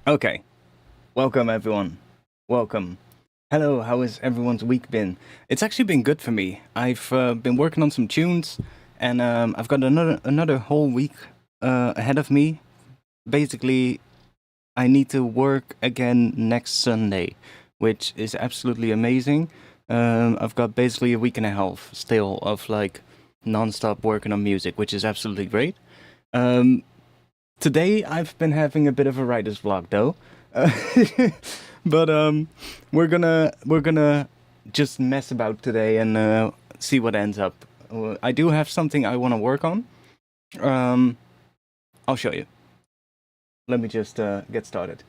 Okay, welcome everyone. Welcome. Hello, how has everyone's week been? It's actually been good for me. I've been working on some tunes, and I've got another whole week ahead of me. Basically, I need to work again next Sunday, which is absolutely amazing. I've got basically a week and a half still of like non-stop working on music, which is absolutely great. Um, Today I've been having a bit of a writer's block though. Uh, but we're gonna just mess about today and see what ends up. I do have something I want to work on. Um, I'll show you. Let me just get started.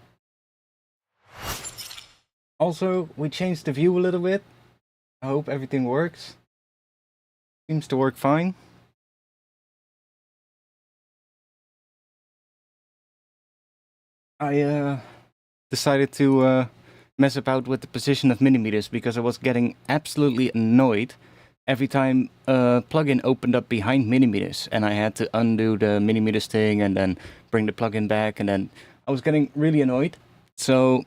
Also, we changed the view a little bit. I hope everything works. Seems to work fine. I decided to mess about with the position of millimeters because I was getting absolutely annoyed every time a plugin opened up behind millimeters and I had to undo the millimeters thing and then bring the plugin back, and then I was getting really annoyed. So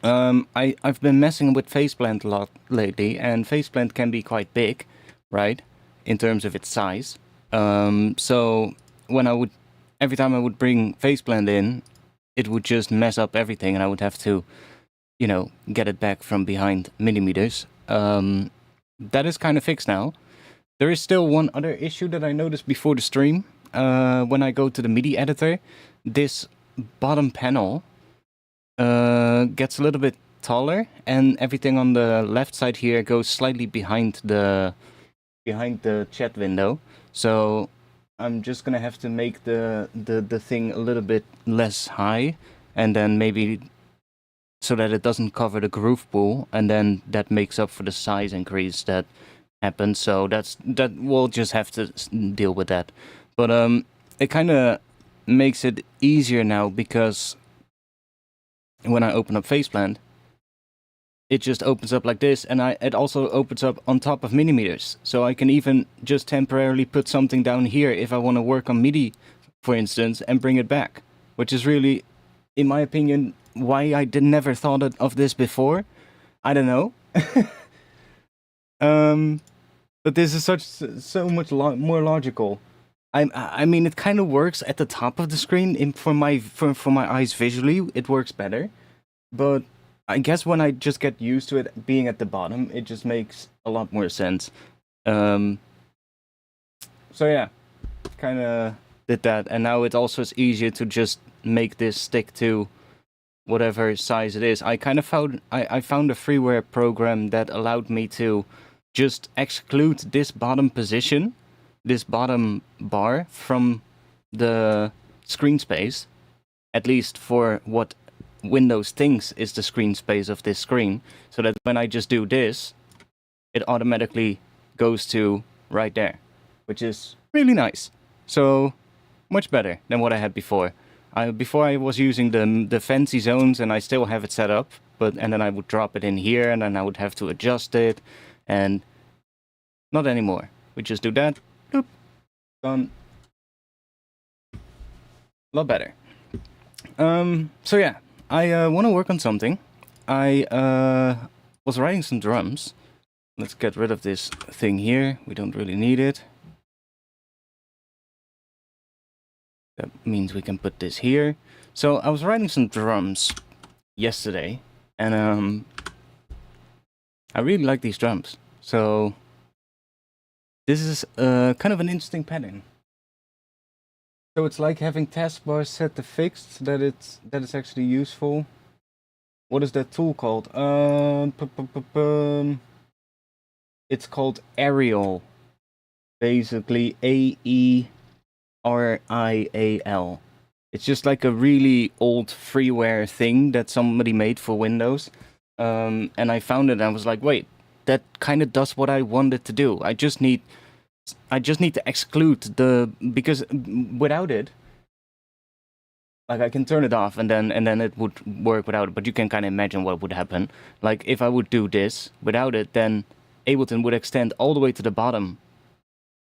I've been messing with faceplant a lot lately, and faceplant can be quite big, right, in terms of its size. So when I would every time I would bring faceplant in, it would just mess up everything, and I would have to, get it back from behind millimeters. That is kind of fixed now. There is still one other issue that I noticed before the stream. When I go to the MIDI editor, this bottom panel gets a little bit taller, and everything on the left side here goes slightly behind the chat window. So I'm just gonna have to make the thing a little bit less high, and then maybe so that it doesn't cover the groove pool, and then that makes up for the size increase that happens. So that we'll just have to deal with that. But it kind of makes it easier now because when I open up faceplant, it just opens up like this, and it also opens up on top of millimeters. So I can even just temporarily put something down here if I want to work on MIDI, for instance, and bring it back, which is really, in my opinion, why I never thought of this before. I don't know. But this is so much more logical. I mean, it kind of works at the top of the screen. For my eyes visually, it works better. But I guess when I just get used to it being at the bottom, it just makes a lot more sense. So yeah, kind of did that, and now it also is easier to just make this stick to whatever size it is. I kind of found I found a freeware program that allowed me to just exclude this bottom position, this bottom bar from the screen space, at least for what Windows thinks is the screen space of this screen, so that when I just do this, it automatically goes to right there, which is really nice. So much better than what I had before. Before I was using the fancy zones, and I still have it set up, and then I would drop it in here, and then I would have to adjust it, and not anymore. We just do that, boop, done. A lot better. So yeah, I want to work on something. I was writing some drums. Let's get rid of this thing here. We don't really need it. That means we can put this here. So I was writing some drums yesterday, and I really like these drums. So this is kind of an interesting pattern. So it's like having taskbars set to fixed, that it's actually useful. What is that tool called? It's called Aerial. Basically, AERIAL. It's just like a really old freeware thing that somebody made for Windows. And I found it and I was like, wait, that kind of does what I wanted to do. I just need to exclude because without it, like, I can turn it off and then it would work without it, but you can kind of imagine what would happen. Like, if I would do this without it, then Ableton would extend all the way to the bottom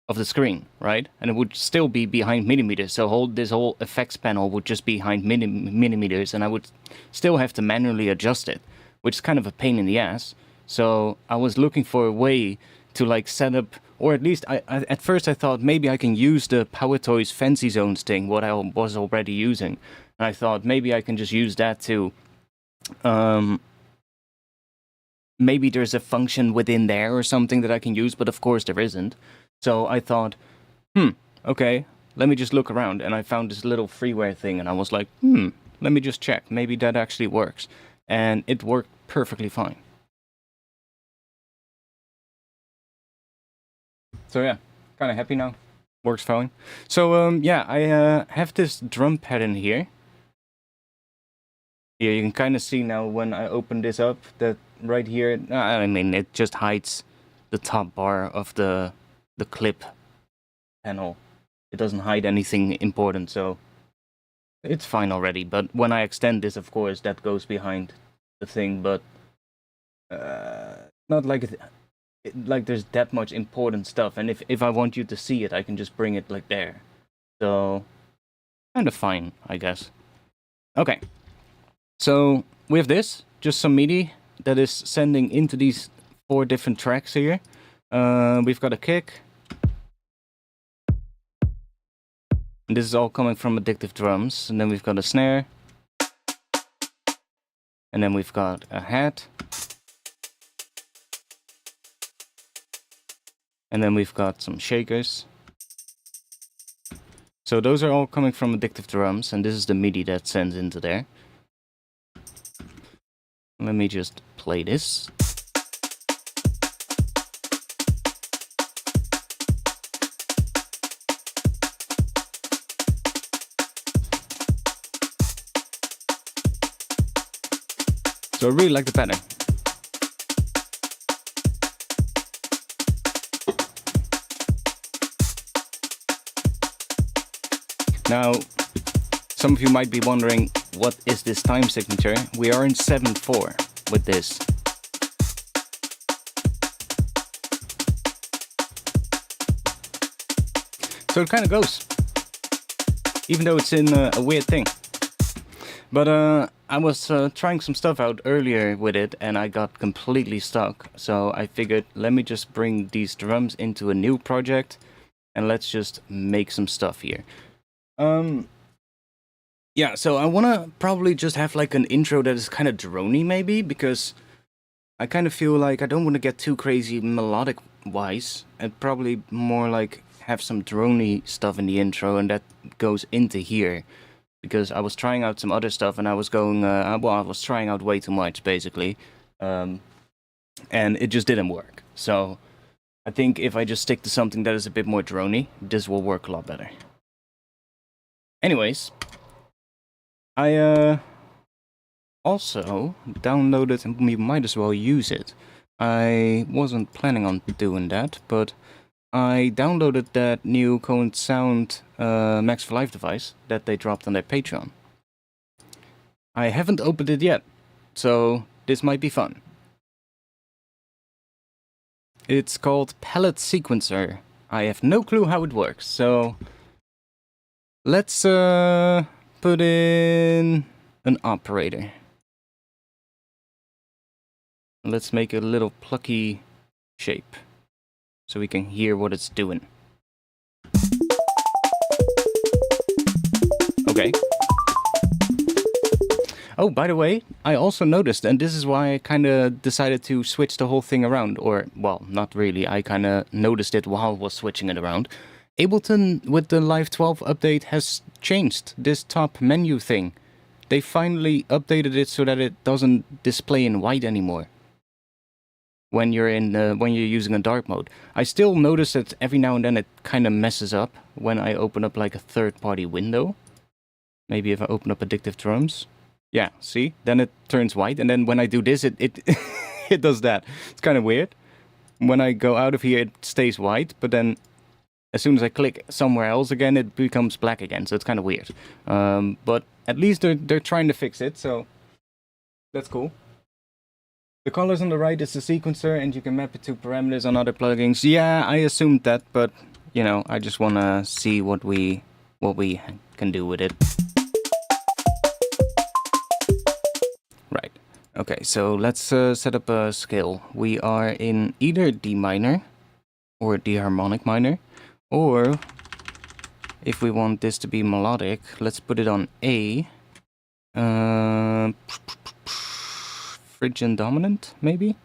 of the screen, right? And it would still be behind millimeters. So this whole effects panel would just be behind millimeters, and I would still have to manually adjust it, which is kind of a pain in the ass. So I was looking for a way to like set up, or at least I at first I thought maybe I can use the Power Toys Fancy Zones thing, what I was already using. And I thought maybe I can just use that to, maybe there's a function within there or something that I can use, but of course there isn't. So I thought, okay, let me just look around. And I found this little freeware thing, and I was like, let me just check. Maybe that actually works. And it worked perfectly fine. So yeah, kind of happy now. Works fine. So yeah, I have this drum pattern here. Yeah, you can kind of see now when I open this up that right here, I mean, it just hides the top bar of the clip panel. It doesn't hide anything important, so it's fine already. But when I extend this, of course, that goes behind the thing, but not like like there's that much important stuff. And if I want you to see it, I can just bring it like there. So kind of fine, I guess. Okay. So we have this, just some MIDI that is sending into these 4 different tracks here. We've got a kick. And this is all coming from Addictive Drums. And then we've got a snare. And then we've got a hat. And then we've got some shakers. So those are all coming from Addictive Drums, and this is the MIDI that sends into there. Let me just play this. So I really like the pattern. Now, some of you might be wondering, what is this time signature? We are in 7/4 with this. So it kind of goes, even though it's in a weird thing. But I was trying some stuff out earlier with it, and I got completely stuck. So I figured, let me just bring these drums into a new project, and let's just make some stuff here. Yeah, so I want to probably just have like an intro that is kind of droney maybe, because I kind of feel like I don't want to get too crazy melodic wise, and probably more like have some droney stuff in the intro, and that goes into here, because I was trying out some other stuff, and I was going, well, I was trying out way too much basically, and it just didn't work. So I think if I just stick to something that is a bit more droney, this will work a lot better. Anyways, I also downloaded, and we might as well use it. I wasn't planning on doing that, but I downloaded that new Cohen Sound Max for Live device that they dropped on their Patreon. I haven't opened it yet, so this might be fun. It's called Palette Sequencer. I have no clue how it works, so let's put in an operator. Let's make a little plucky shape so we can hear what it's doing. Okay. Oh, by the way, I also noticed, and this is why I kind of decided to switch the whole thing around, or, well, not really, I kind of noticed it while I was switching it around. Ableton, with the Live 12 update, has changed this top menu thing. They finally updated it so that it doesn't display in white anymore when you're using a dark mode. I still notice that every now and then it kind of messes up when I open up like a third-party window. Maybe if I open up Addictive Drums. Yeah, see? Then it turns white, and then when I do this, it it does that. It's kind of weird. When I go out of here, it stays white, but then as soon as I click somewhere else again, it becomes black again, so it's kind of weird. But at least they're trying to fix it, so that's cool. The colors on the right is the sequencer, and you can map it to parameters on other plugins. Yeah, I assumed that, but you know, I just want to see what we can do with it. Right. Okay, so let's set up a scale. We are in either D minor or D harmonic minor, or if we want this to be melodic, let's put it on A. Phrygian dominant, maybe?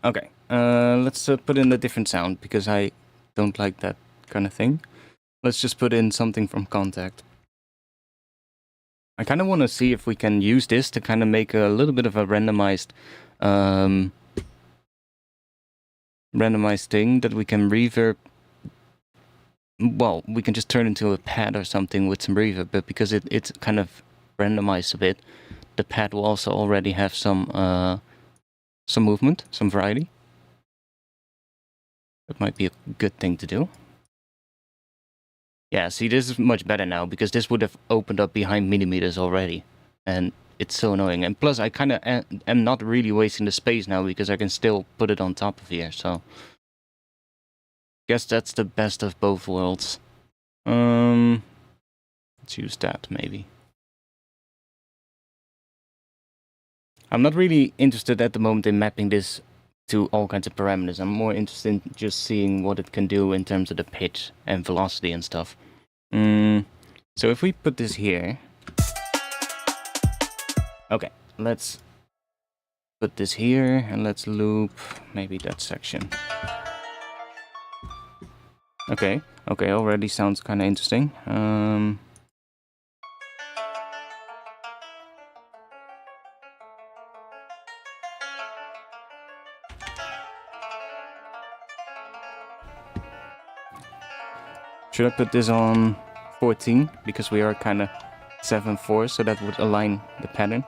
Okay, let's put in a different sound, because I don't like that kind of thing. Let's just put in something from Contact. I kind of want to see if we can use this to kind of make a little bit of a randomized thing that we can reverb. Well, we can just turn into a pad or something with some reverb, but because it's kind of randomized a bit, the pad will also already have some movement, some variety. That might be a good thing to do. Yeah, see, this is much better now, because this would have opened up behind millimeters already, and it's so annoying. And plus, I kind of am not really wasting the space now, because I can still put it on top of here, so... Guess that's the best of both worlds. Let's use that, maybe. I'm not really interested at the moment in mapping this to all kinds of parameters. I'm more interested in just seeing what it can do in terms of the pitch and velocity and stuff. So if we put this here... Okay, let's put this here, and let's loop maybe that section. Okay, already sounds kind of interesting. Should I put this on 14? Because we are kind of 7/4, so that would align the pattern.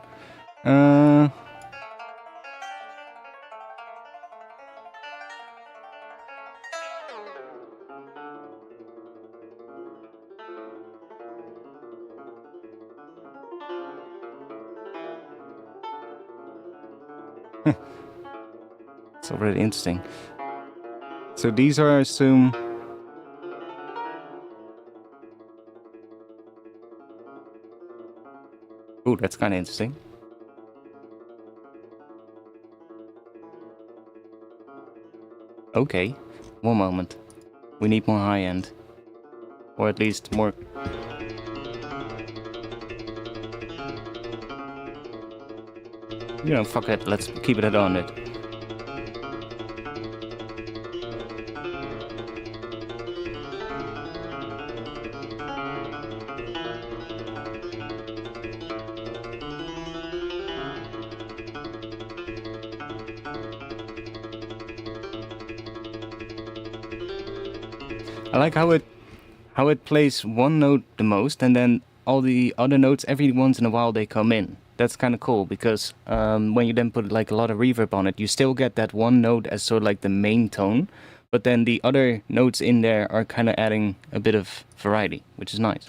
It's already interesting. So these are, I assume... Ooh, that's kind of interesting. Okay, one moment. We need more high end. Or at least more... You know, fuck it, let's keep it on it. I like how it plays one note the most, and then all the other notes every once in a while they come in. That's kind of cool, because when you then put like a lot of reverb on it, you still get that one note as sort of like the main tone, but then the other notes in there are kind of adding a bit of variety, which is nice.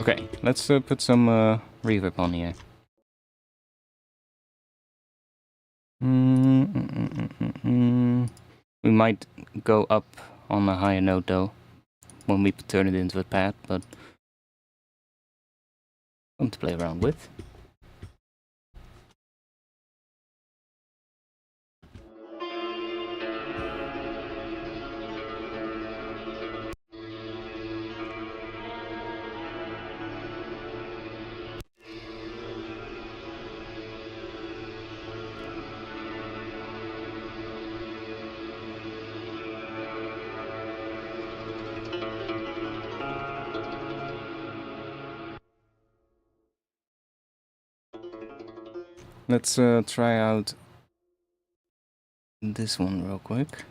Okay, let's put some reverb on here. We might go up on a higher note though, when we turn it into a pad, but something to play around with. Let's try out this one real quick.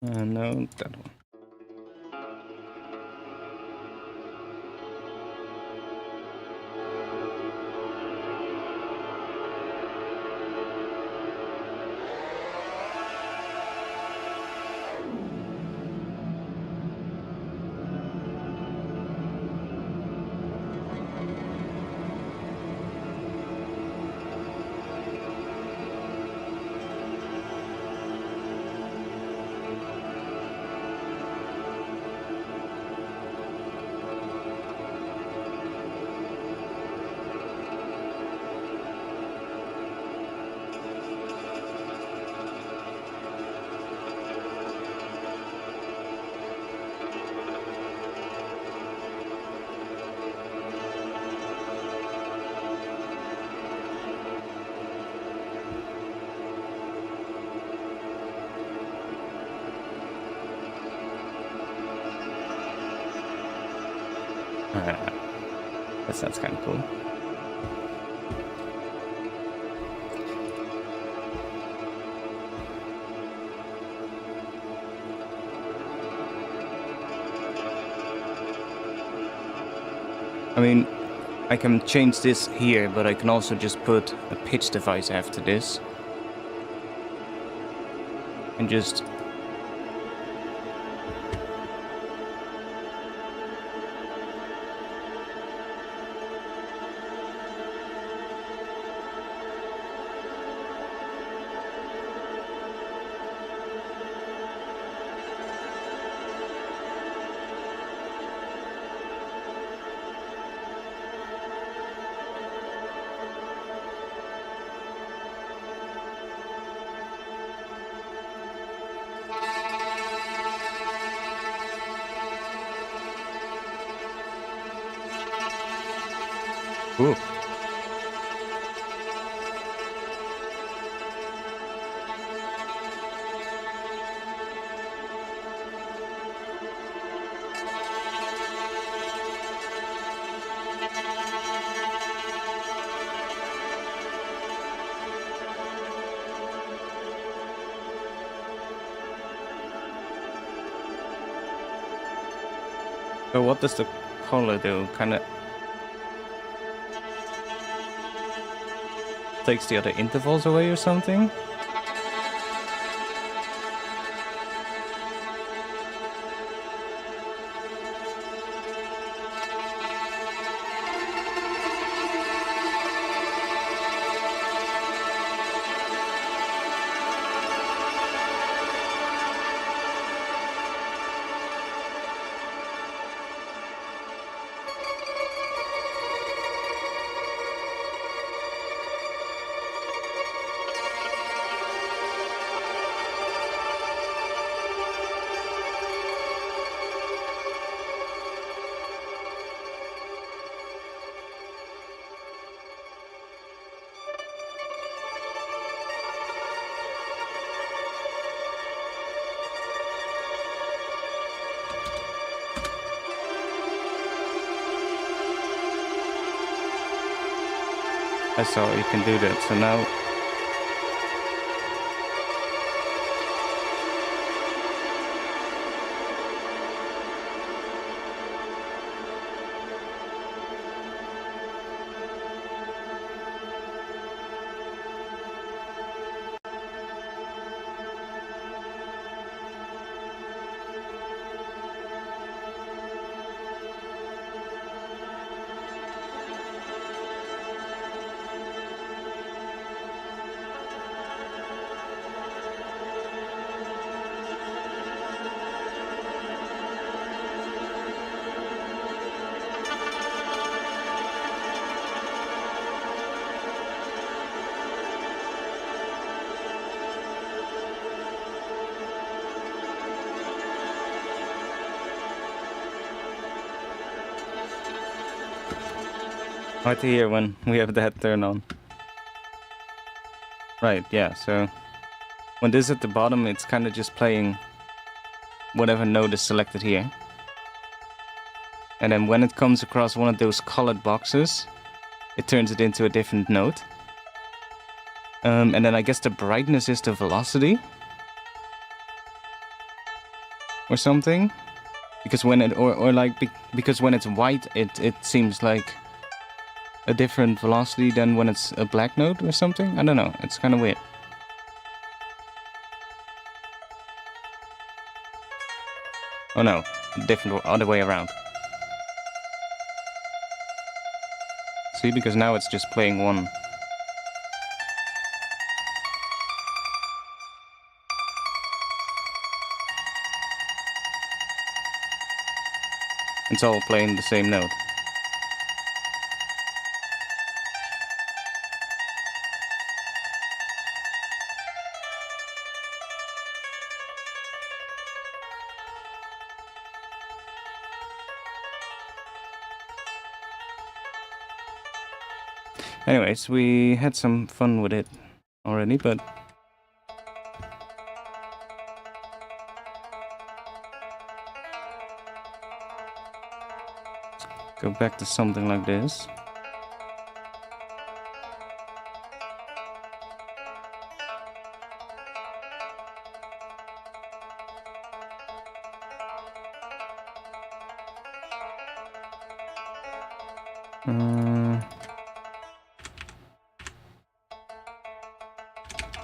No, that one. That sounds kind of cool. I mean, I can change this here, but I can also just put a pitch device after this. And just... Ooh. So what does the color do? Kind of takes the other intervals away or something? I saw you can do that, so now... Hard to hear when we have that turned on. Right, yeah, so when this is at the bottom, it's kind of just playing whatever note is selected here. And then when it comes across one of those colored boxes, it turns it into a different note. And then I guess the brightness is the velocity. Or something. Because when it, or like, because when it's white, it seems like a different velocity than when it's a black note or something. I don't know, it's kind of weird. Oh no, different other way around. See, because now it's just playing one. It's all playing the same note. Anyways, we had some fun with it already, but Go back to something like this.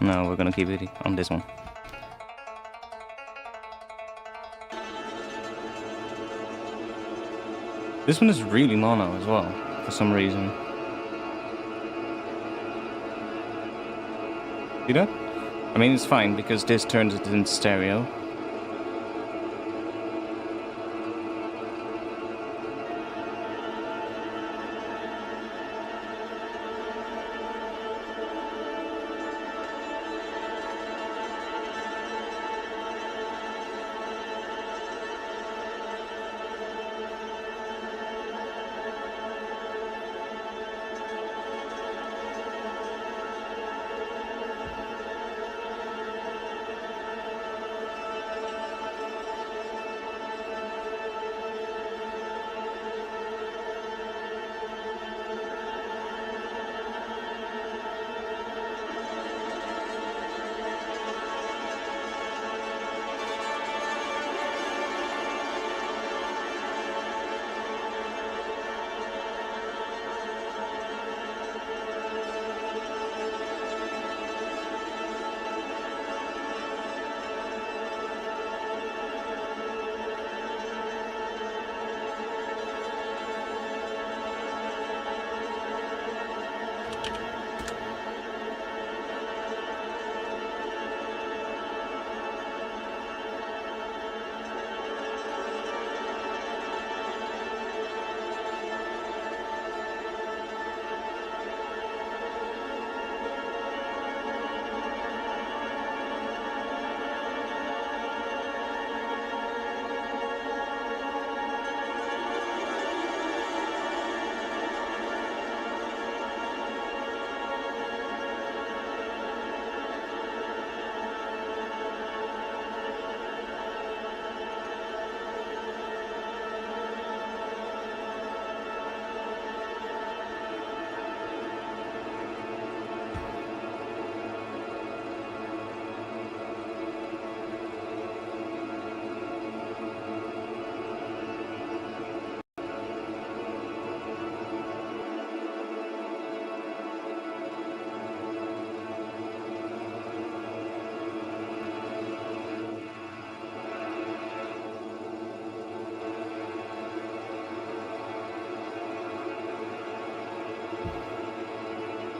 No, we're gonna keep it on this one. This one is really mono as well, for some reason. See that? I mean, it's fine because this turns it into stereo.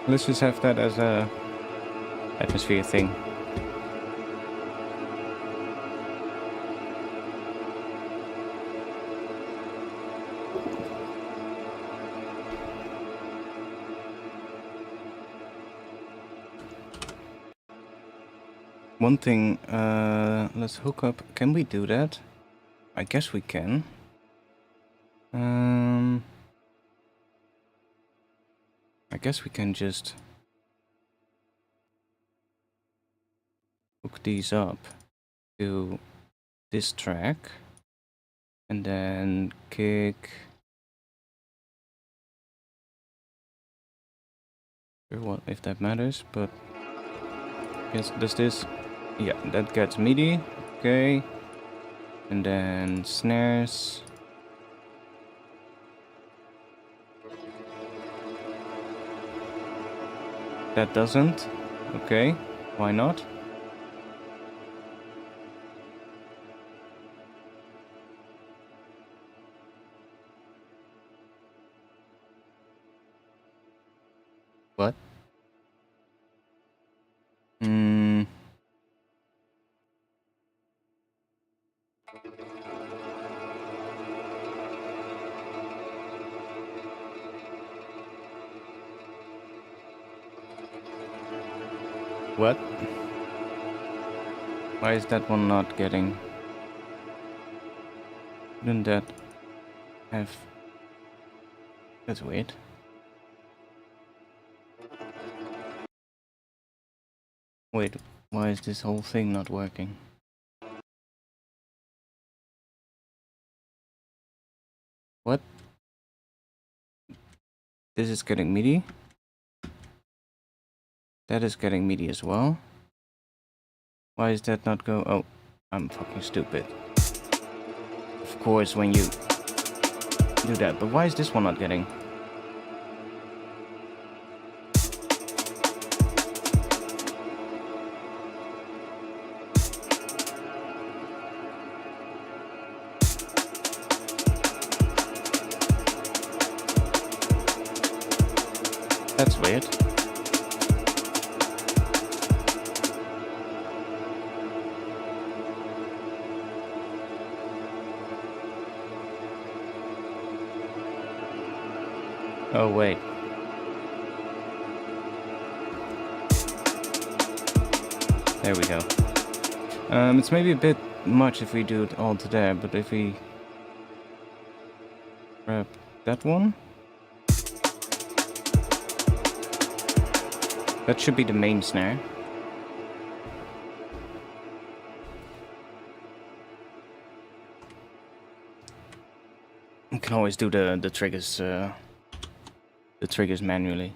Let's just have that as a atmosphere thing. One thing, let's hook up. Can we do that? I guess we can. I guess we can just hook these up to this track and then kick. What if that matters, but yes, does this? Yeah, that gets MIDI. Okay, and then snares. That doesn't. Okay, why not? What? What? Why is that one not getting? Didn't that have? That's weird. Wait, why is this whole thing not working? What? This is getting MIDI. That is getting MIDI as well. Why is that not go? Oh, I'm fucking stupid. Of course, when you do that, but why is this one not getting? That's weird. Oh, wait. There we go. It's maybe a bit much if we do it all to there, but if we grab that one, that should be the main snare. You can always do the triggers manually.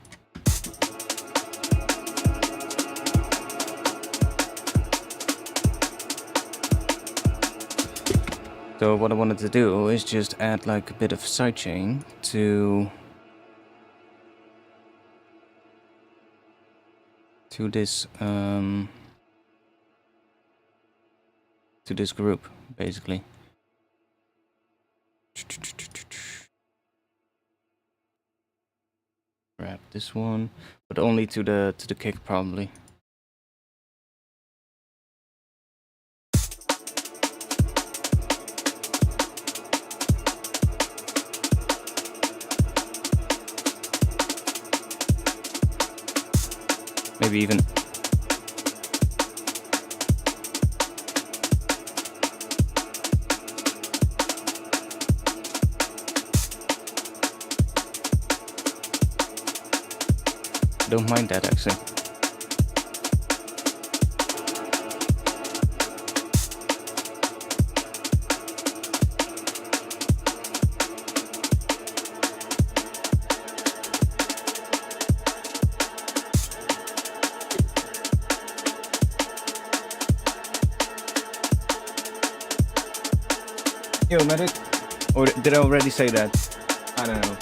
So what I wanted to do is just add like a bit of sidechain to this group, basically. Grab this one, but only to the kick probably. Maybe even don't mind that actually. Yo, medic. Or did I already say that? I don't know.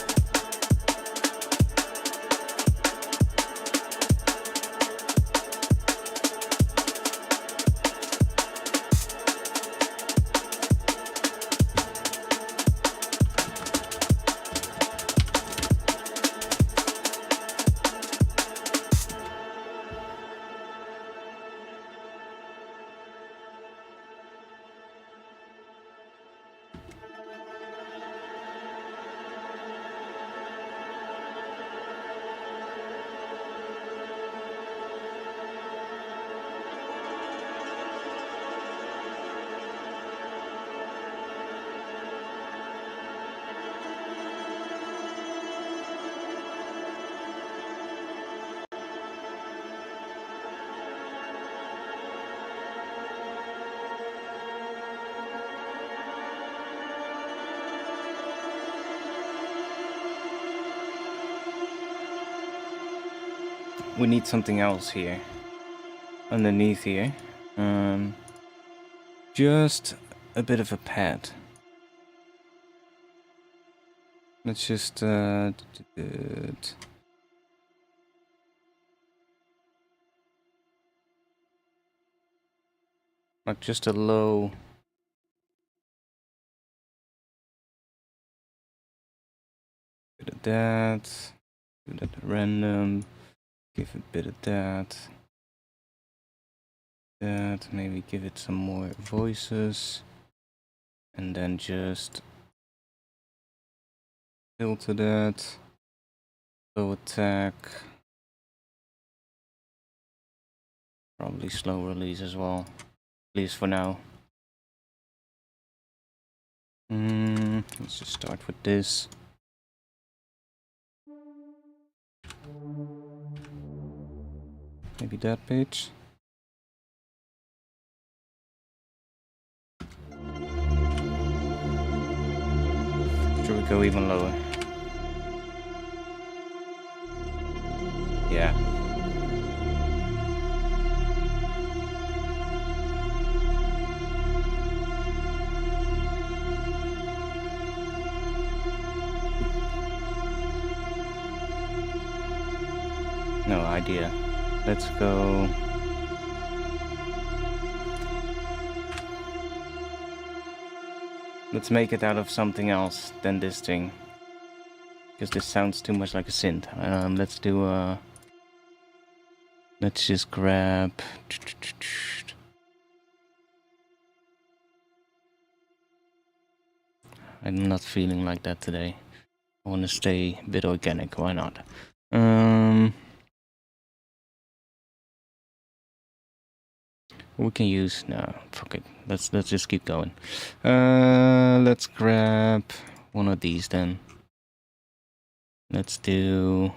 We need something else here, underneath here. Just a bit of a pad. Let's just like just a low. Bit of that. Do that random. Give a bit of that. Maybe give it some more voices. And then just filter that. Slow attack. Probably slow release as well. At least for now. Let's just start with this. Maybe that page. Should we go even lower? Yeah. No idea. Let's go. Let's make it out of something else than this thing. Because this sounds too much like a synth. Let's do let's just grab... I'm not feeling like that today. I want to stay a bit organic, why not? We can use... no, fuck it. Let's just keep going. Let's grab one of these then. Let's do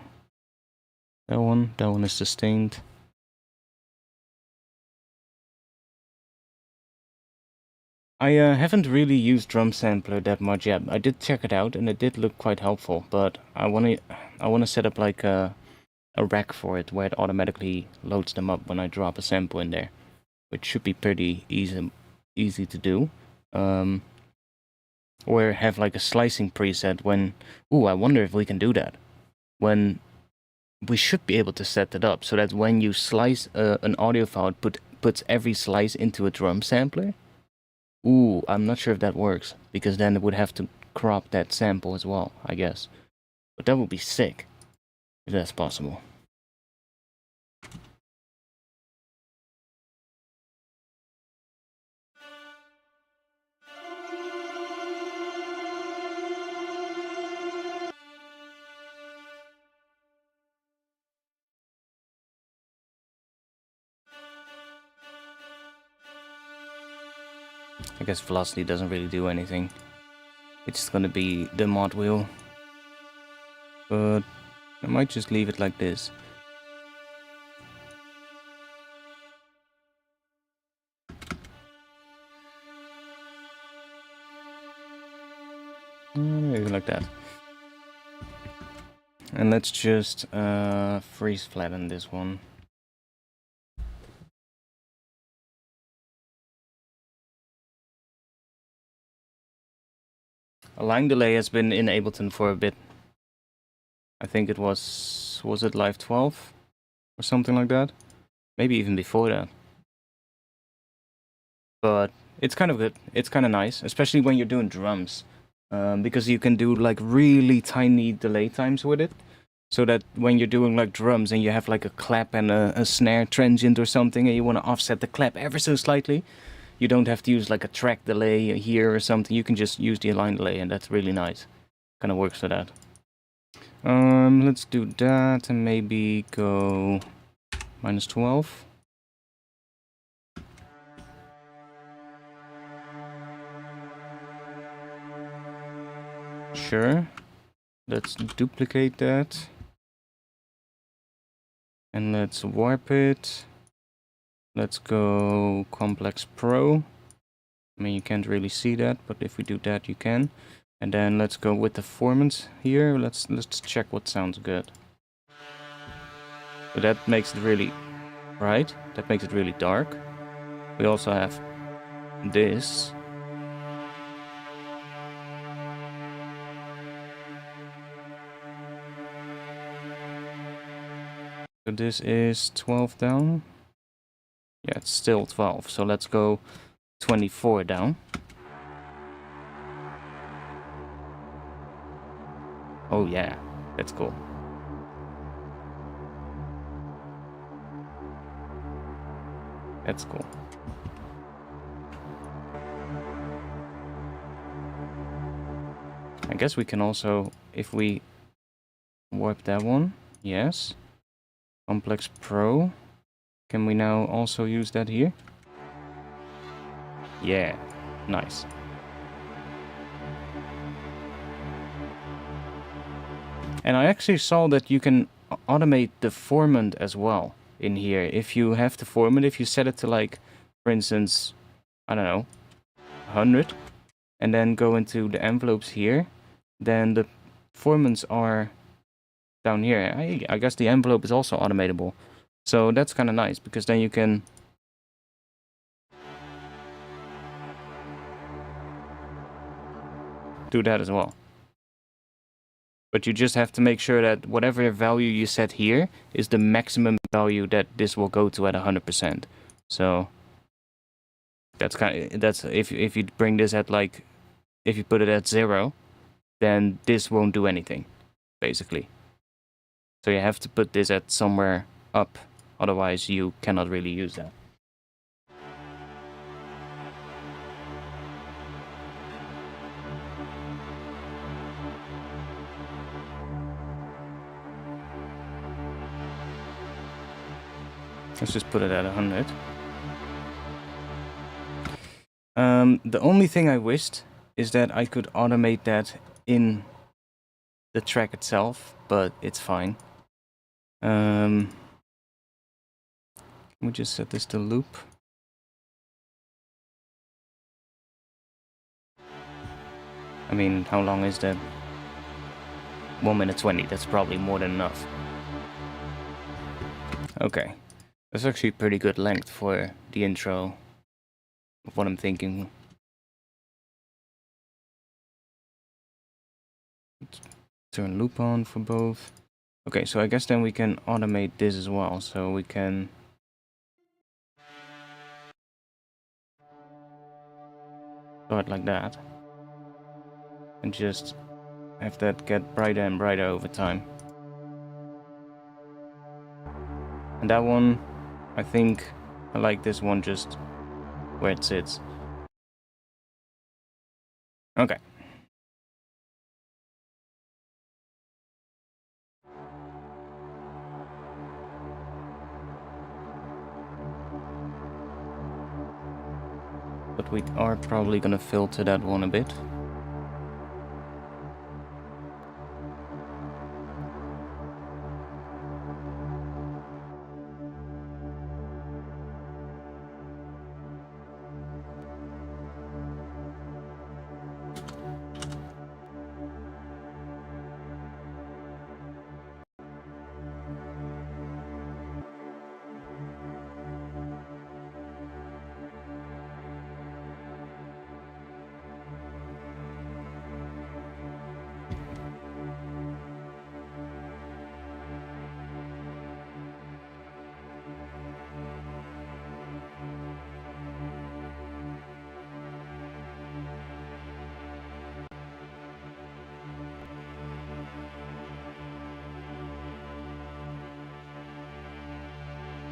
that one. That one is sustained. I haven't really used Drum Sampler that much yet. I did check it out and it did look quite helpful, but I wanna set up like a rack for it where it automatically loads them up when I drop a sample in there, which should be pretty easy to do. Or have like a slicing preset when... ooh, I wonder if we can do that. When we should be able to set that up so that when you slice an audio file, it puts every slice into a drum sampler. Ooh, I'm not sure if that works, because then it would have to crop that sample as well, I guess. But that would be sick, if that's possible. I guess velocity doesn't really do anything. It's gonna be the mod wheel. But I might just leave it like this. Maybe like that. And let's just freeze flatten this one. A line delay has been in Ableton for a bit. I think it was it Live 12? Or something like that? Maybe even before that. But it's kind of good. It's kind of nice, especially when you're doing drums. Because you can do like really tiny delay times with it. So that when you're doing like drums and you have like a clap and a snare transient or something and you want to offset the clap ever so slightly, you don't have to use like a track delay here or something. You can just use the line delay and that's really nice. Kind of works for that. Let's do that and maybe go -12. Sure. Let's duplicate that. And let's warp it. Let's go Complex Pro. I mean, you can't really see that, but if we do that, you can. And then let's go with the performance here. Let's check what sounds good. So that makes it really bright. That makes it really dark. We also have this. So this is 12 down. Yeah, it's still 12. So let's go 24 down. Oh yeah, that's cool. That's cool. I guess we can also, if we warp that one, yes. Complex Pro. Can we now also use that here? Yeah, nice. And I actually saw that you can automate the formant as well in here. If you have the formant, if you set it to like, for instance, I don't know, 100, and then go into the envelopes here, then the formants are down here. I guess the envelope is also automatable. So that's kind of nice, because then you can do that as well. But you just have to make sure that whatever value you set here is the maximum value that this will go to at 100%. So that's if you bring this at like, if you put it at 0, then this won't do anything, basically. So you have to put this at somewhere up, otherwise you cannot really use that. Let's just put it at 100. The only thing I wished is that I could automate that in the track itself, but it's fine. Can we just set this to loop? I mean, how long is that? 1 minute 20, that's probably more than enough. Okay, that's actually pretty good length for the intro of what I'm thinking. Let's turn loop on for both. Okay, so I guess then we can automate this as well, so we can start like that and just have that get brighter and brighter over time. And that one, I think I like this one just where it sits. Okay. But we are probably gonna filter that one a bit.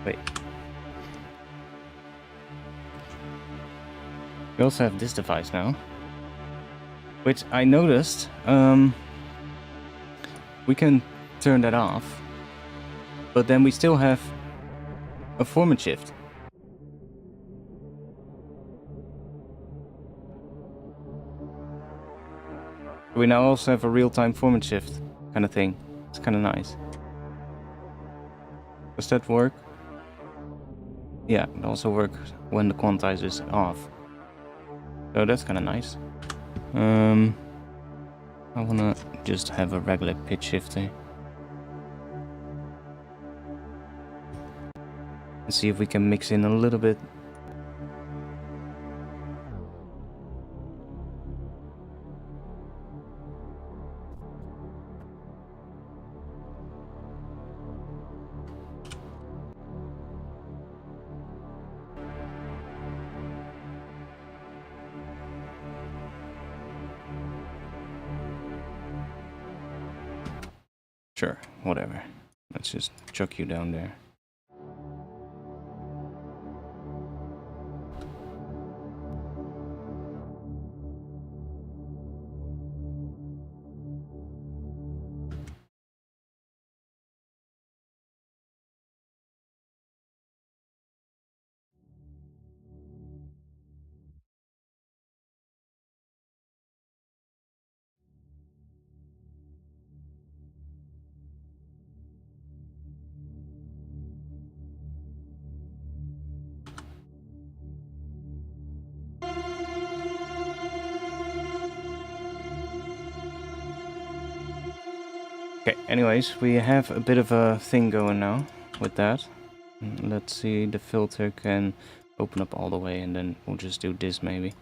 Wait. We also have this device now, which I noticed, we can turn that off, but then we still have a format shift. We now also have a real-time format shift kind of thing. It's kind of nice. Does that work? Yeah, it also works when the quantizer is off. So that's kind of nice. I wanna just have a regular pitch shifter. And see if we can mix in a little bit. Sure, whatever. Let's just chuck you down there. Okay, anyways, we have a bit of a thing going now with that. Let's see, the filter can open up all the way, and then we'll just do this maybe.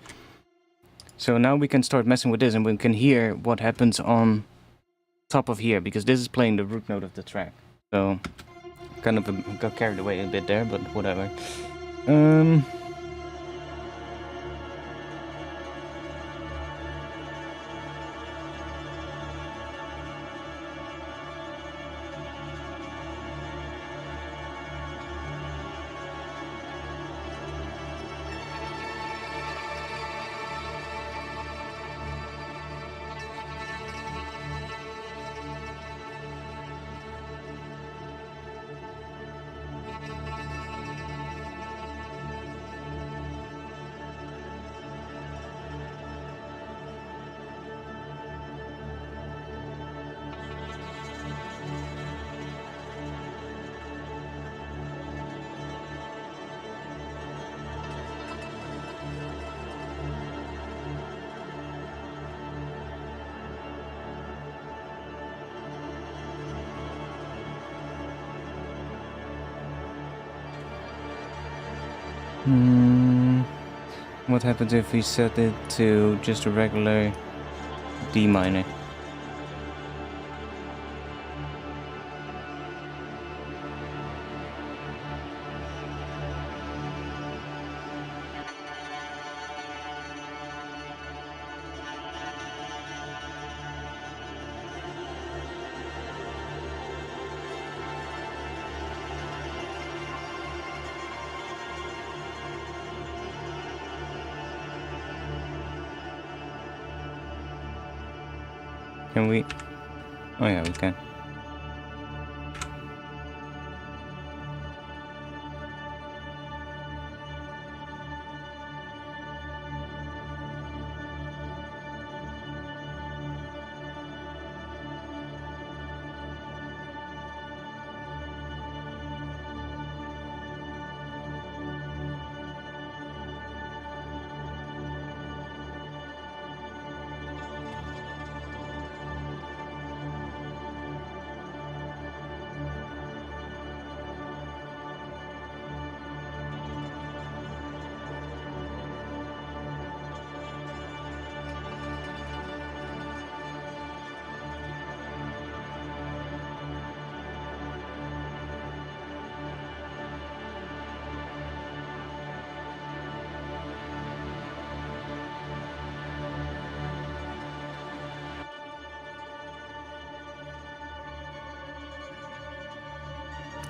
So now we can start messing with this, and we can hear what happens on top of here, because this is playing the root note of the track. So kind of got carried away a bit there, but whatever. What happens if we set it to just a regular D minor? Can we? Oh yeah, we can.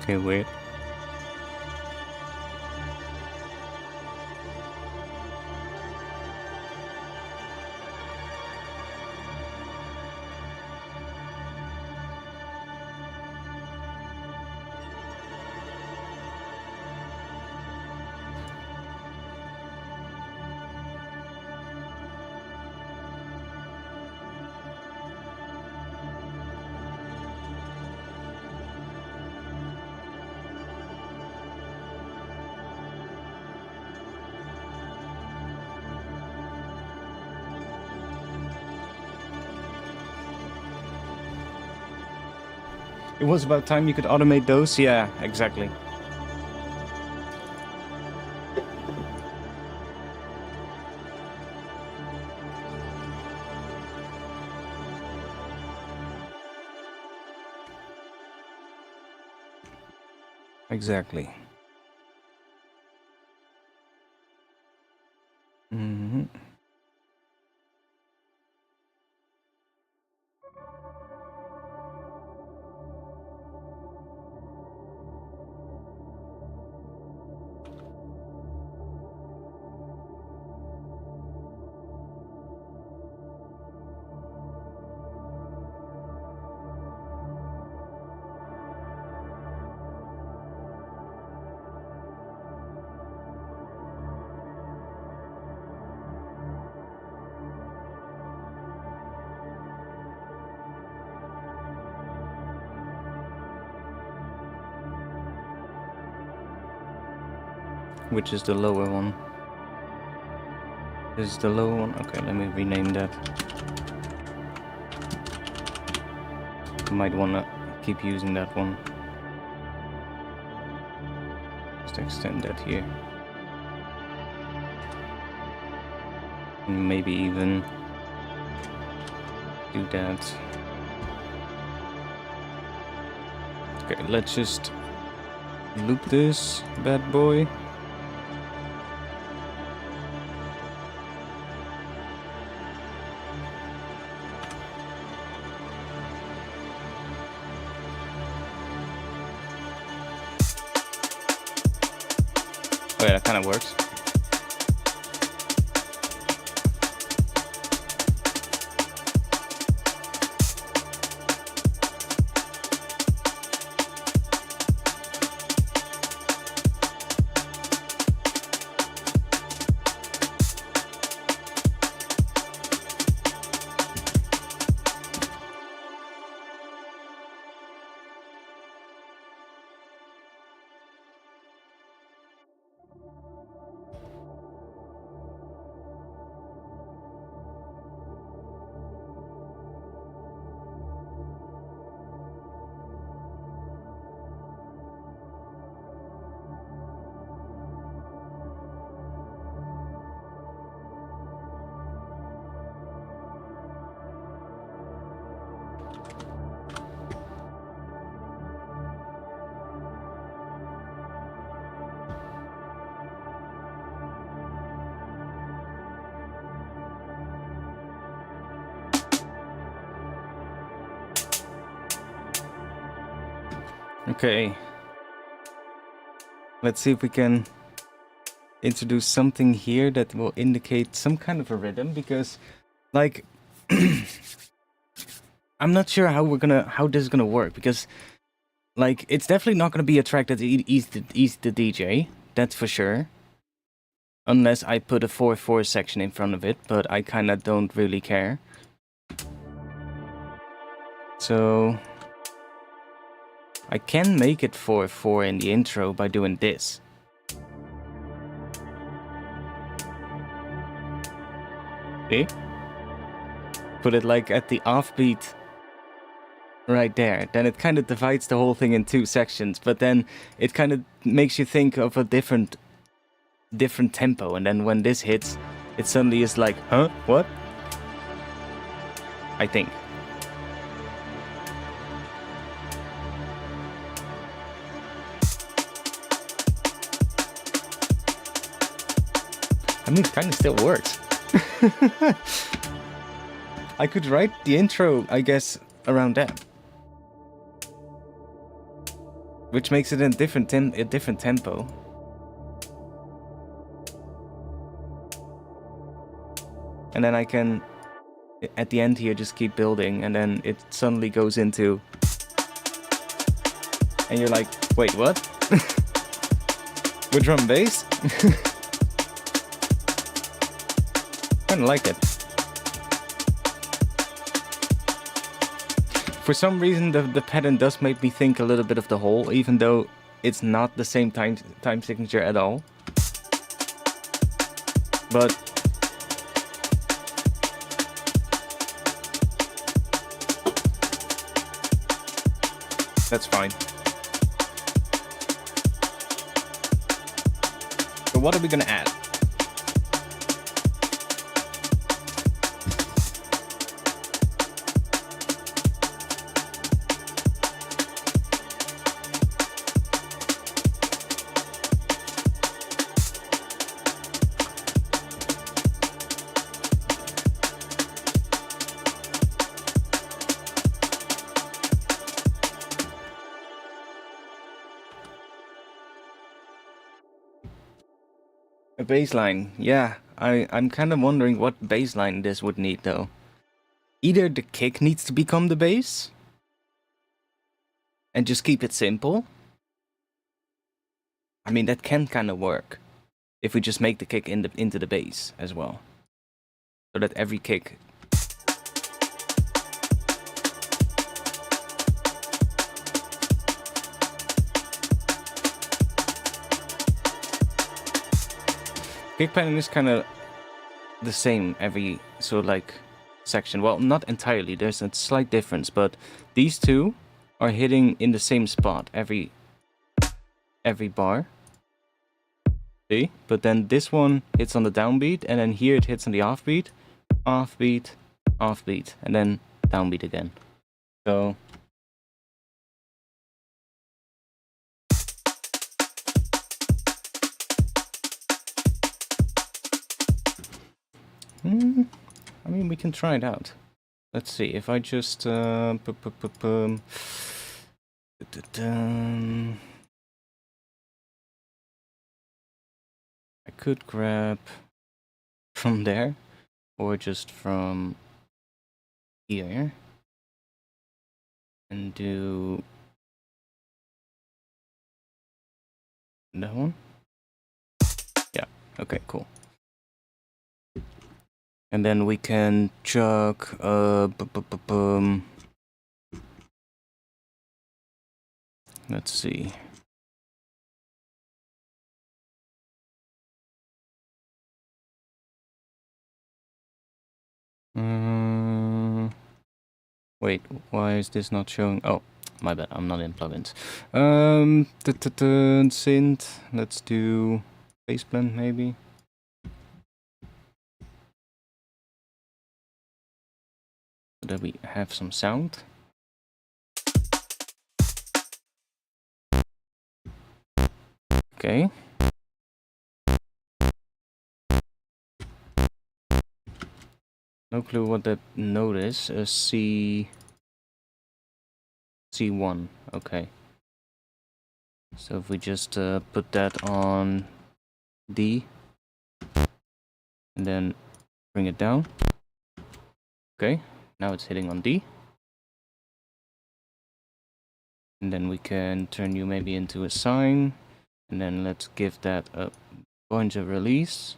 Okay, wait. It was about time you could automate those. Yeah, exactly. Exactly. Mm-hmm. Which is the lower one? This is the lower one? Okay, let me rename that. might want to keep using that one. Just extend that here. And maybe even do that. Okay, let's just loop this bad boy. Oh yeah, that kind of works. Okay, let's see if we can introduce something here that will indicate some kind of a rhythm, because like I'm not sure how this is gonna work, because like it's definitely not gonna be a track that eats the DJ, that's for sure, unless I put a 4/4 section in front of it, but I kind of don't really care. So I can make it 4/4 in the intro by doing this. See? Put it like at the offbeat right there. Then it kind of divides the whole thing in two sections, but then it kind of makes you think of a different tempo, and then when this hits, it suddenly is like, huh? What? I think. I mean, it kind of still works. I could write the intro, I guess, around that, which makes it a different tempo. And then I can, at the end here, just keep building, and then it suddenly goes into, and you're like, wait, what? With drum and bass? Kinda like it. For some reason, the pattern does make me think a little bit of the whole, even though it's not the same time signature at all. But that's fine. So what are we gonna add? A bassline, yeah. I'm kind of wondering what bassline this would need, though. Either the kick needs to become the bass, and just keep it simple. I mean, that can kind of work, if we just make the kick into the bass as well, so that every kick. Kick pattern is kind of the same every, so like section. Well, not entirely. There's a slight difference, but these two are hitting in the same spot every bar. See? But then this one hits on the downbeat, and then here it hits on the offbeat, offbeat, offbeat, and then downbeat again. So I mean, we can try it out. Let's see, if I just I could grab from there, or just from here, and do that one. Yeah, okay, cool. And then we can chuck let's see. Wait, why is this not showing? Oh, my bad, I'm not in plugins. Synth, let's do Bassline maybe. So that we have some sound. Okay. No clue what that note is. C1. Okay. So if we just put that on D, and then bring it down. Okay. Now it's hitting on D. And then we can turn you maybe into a sine. And then let's give that a bunch of release.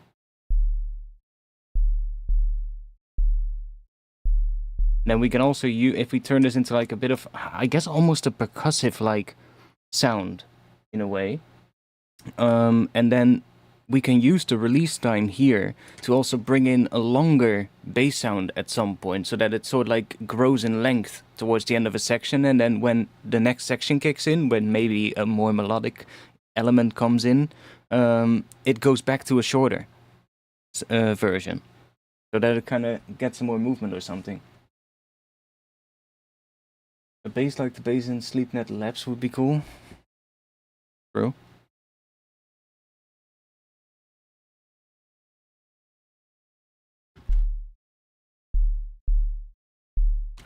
Then we can also use, if we turn this into like a bit of, I guess almost a percussive like sound in a way. And then we can use the release time here to also bring in a longer bass sound at some point, so that it sort of like grows in length towards the end of a section, and then when the next section kicks in, when maybe a more melodic element comes in, it goes back to a shorter version, so that it kind of gets some more movement or something. A bass like the bass in SleepNet Labs would be cool. Bro.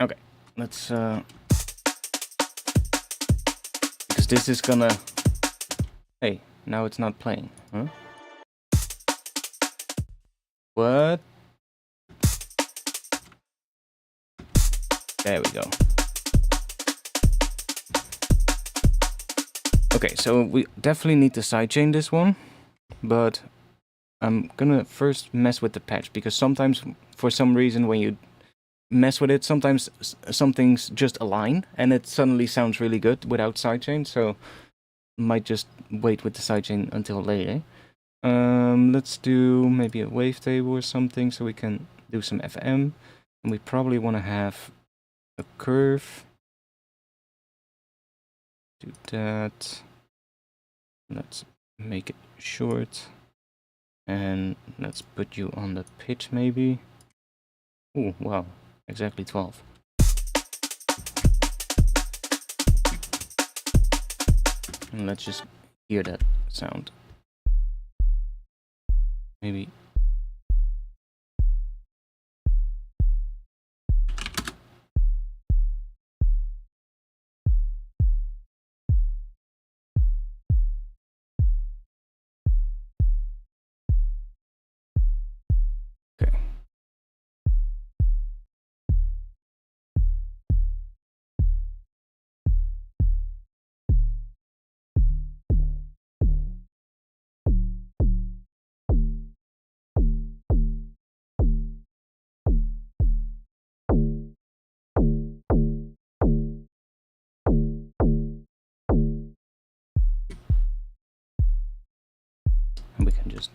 Okay, let's because this is gonna... Hey, now it's not playing, huh? What? There we go. Okay, so we definitely need to sidechain this one, but I'm gonna first mess with the patch, because sometimes, for some reason, when you mess with it, sometimes some things just align, and it suddenly sounds really good without sidechain, so might just wait with the sidechain until later. Let's do maybe a wavetable or something, so we can do some FM, and we probably want to have a curve. Do that. Let's make it short, and let's put you on the pitch maybe. Oh wow, exactly 12. And let's just hear that sound. Maybe. Okay. And we can just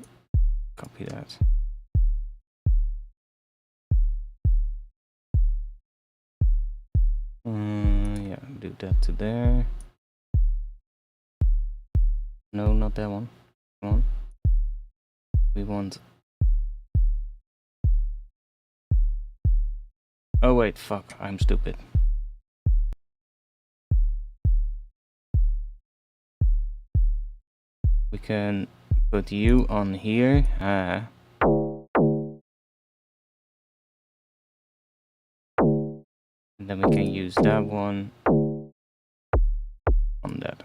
copy that. Yeah, do that to there. No, not that one. Come on. We want... Oh wait, fuck, I'm stupid. We can put you on here. And then we can use that one on that.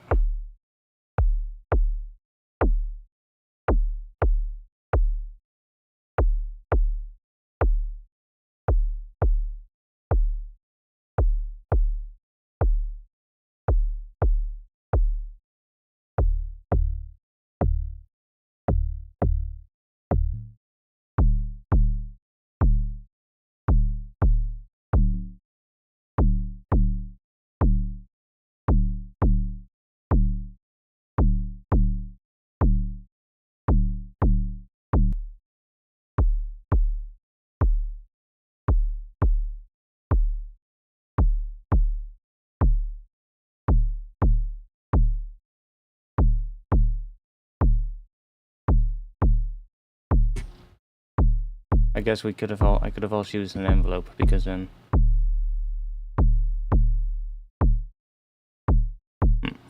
I guess I could have also used an envelope, because then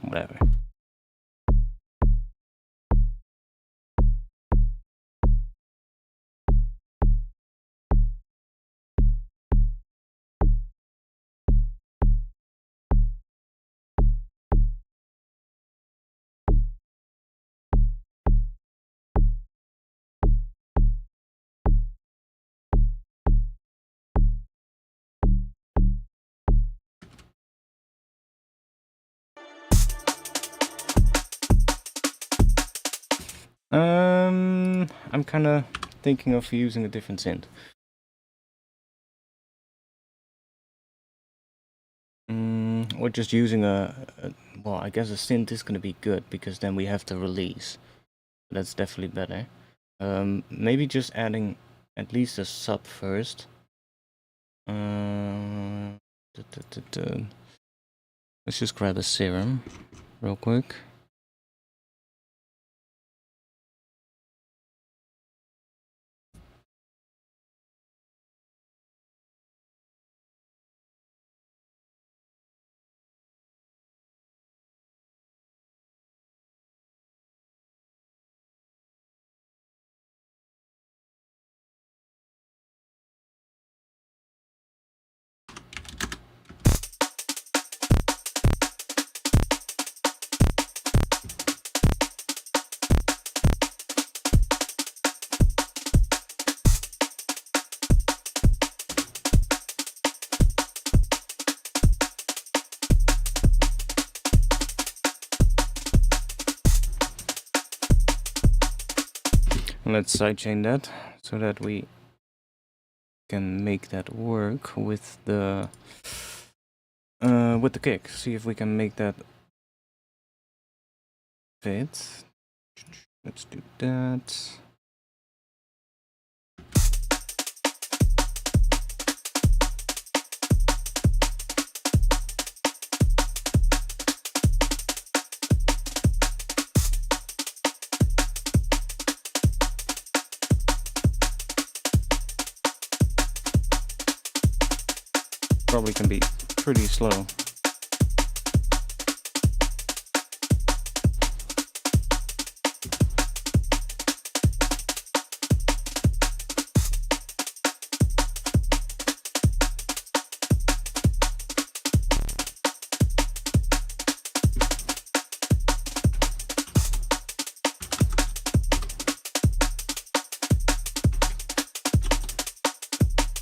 whatever. I'm kind of thinking of using a different synth. Or just using well, I guess a synth is going to be good, because then we have to release. That's definitely better. Maybe just adding at least a sub first. Let's just grab a serum real quick. Let's sidechain that so that we can make that work with the kick. See if we can make that fit. Let's do that. Probably can be pretty slow.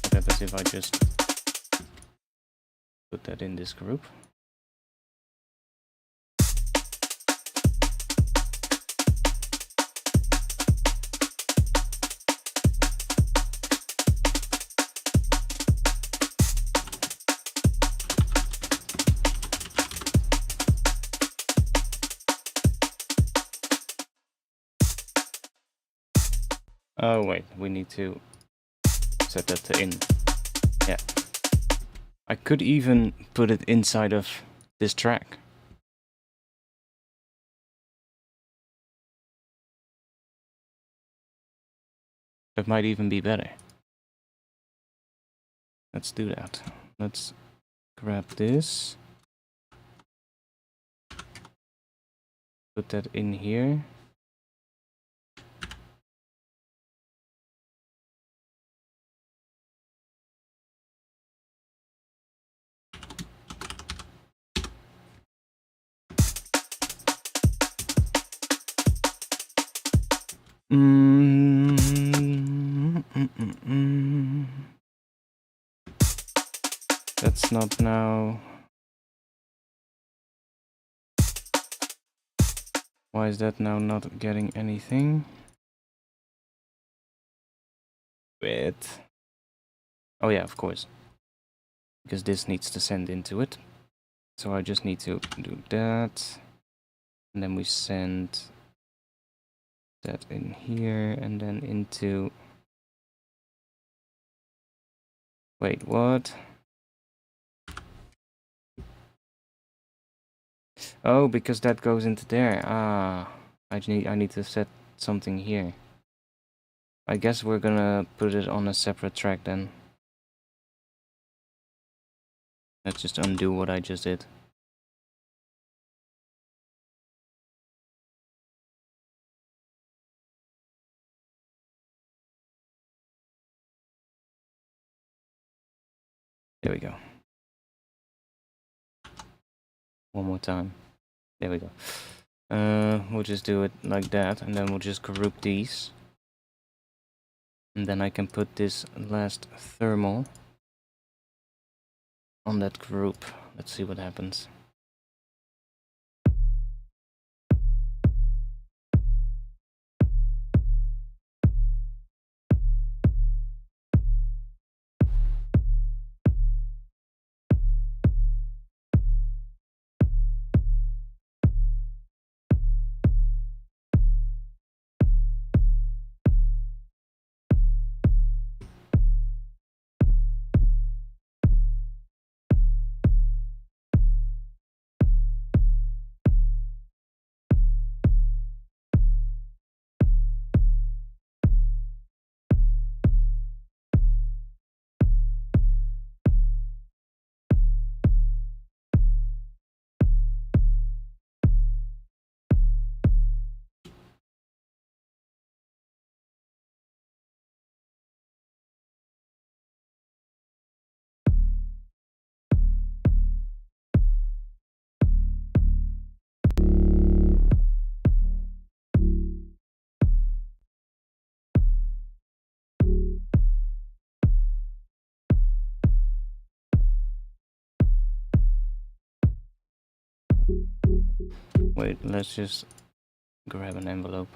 Okay, let's see if I just put that in this group. Oh wait, we need to set that to in. Yeah. I could even put it inside of this track. That might even be better. Let's do that. Let's grab this. Put that in here. That's not now. Why is that now not getting anything? Wait. Oh yeah, of course. Because this needs to send into it. So I just need to do that. And then we send that in here and then into... Wait, what? Oh, because that goes into there. Ah, I need to set something here. I guess we're gonna put it on a separate track then. Let's just undo what I just did. There we go. One more time. There we go. We'll just do it like that, and then we'll just group these. And then I can put this last thermal on that group. Let's see what happens. Wait, let's just grab an envelope.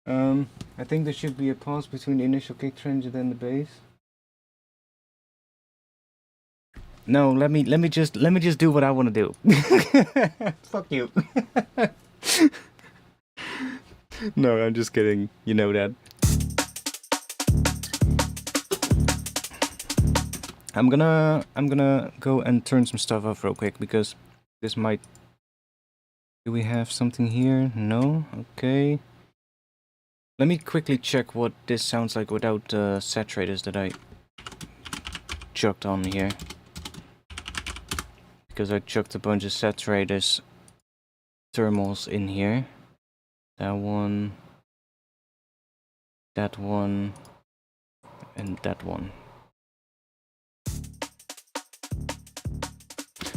works. I think there should be a pause between the initial kick change and then the bass. No, let me just do what I want to do. Fuck you. No, I'm just kidding. You know that. I'm gonna go and turn some stuff off real quick because this might. Do we have something here? No. Okay. Let me quickly check what this sounds like without the saturators that I chucked on here. Because I chucked a bunch of saturators thermals in here. That one, and that one.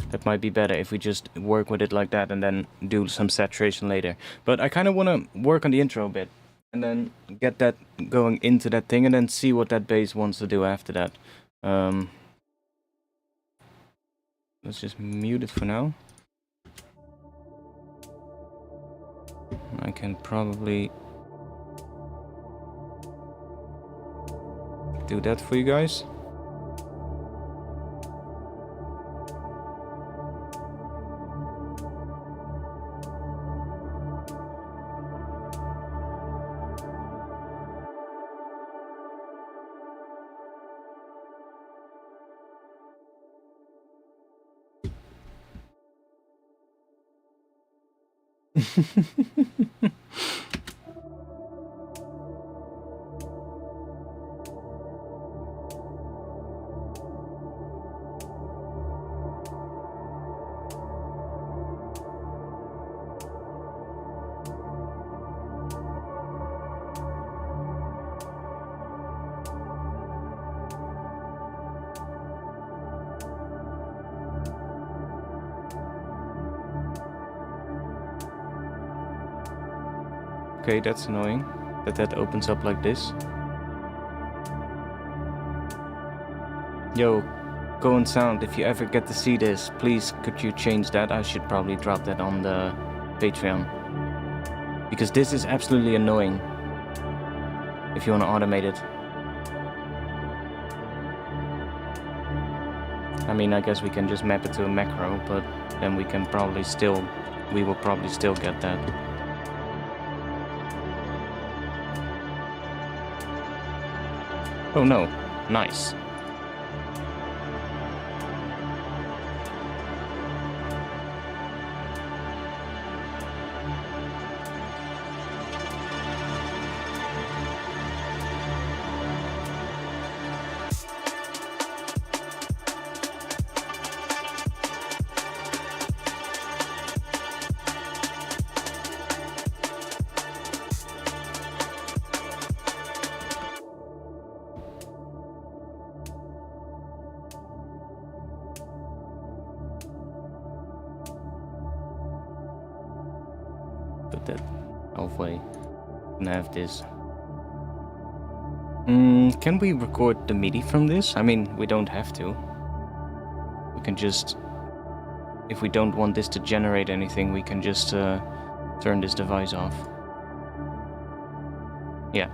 That might be better if we just work with it like that and then do some saturation later. But I kind of want to work on the intro a bit and then get that going into that thing and then see what that bass wants to do after that. Let's just mute it for now. I can probably do that for you guys. Okay, that's annoying that opens up like this. Yo, Go and Sound, if you ever get to see this, please could you change that? I should probably drop that on the Patreon. Because this is absolutely annoying if you want to automate it. I mean, I guess we can just map it to a macro, but then we will probably still get that. Oh no, nice. Put that halfway and have this. Can we record the MIDI from this? I mean, we don't have to. We can just, if we don't want this to generate anything, we can just turn this device off. Yeah.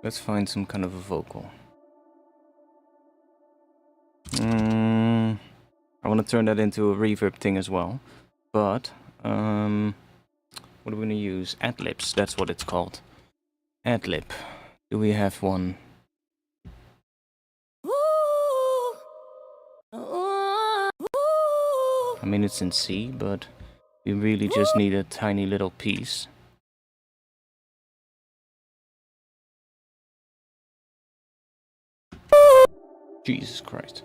Let's find some kind of a vocal. want to turn that into a reverb thing as well. But, what are we going to use? Adlibs, that's what it's called. Adlib. Do we have one? I mean, it's in C, but we really just need a tiny little piece. Jesus Christ.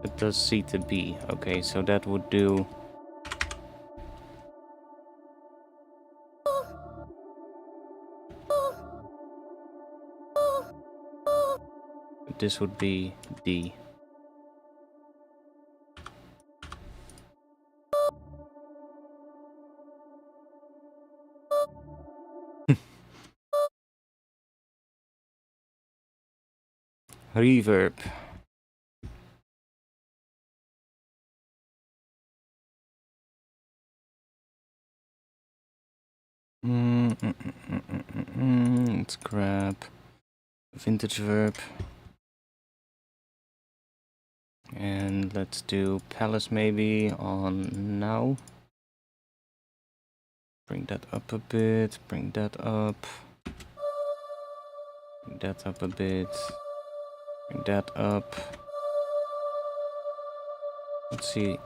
It does C to B. Okay, so that would do... This would be D. Reverb. Let's grab vintage verb. And let's do palace maybe on now. Bring that up a bit, bring that up. Bring that up a bit. Bring that up. Let's see.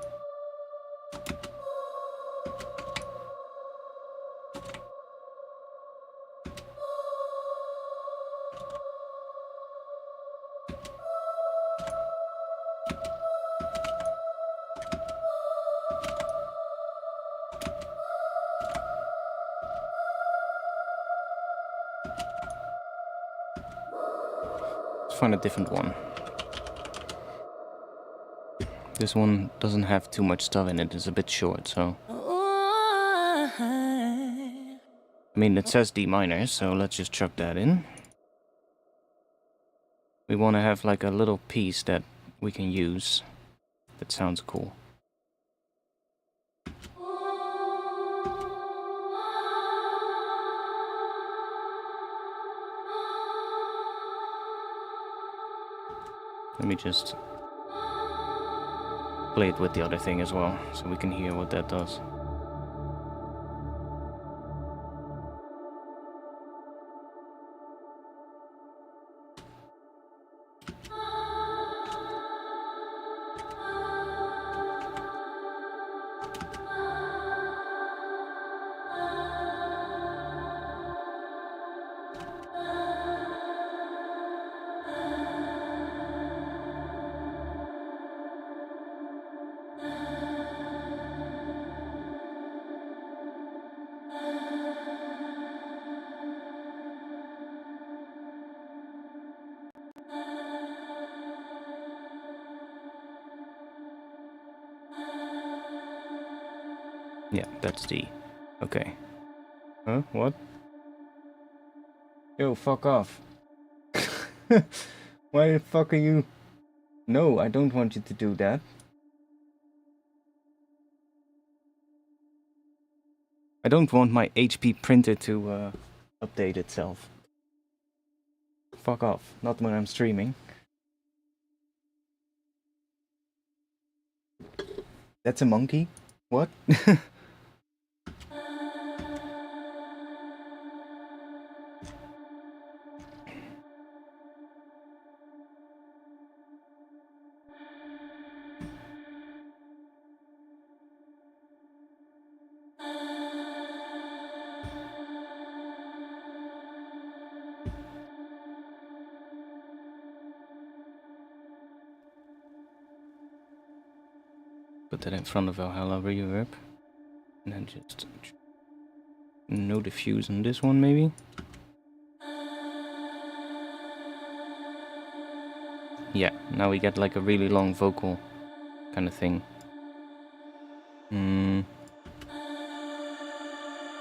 Let's find a different one. This one doesn't have too much stuff in it, it's a bit short, so... I mean, it says D minor, so let's just chuck that in. We want to have like a little piece that we can use. That sounds cool. Let me just play it with the other thing as well, so we can hear what that does. Yeah, that's D. Okay. Huh? What? Yo, fuck off. Why the fuck are you... No, I don't want you to do that. I don't want my HP printer to update itself. Fuck off. Not when I'm streaming. That's a monkey? What? Put that in front of Valhalla reverb. And then just no diffuse on this one maybe. Yeah, now we get like a really long vocal kind of thing. No,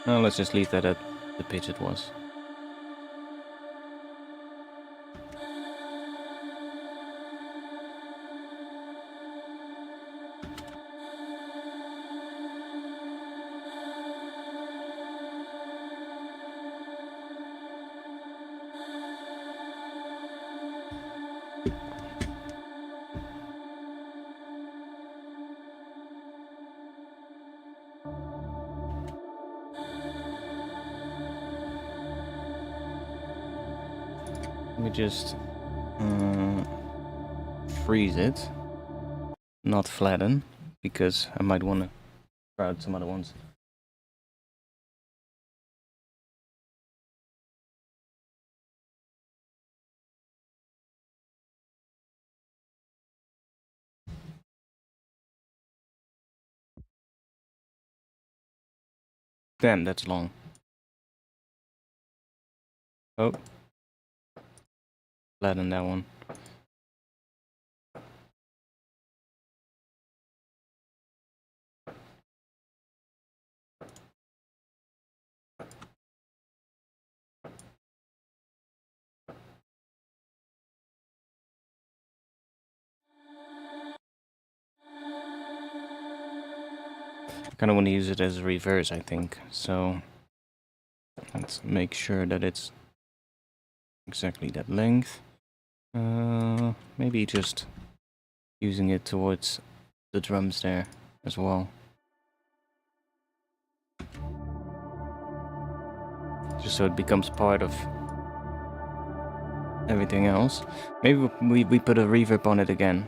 let's just leave that at the pitch it was. me just freeze it, not flatten, because I might want to try out some other ones. Damn, that's long. Oh. Flatten that one. I kind of want to use it as a reverse, I think. So let's make sure that it's exactly that length. Maybe just using it towards the drums there as well. Just so it becomes part of everything else. Maybe we put a reverb on it again.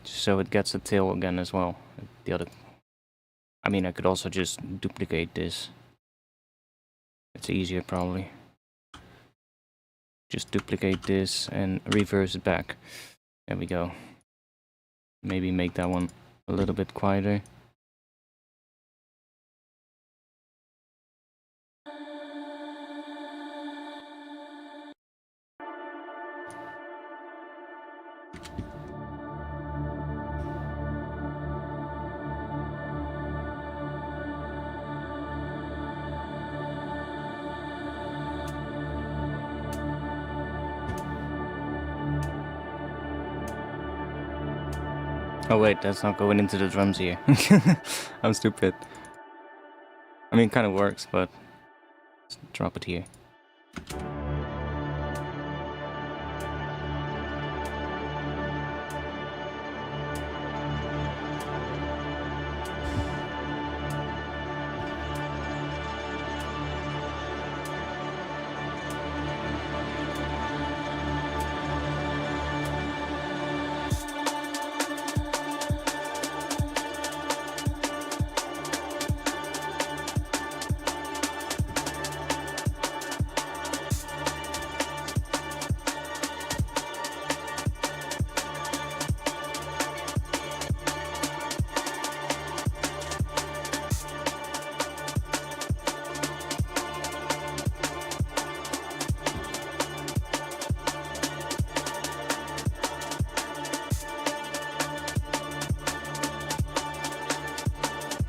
Just so it gets a tail again as well. The other, I mean, I could also just duplicate this. It's easier probably. Just duplicate this and reverse it back. There we go. Maybe make that one a little bit quieter. Oh wait, that's not going into the drums here. I'm stupid. I mean, it kind of works, but let's drop it here.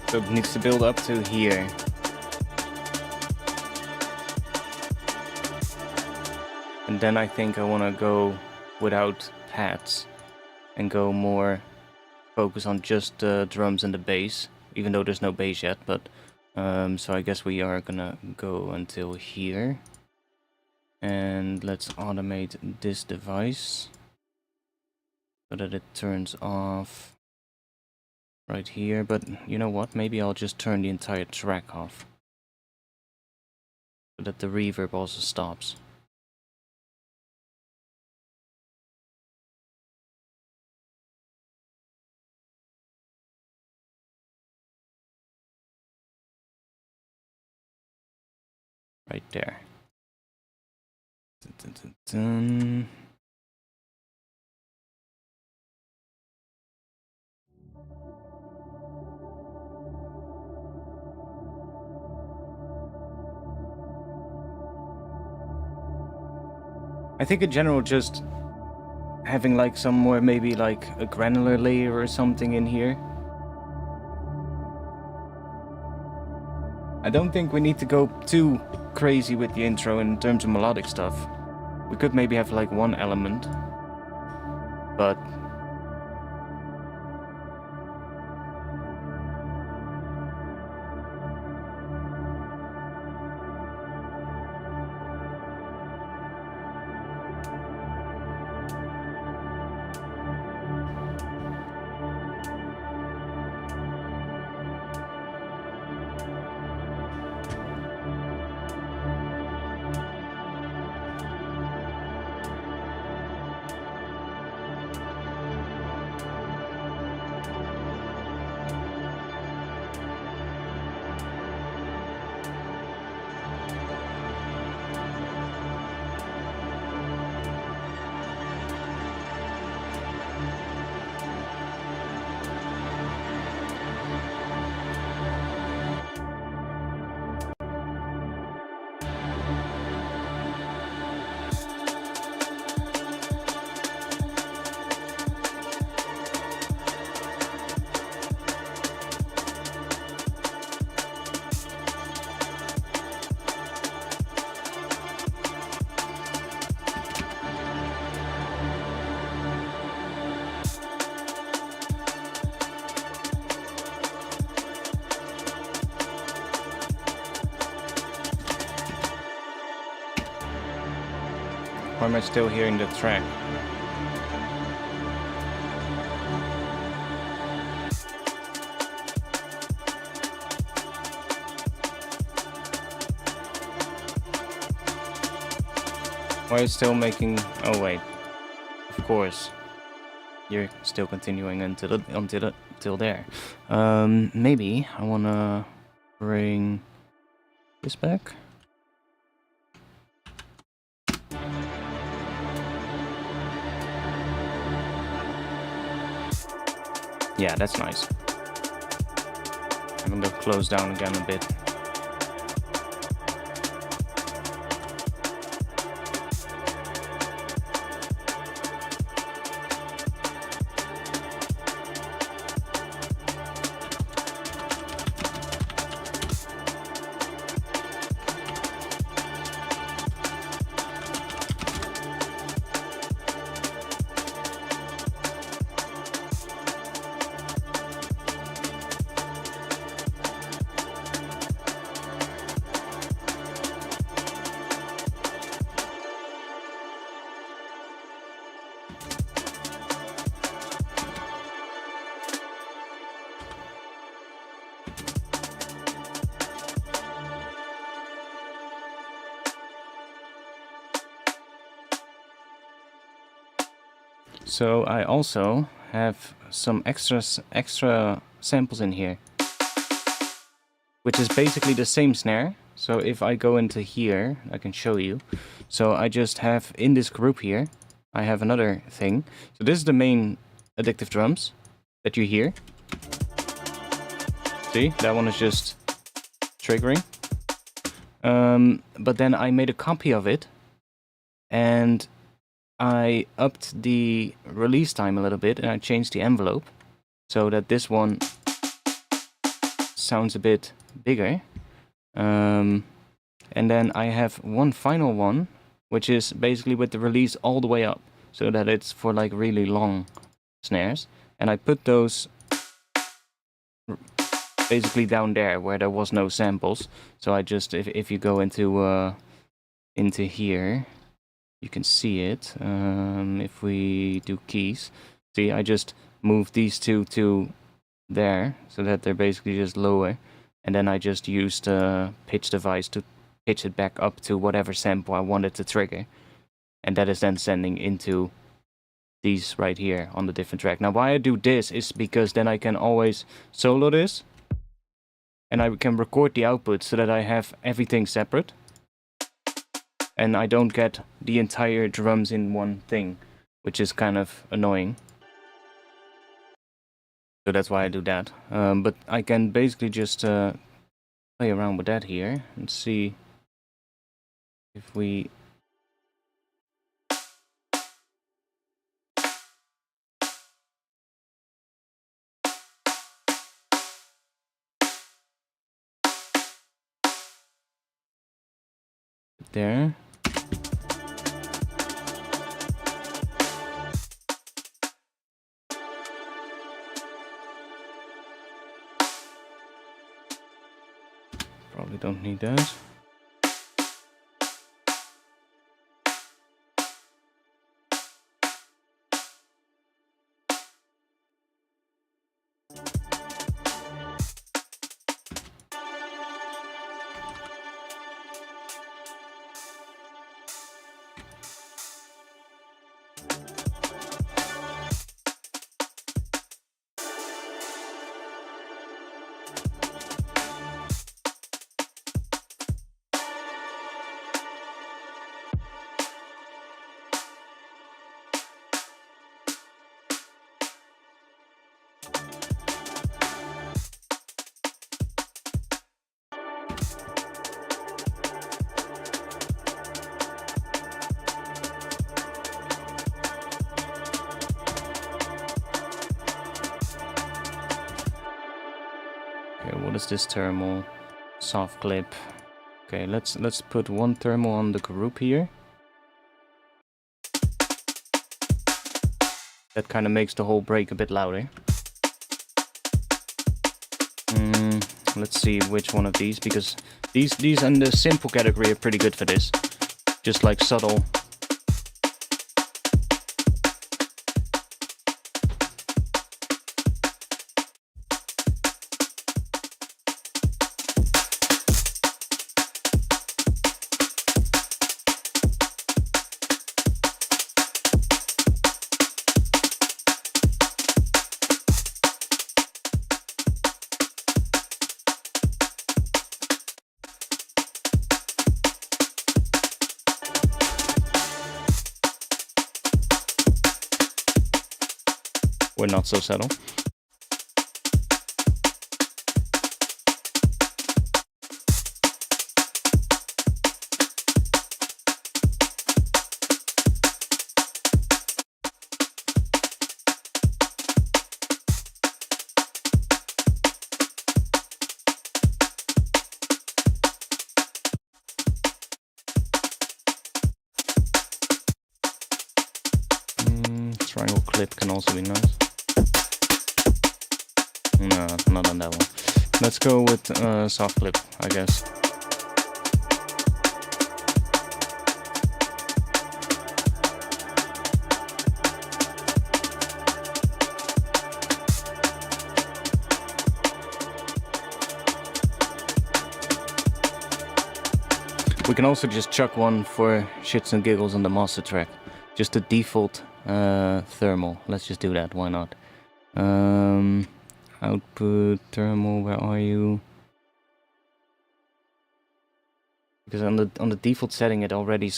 So it needs to build up to here. And then I think I want to go without pads and go more focus on just the drums and the bass, even though there's no bass yet. But so I guess we are gonna go until here. And let's automate this device so that it turns off right here. But you know what? Maybe I'll just turn the entire track off so that the reverb also stops. Right there. Dun, dun, dun, dun. I think in general just having like some more, maybe like a granular layer or something in here. I don't think we need to go too crazy with the intro in terms of melodic stuff. We could maybe have like one element, but Why am I still hearing the track? Why are you still making... Oh wait, of course. You're still continuing until there. Maybe I wanna bring this back. Yeah, that's nice. I'm gonna close down again a bit. So I also have some extra samples in here, which is basically the same snare. So if I go into here, I can show you. So I just have in this group here, I have another thing. So this is the main addictive drums that you hear. See, that one is just triggering. But then I made a copy of it and I upped the release time a little bit and I changed the envelope so that this one sounds a bit bigger. And then I have one final one, which is basically with the release all the way up, so that it's for like really long snares. And I put those basically down there where there was no samples. So I just, if you go into here, you can see it. If we do keys, see, I just moved these two to there so that they're basically just lower, and then I just used a pitch device to pitch it back up to whatever sample I wanted to trigger, and that is then sending into these right here on the different track. Now why I do this is because then I can always solo this and I can record the output so that I have everything separate. And I don't get the entire drums in one thing, which is kind of annoying. So that's why I do that. But I can basically just play around with that here and see if we... There. Probably don't need that. What is this thermal? Soft clip. Okay, let's put one thermal on the group here. That kind of makes the whole break a bit louder. Let's see which one of these, because these in the simple category are pretty good for this. Just like subtle Or not so subtle. Triangle clip can also be nice. No, not on that one. Let's go with soft clip, I guess. We can also just chuck one for shits and giggles on the master track. Just the default thermal. Let's just do that, why not? Output thermal, where are you? Because on the default setting it already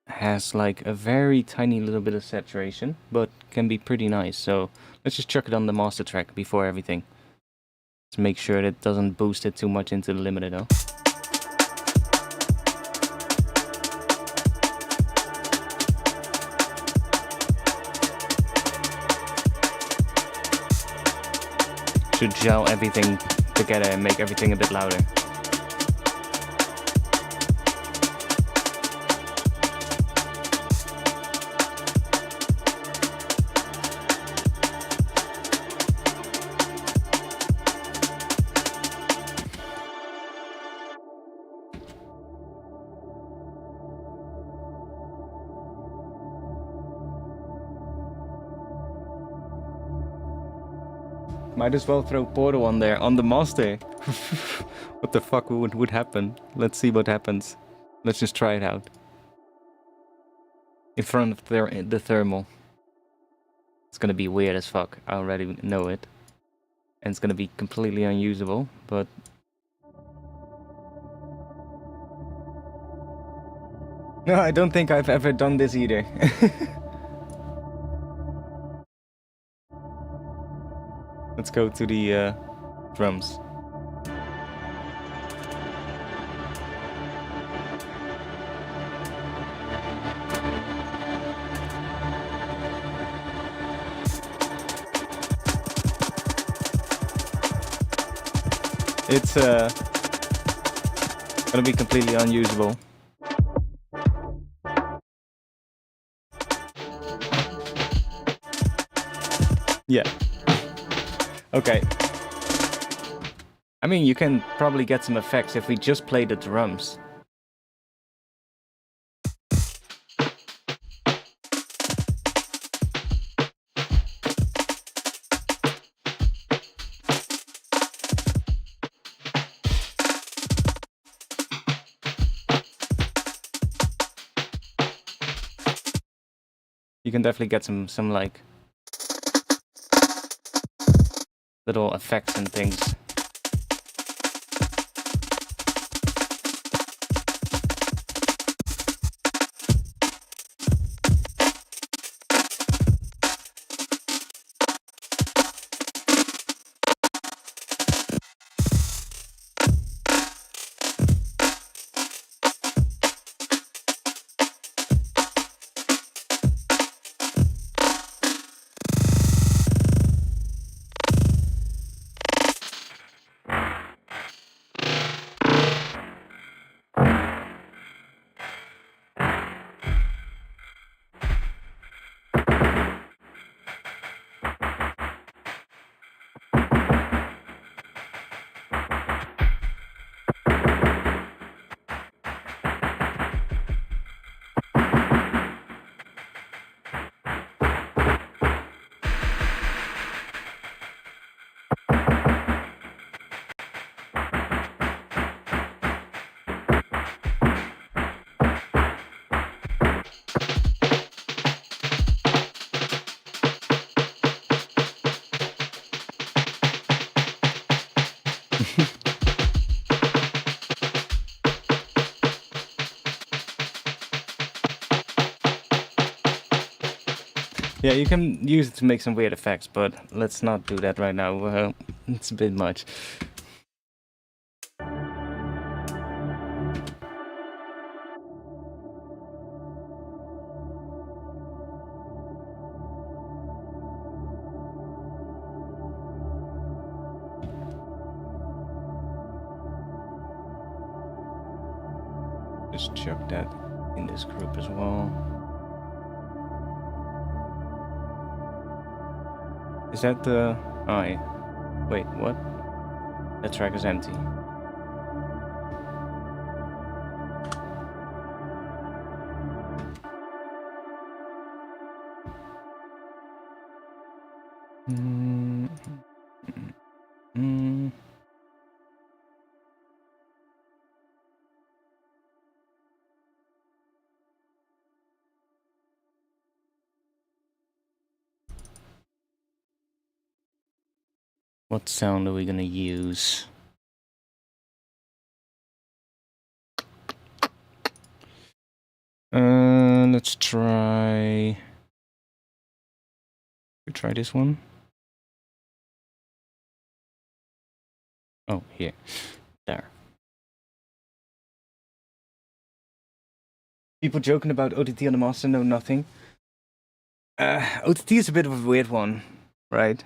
has like a very tiny little bit of saturation, but can be pretty nice. So let's just chuck it on the master track before everything. Let's make sure that it doesn't boost it too much into the limiter though. Should gel everything together and make everything a bit louder. Might as well throw Portal on there, on the master. What the fuck would happen? Let's see what happens. Let's just try it out. In front of the thermal. It's gonna be weird as fuck, I already know it. And it's gonna be completely unusable, but... No, I don't think I've ever done this either. Let's go to the drums. It's gonna be completely unusable. Yeah. Okay. I mean, you can probably get some effects if we just play the drums. You can definitely get some like little effects and things. Yeah, you can use it to make some weird effects, but let's not do that right now. It's a bit much. Just chuck that in this group as well. Is that the... Oh, wait, what? That track is empty. What sound are we gonna use? Let's try... We try this one. Oh, here. There. People joking about OTT on the master know nothing. OTT is a bit of a weird one, right?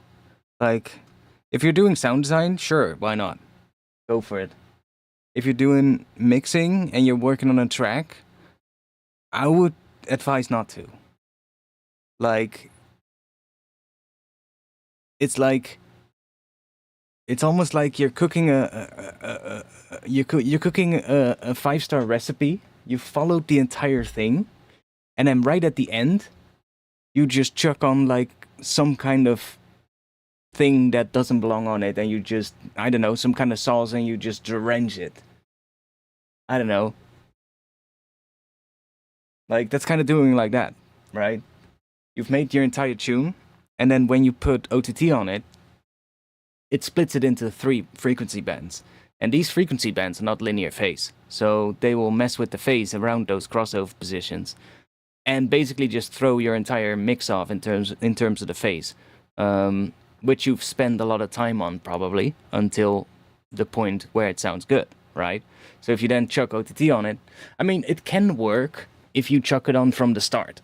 Like, if you're doing sound design, sure, why not? Go for it. If you're doing mixing and you're working on a track, I would advise not to. Like, it's almost like you're cooking you're cooking a 5-star recipe. You followed the entire thing, and then right at the end, you just chuck on like some kind of thing that doesn't belong on it, and you just, I don't know, some kind of sauce, and you just drench it. I don't know. Like, that's kind of doing like that, right? You've made your entire tune, and then when you put OTT on it, it splits it into 3 frequency bands. And these frequency bands are not linear phase, so they will mess with the phase around those crossover positions, and basically just throw your entire mix off in terms of the phase, which you've spent a lot of time on probably until the point where it sounds good, right? So if you then chuck OTT on it, I mean, it can work if you chuck it on from the start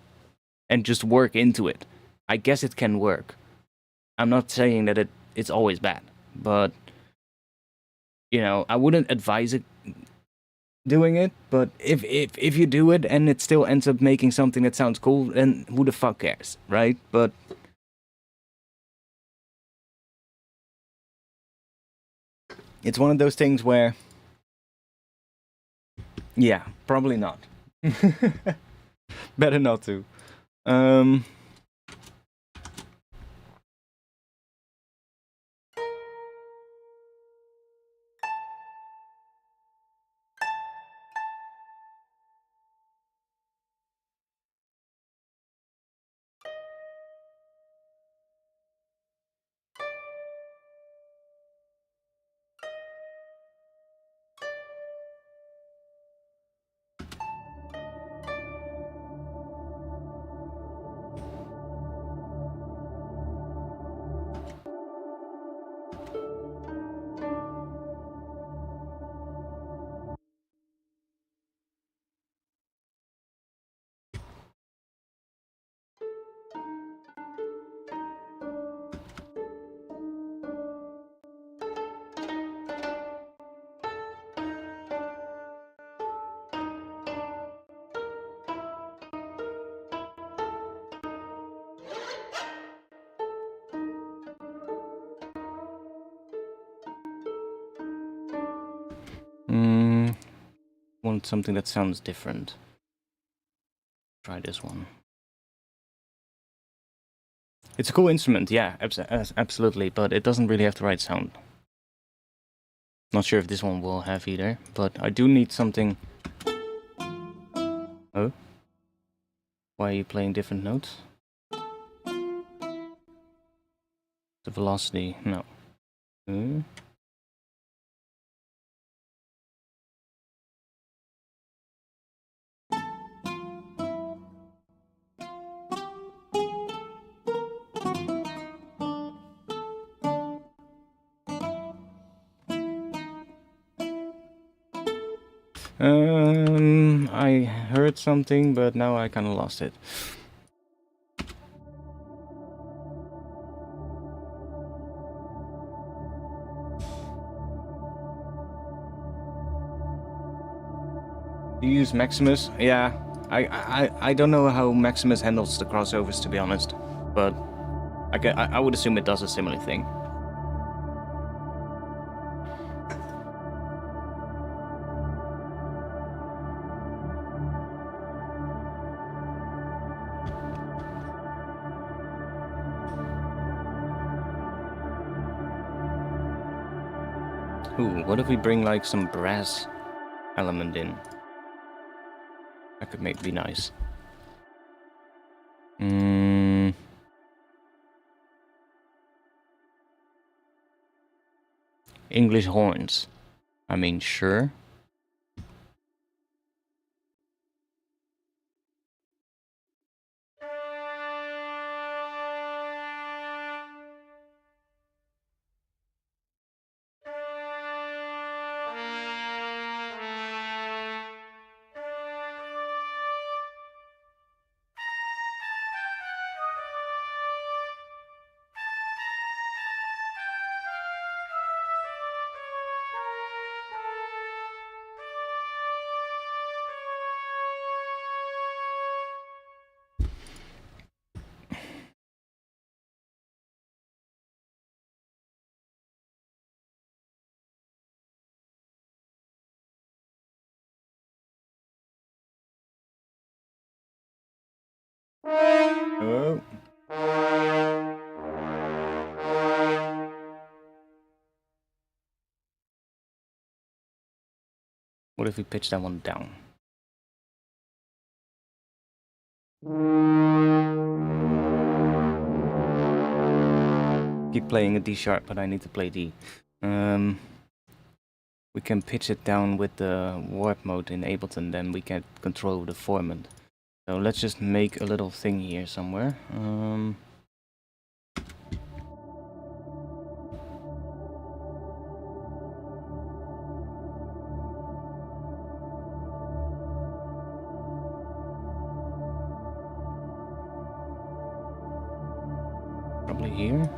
and just work into it. I guess it can work. I'm not saying that it's always bad, but you know, I wouldn't advise it doing it, but if you do it and it still ends up making something that sounds cool, then who the fuck cares, right? But it's one of those things where, yeah, probably not. Better not to. Want something that sounds different. Try this one. It's a cool instrument, yeah, absolutely, but it doesn't really have the right sound. Not sure if this one will have either, but I do need something... Oh? Why are you playing different notes? The velocity, no. I heard something, but now I kind of lost it. You use Maximus? Yeah. I don't know how Maximus handles the crossovers, to be honest, but I would assume it does a similar thing. Ooh, what if we bring like some brass element in? That could be nice. English horns. I mean, sure. Oh. What if we pitch that one down? Keep playing a D sharp, but I need to play D. We can pitch it down with the warp mode in Ableton, then we can control the formant. So let's just make a little thing here somewhere. Probably here.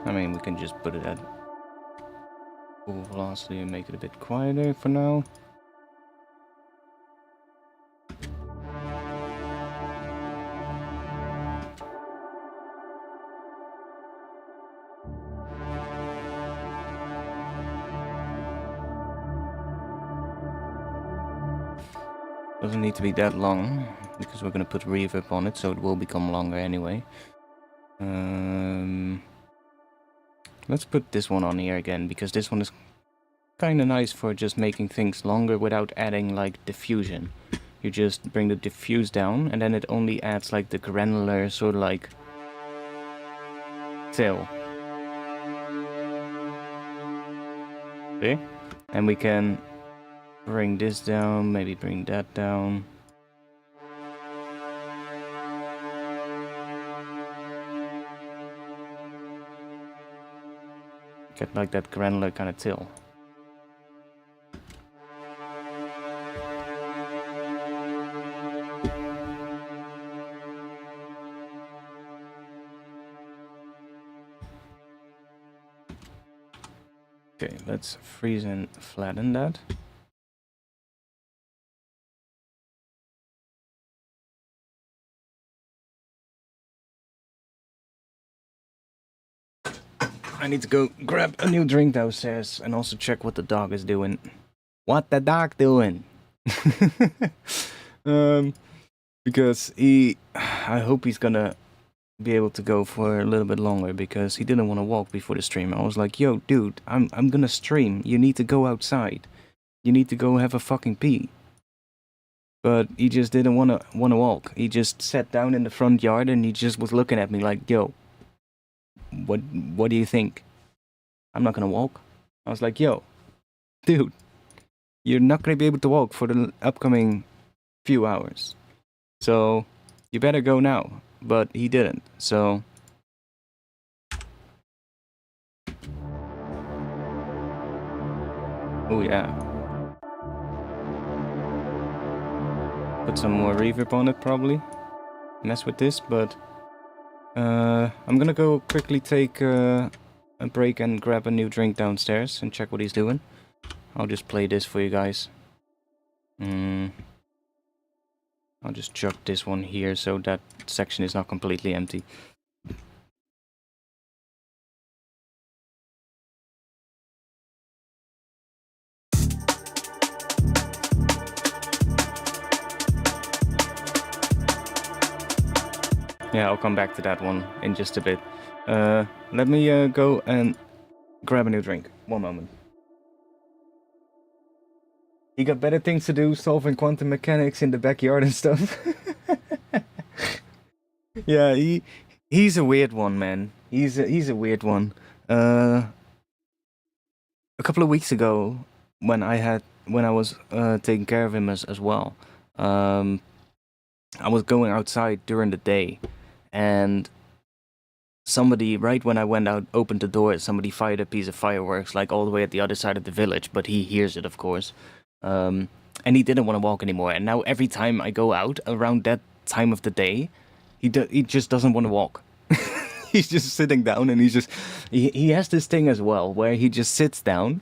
I mean, we can just put it at full velocity and make it a bit quieter for now. Doesn't need to be that long, because we're going to put reverb on it, so it will become longer anyway. Let's put this one on here again, because this one is kind of nice for just making things longer without adding like diffusion. You just bring the diffuse down, and then it only adds like the granular sort of like tail. See? And we can bring this down, maybe bring that down. Get like that granular kind of tail. Okay, let's freeze and flatten that. I need to go grab a new drink downstairs and also check what the dog is doing. What the dog doing? Because I hope he's gonna be able to go for a little bit longer, because he didn't want to walk before the stream. I was like, yo, dude, I'm gonna stream. You need to go outside. You need to go have a fucking pee. But he just didn't wanna walk. He just sat down in the front yard and he just was looking at me like, yo, what do you think? I'm not gonna walk. I was like, yo, dude, you're not gonna be able to walk for the upcoming few hours. So you better go now. But he didn't. So oh yeah. Put some more reverb on it probably. Mess with this, but I'm gonna go quickly take a break and grab a new drink downstairs and check what he's doing. I'll just play this for you guys. I'll just chuck this one here so that section is not completely empty. Yeah, I'll come back to that one in just a bit. Let me go and grab a new drink. One moment. He got better things to do, solving quantum mechanics in the backyard and stuff. Yeah, he's a weird one, man. He's a weird one. A couple of weeks ago, when I was taking care of him as well, I was going outside during the day, and somebody, right when I went out, opened the door, somebody fired a piece of fireworks like all the way at the other side of the village, but he hears it, of course. And he didn't want to walk anymore. And now every time I go out around that time of the day, he just doesn't want to walk. He's just sitting down, and he has this thing as well where he just sits down,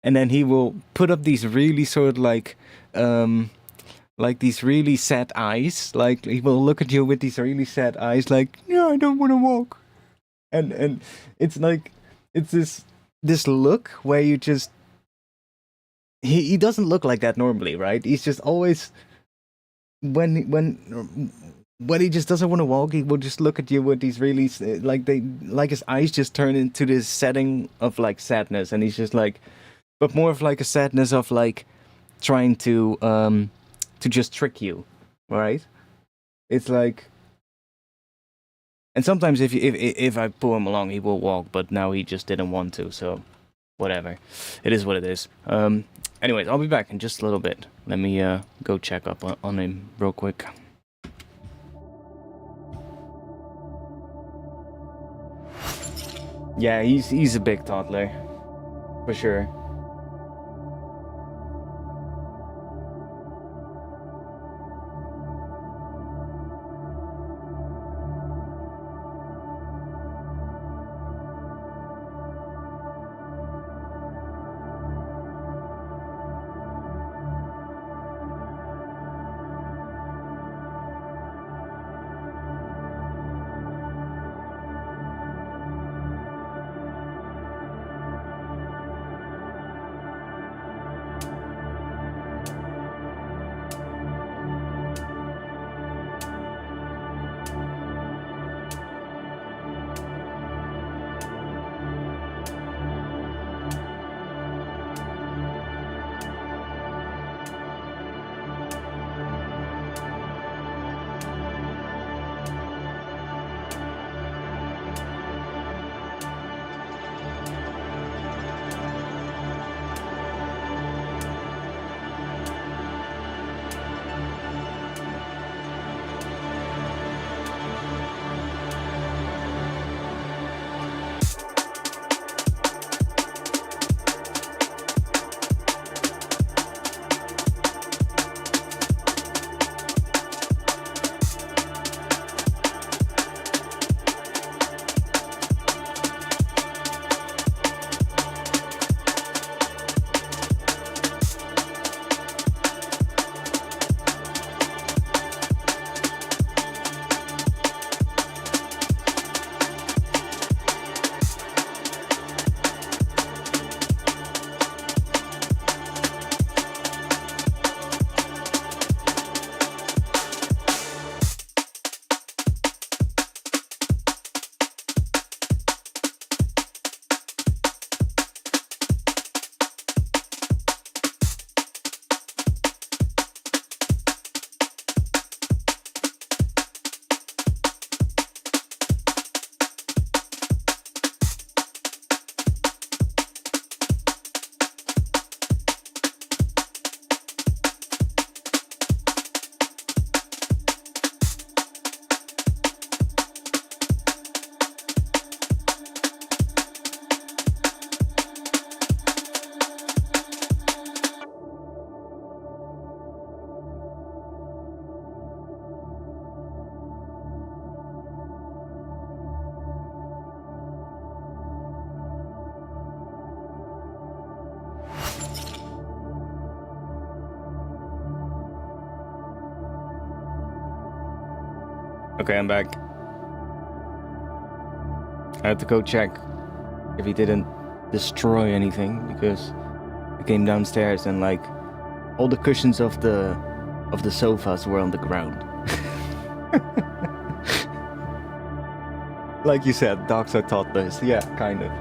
and then he will put up these really sort of like these really sad eyes. Like he will look at you with these really sad eyes, like, yeah, I don't want to walk. And it's like it's this look where you just he doesn't look like that normally, right? He's just always when he just doesn't want to walk, he will just look at you with these really like his eyes just turn into this setting of like sadness, and he's just like, but more of like a sadness of like trying to just trick you, right? It's like, and sometimes if I pull him along, he will walk, but now he just didn't want to, so whatever. It is what it is. Anyways, I'll be back in just a little bit. Let me go check up on him real quick. Yeah, he's a big toddler, for sure. Okay, I'm back. I had to go check if he didn't destroy anything, because I came downstairs and like all the cushions of the sofas were on the ground. Like you said, dogs are toddlers. Yeah, kind of.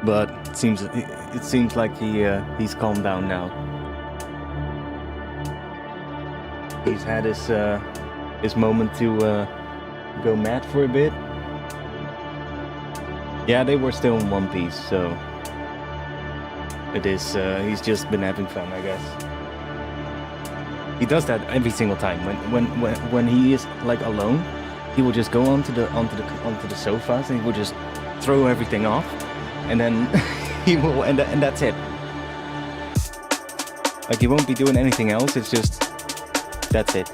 But it seems like he's calmed down now. He's had his moment to go mad for a bit. Yeah, they were still in one piece, so it is. He's just been having fun, I guess. He does that every single time. When he is like alone, he will just go onto the sofas and he will just throw everything off, and then he will and that's it. Like he won't be doing anything else. It's just that's it.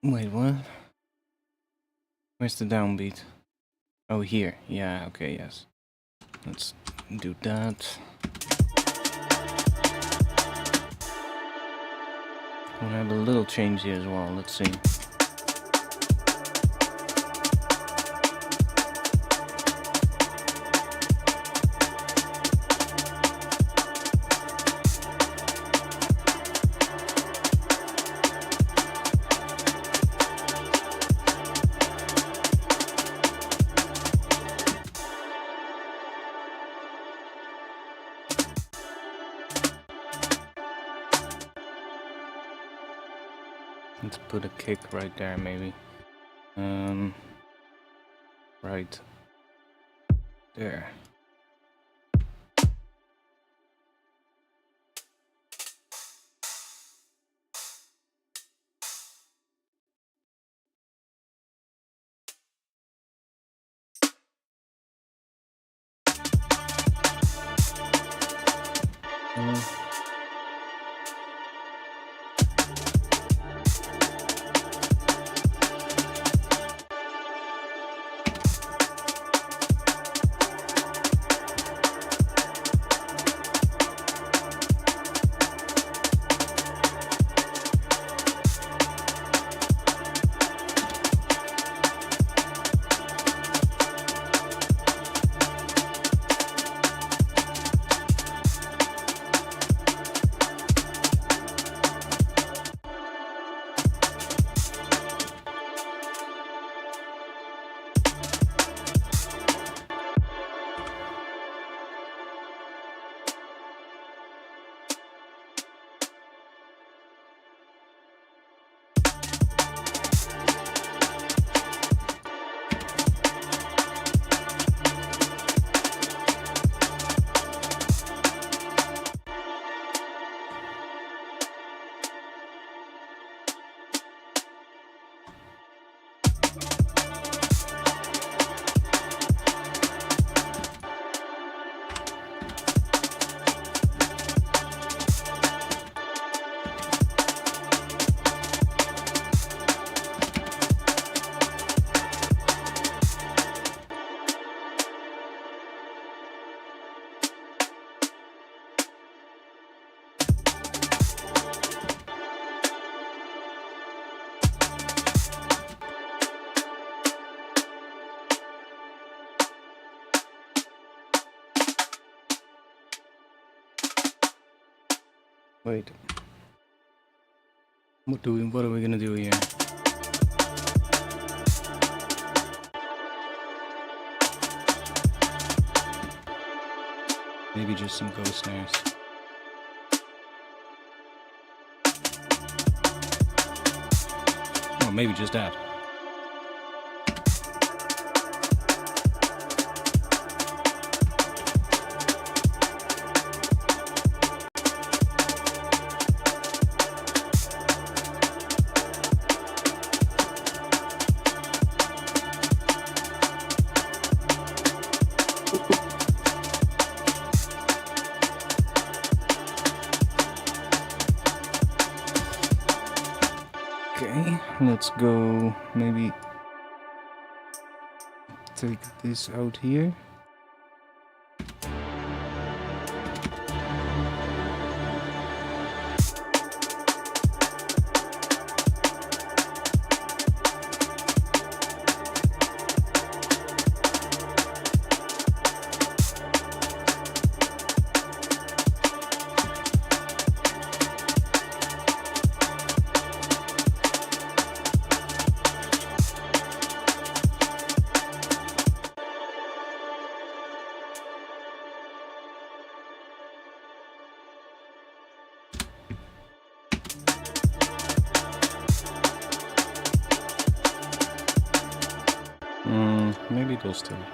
Wait, what? Where's the downbeat? Oh, here. Yeah, okay, yes. Let's do that. We'll have a little change here as well. Let's see. Let's put a kick right there, maybe. Right there. Wait. What are we gonna do here? Maybe just some ghost snares. Or maybe just that. Okay, let's go. Maybe take this out here. Maybe they'll stay here.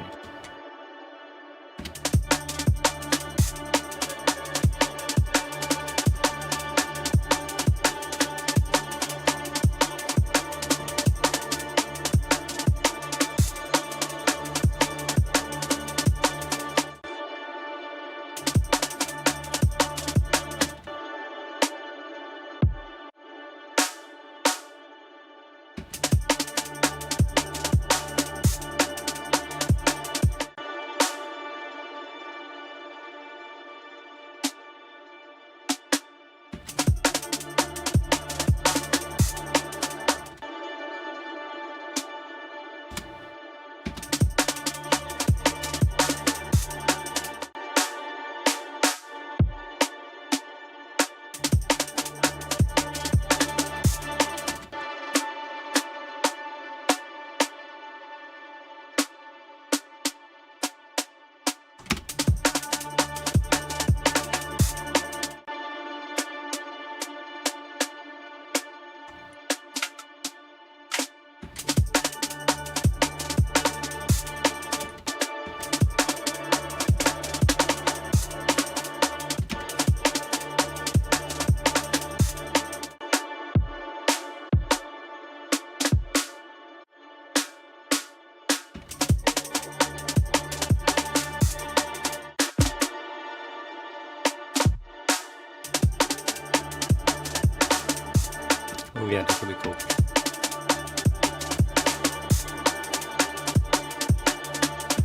Oh yeah, that could be cool.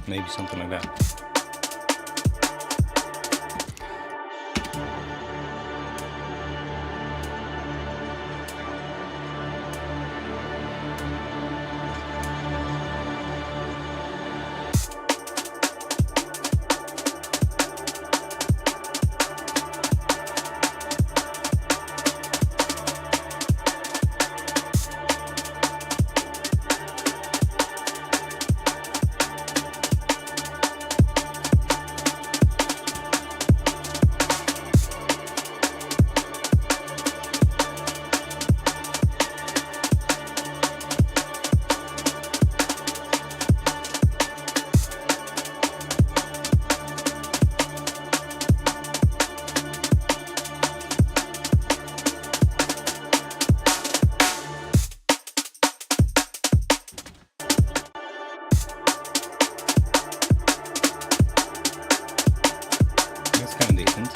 Maybe something like that.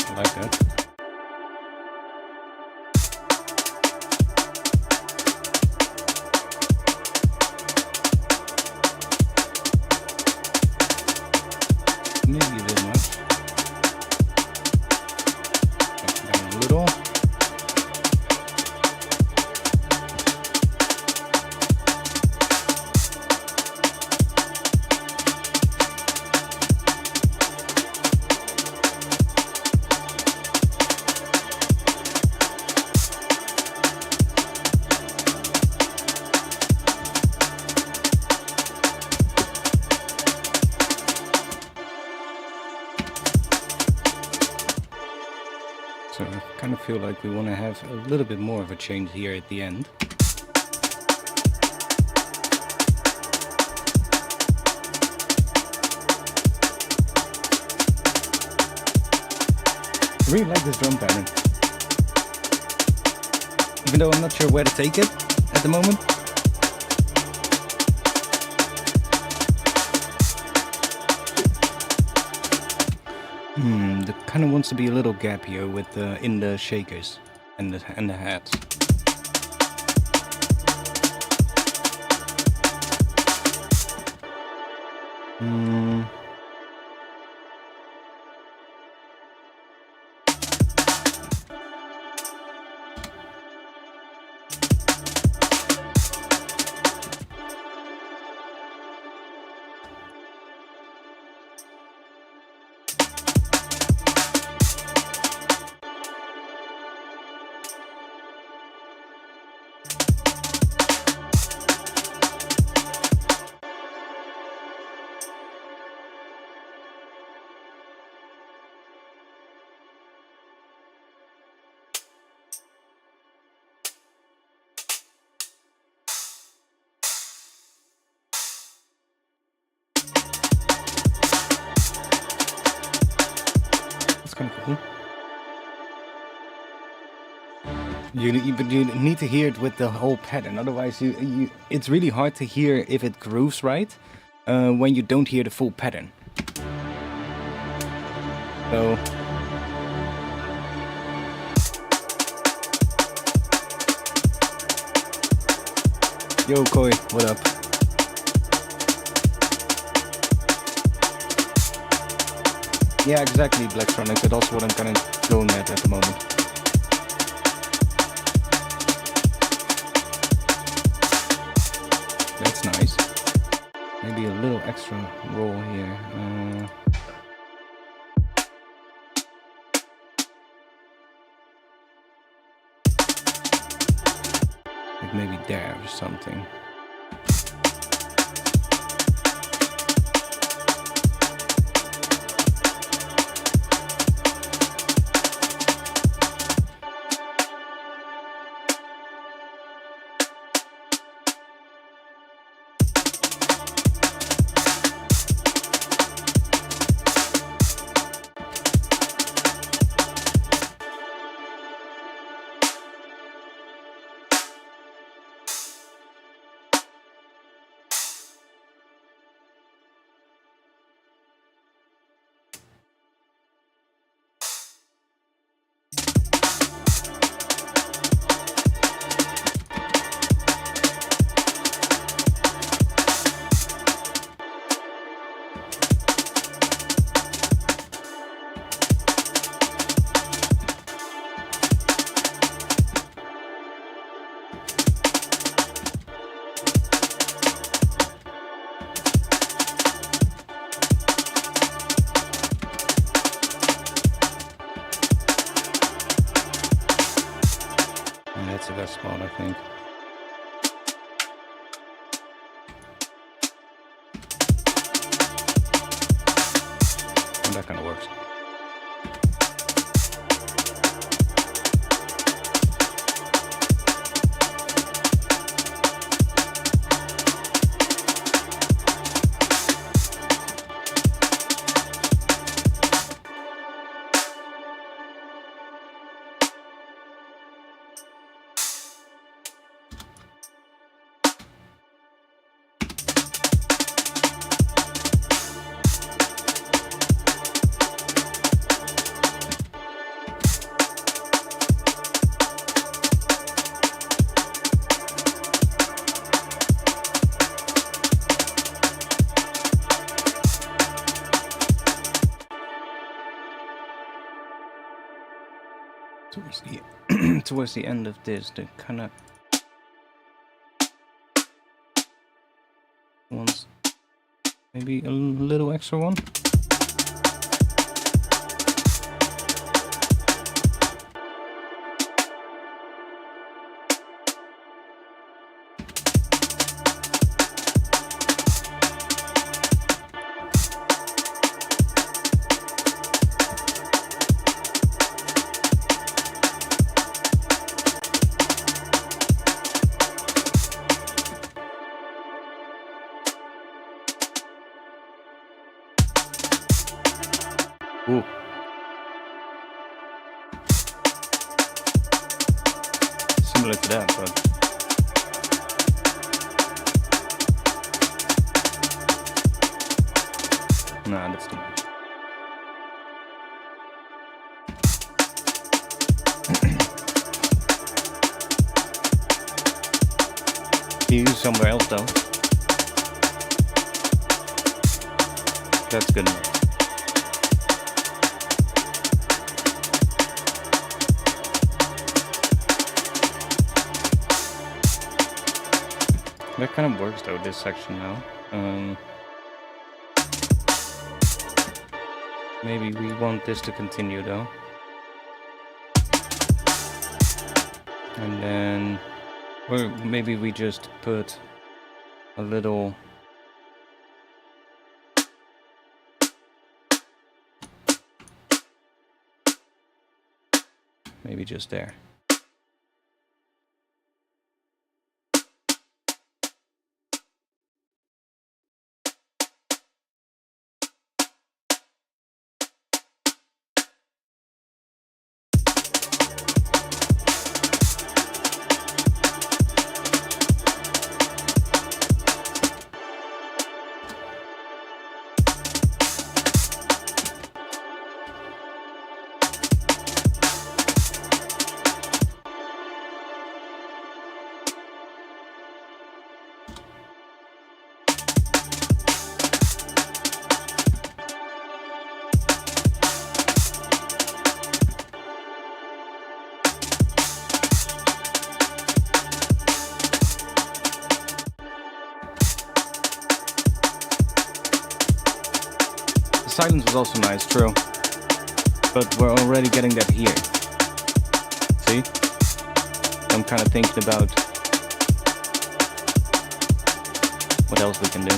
I like that. Maybe a little much. Down a little. So I kind of feel like we want to have a little bit more of a change here at the end. I really like this drum pattern. Even though I'm not sure where to take it at the moment. There kind of wants to be a little gap here with in the shakers and the hats. Mm. Kind of cool. You need to hear it with the whole pattern, otherwise it's really hard to hear if it grooves right when you don't hear the full pattern. So yo Koi, what up? Yeah, exactly, Blacktronic. That's also what I'm kind of going at the moment. That's nice. Maybe a little extra roll here. Like maybe there or something. That's the best spot, I think. And that kind of works. Towards the end of this, the kind of ones, maybe a little extra one. Ooh. Similar to that, but nah, that's too much. You use somewhere else though. That's good enough. That kind of works though, this section now. Maybe we want this to continue though. And then, or maybe we just put a little maybe just there. Silence was also nice, true. But we're already getting that here. See? I'm kind of thinking about what else we can do.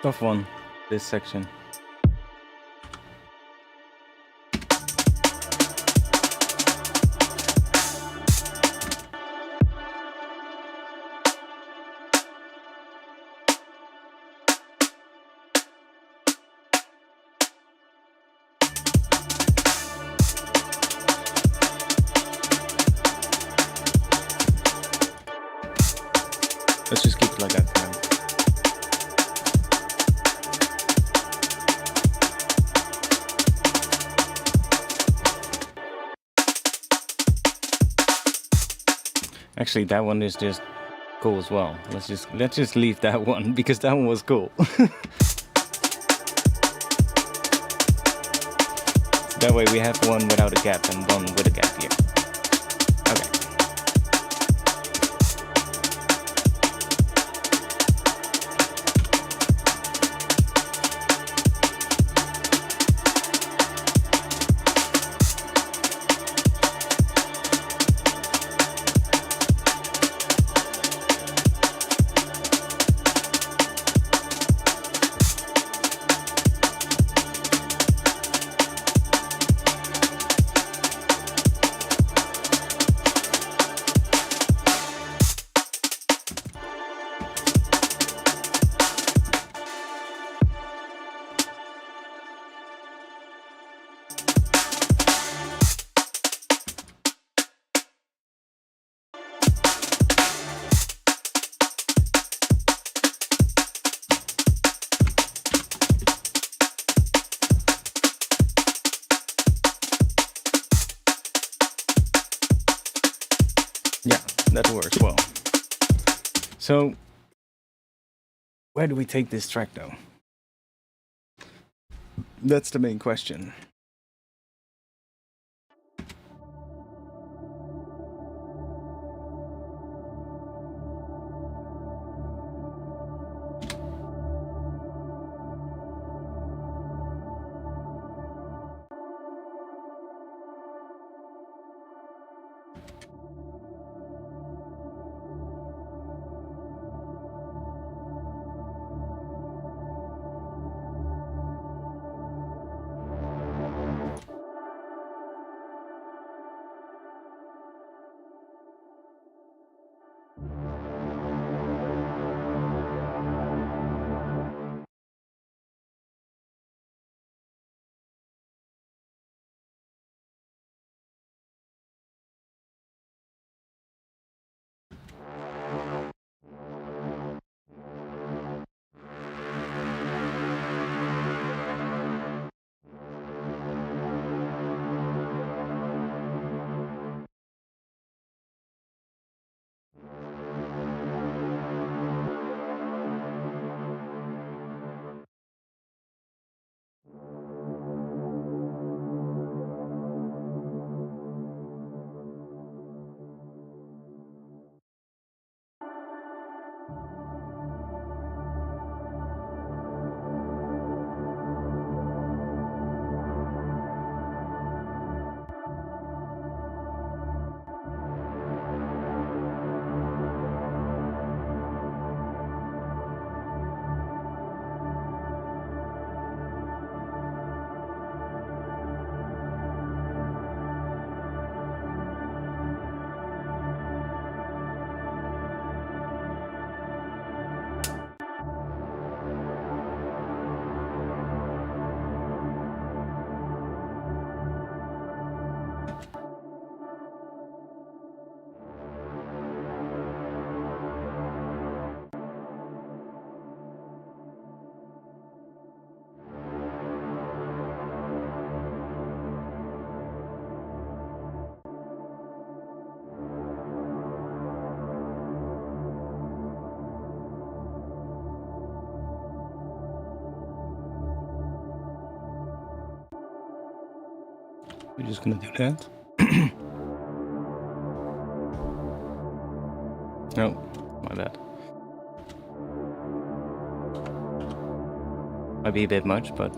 Tough one, this section. Let's just keep it like that for now. Actually, that one is just cool as well. Let's just leave that one because that one was cool. That way we have one without a gap and one with a gap here. Okay. Yeah, that works well. So, where do we take this track though? That's the main question. We're just gonna do that. No, my bad. Might be a bit much, but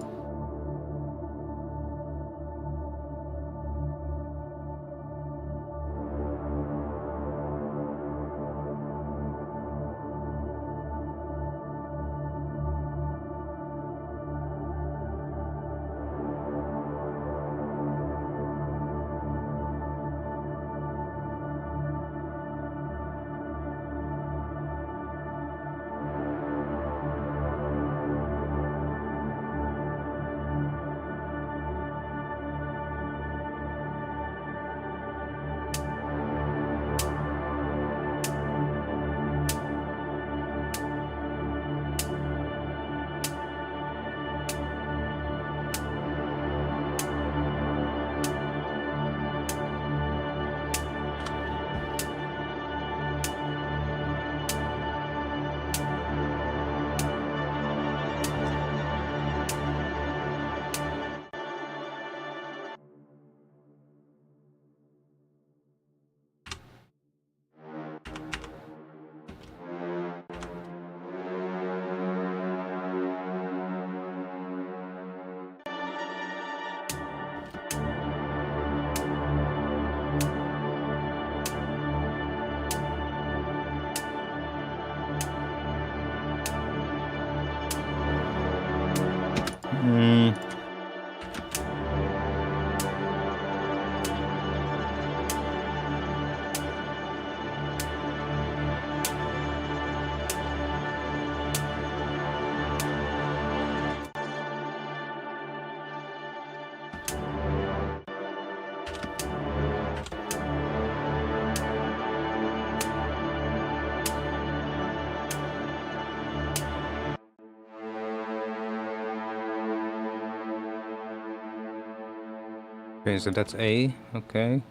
okay, so that's A. Okay.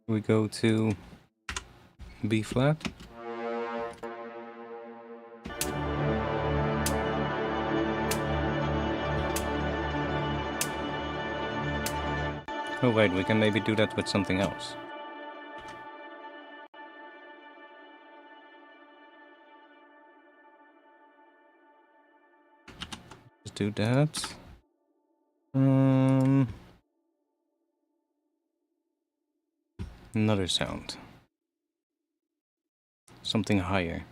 We go to B flat. Oh wait, we can maybe do that with something else. Let's do that. Another sound. Something higher.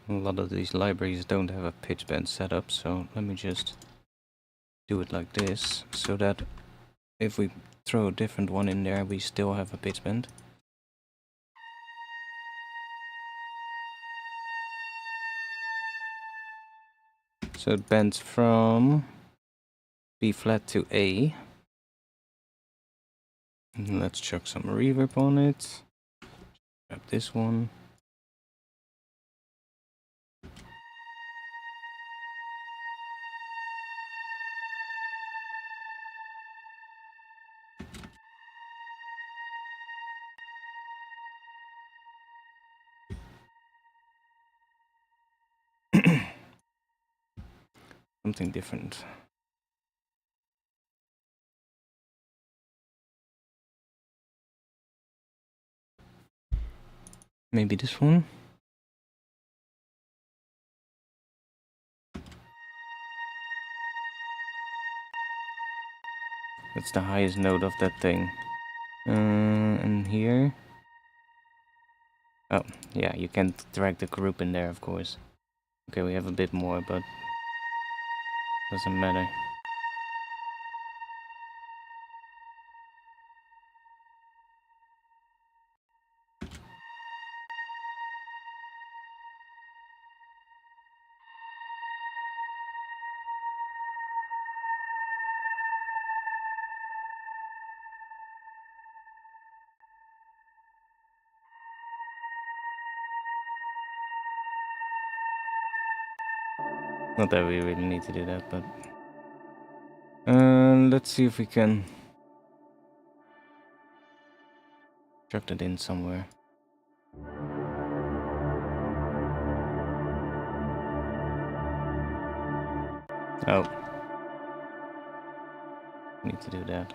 A lot of these libraries don't have a pitch bend setup, so let me just do it like this, so that if we throw a different one in there, we still have a pitch bend. So it bends from B flat to A. And let's chuck some reverb on it. Grab this one. Something different. Maybe this one. That's the highest note of that thing. And here. Oh, yeah, you can't drag the group in there, of course. Okay, we have a bit more, but doesn't matter. Not that we really need to do that, but let's see if we can chuck that in somewhere. Oh, need to do that.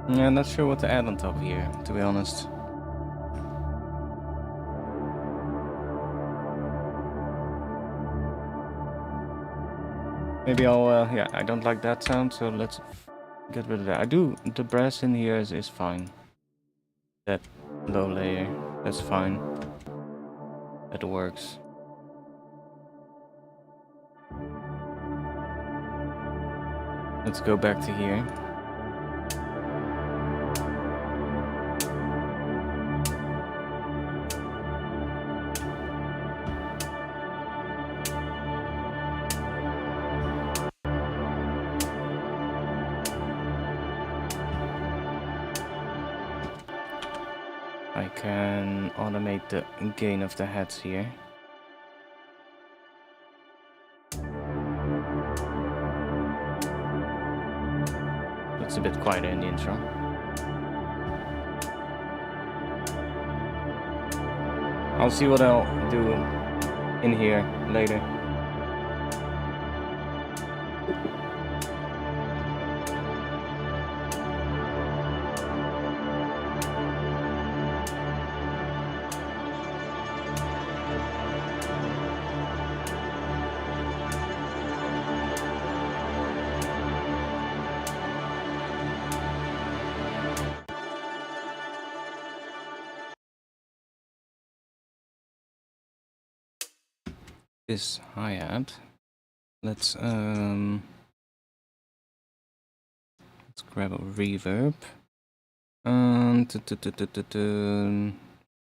Yeah, I'm not sure what to add on top here, to be honest. Maybe I'll, yeah, I don't like that sound, so let's get rid of that. The brass in here is fine. That low layer, that's fine. That works. Let's go back to here. I can automate the gain of the heads here. It's a bit quieter in the intro. I'll see what I'll do in here later. This hi-hat. Let's grab a reverb.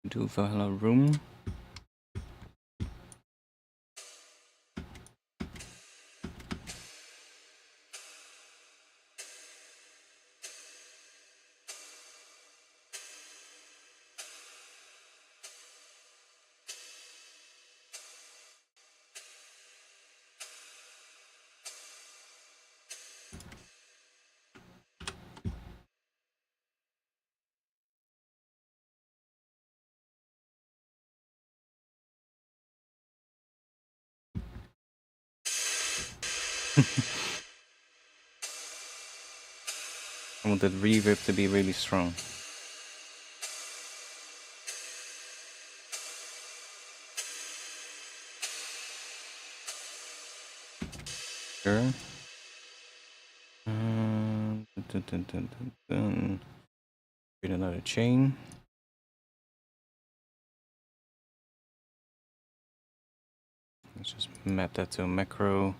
Do Valhalla room. I want that reverb to be really strong. Sure. Create another chain. Let's just map that to a macro.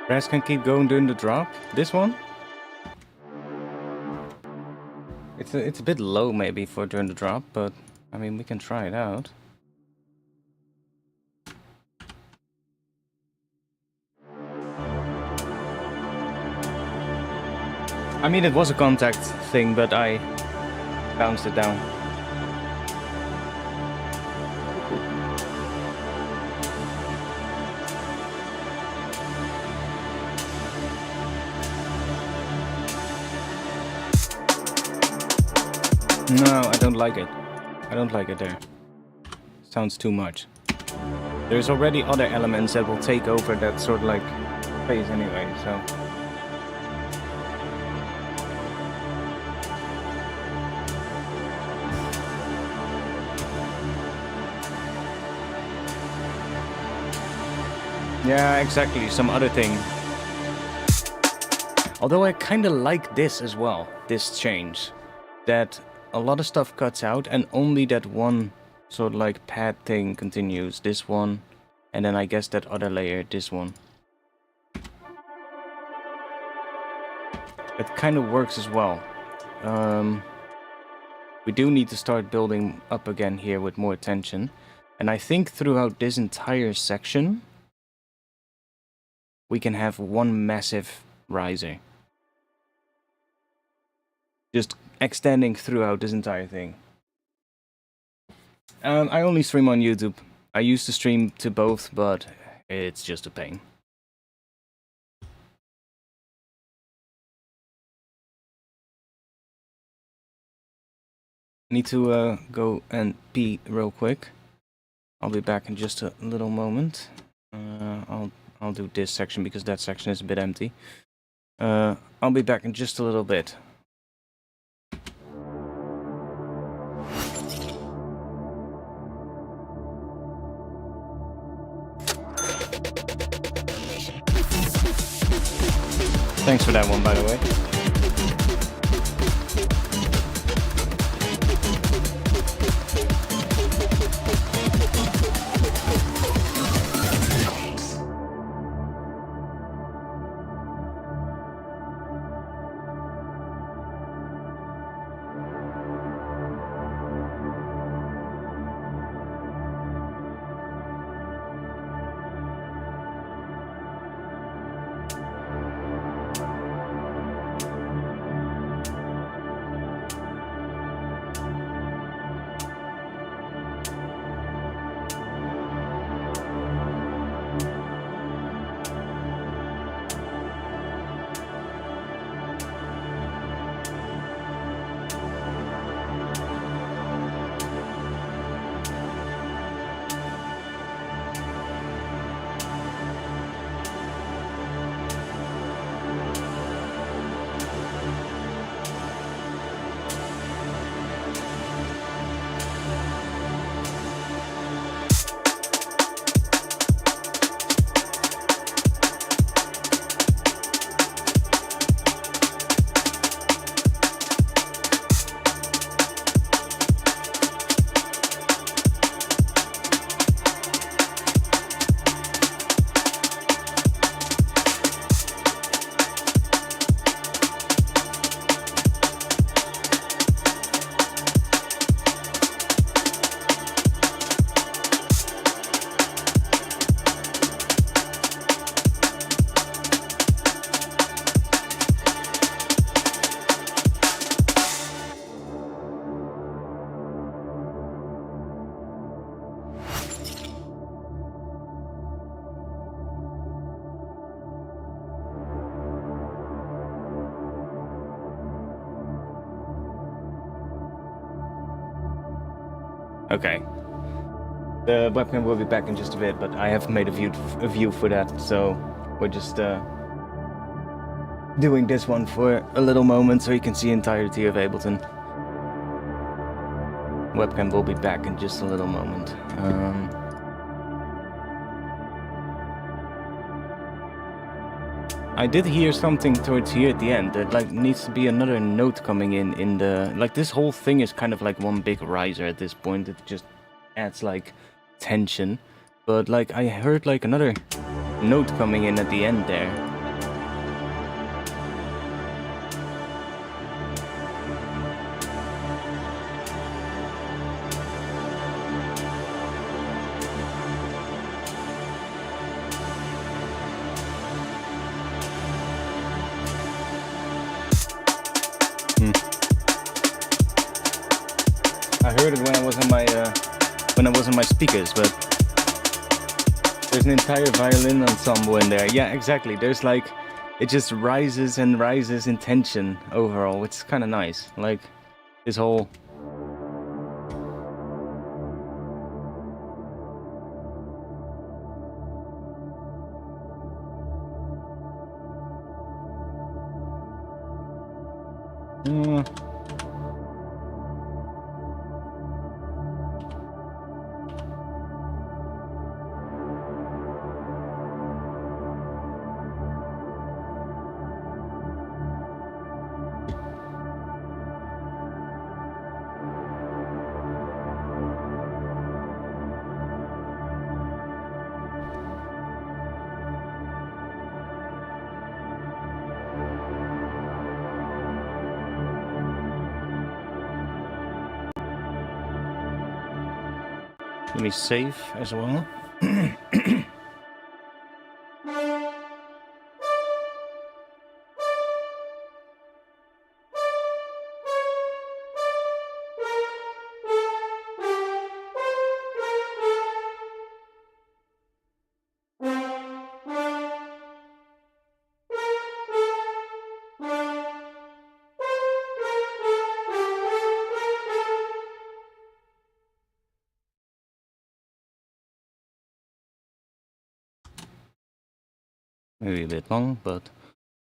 Brass can keep going during the drop. This one? It's a bit low maybe for during the drop, but I mean we can try it out. I mean it was a contact thing, but I bounced it down. No, I don't like it. I don't like it there. Sounds too much. There's already other elements that will take over that sort of like phase anyway, so. Yeah, exactly, some other thing. Although I kinda like this as well, this change. That a lot of stuff cuts out and only that one sort of like pad thing continues. This one, and then I guess that other layer, this one. It kind of works as well. We do need to start building up again here with more tension. And I think throughout this entire section, we can have one massive riser. Just extending throughout this entire thing. I only stream on YouTube. I used to stream to both, but it's just a pain. Need to go and pee real quick. I'll be back in just a little moment. I'll do this section because that section is a bit empty. I'll be back in just a little bit. Thanks for that one, by the way. Okay. The webcam will be back in just a bit, but I have made a view for that, so we're just doing this one for a little moment so you can see entirety of Ableton. Webcam will be back in just a little moment. I did hear something towards here at the end. There like needs to be another note coming in the like this whole thing is kind of like one big riser at this point. It just adds like tension. But like I heard like another note coming in at the end there. heard it when I was on my speakers, but there's an entire violin ensemble in there. Yeah, exactly. There's like, it just rises and rises in tension overall. It's kind of nice. Like this whole. Let me save as well. Maybe a bit long, but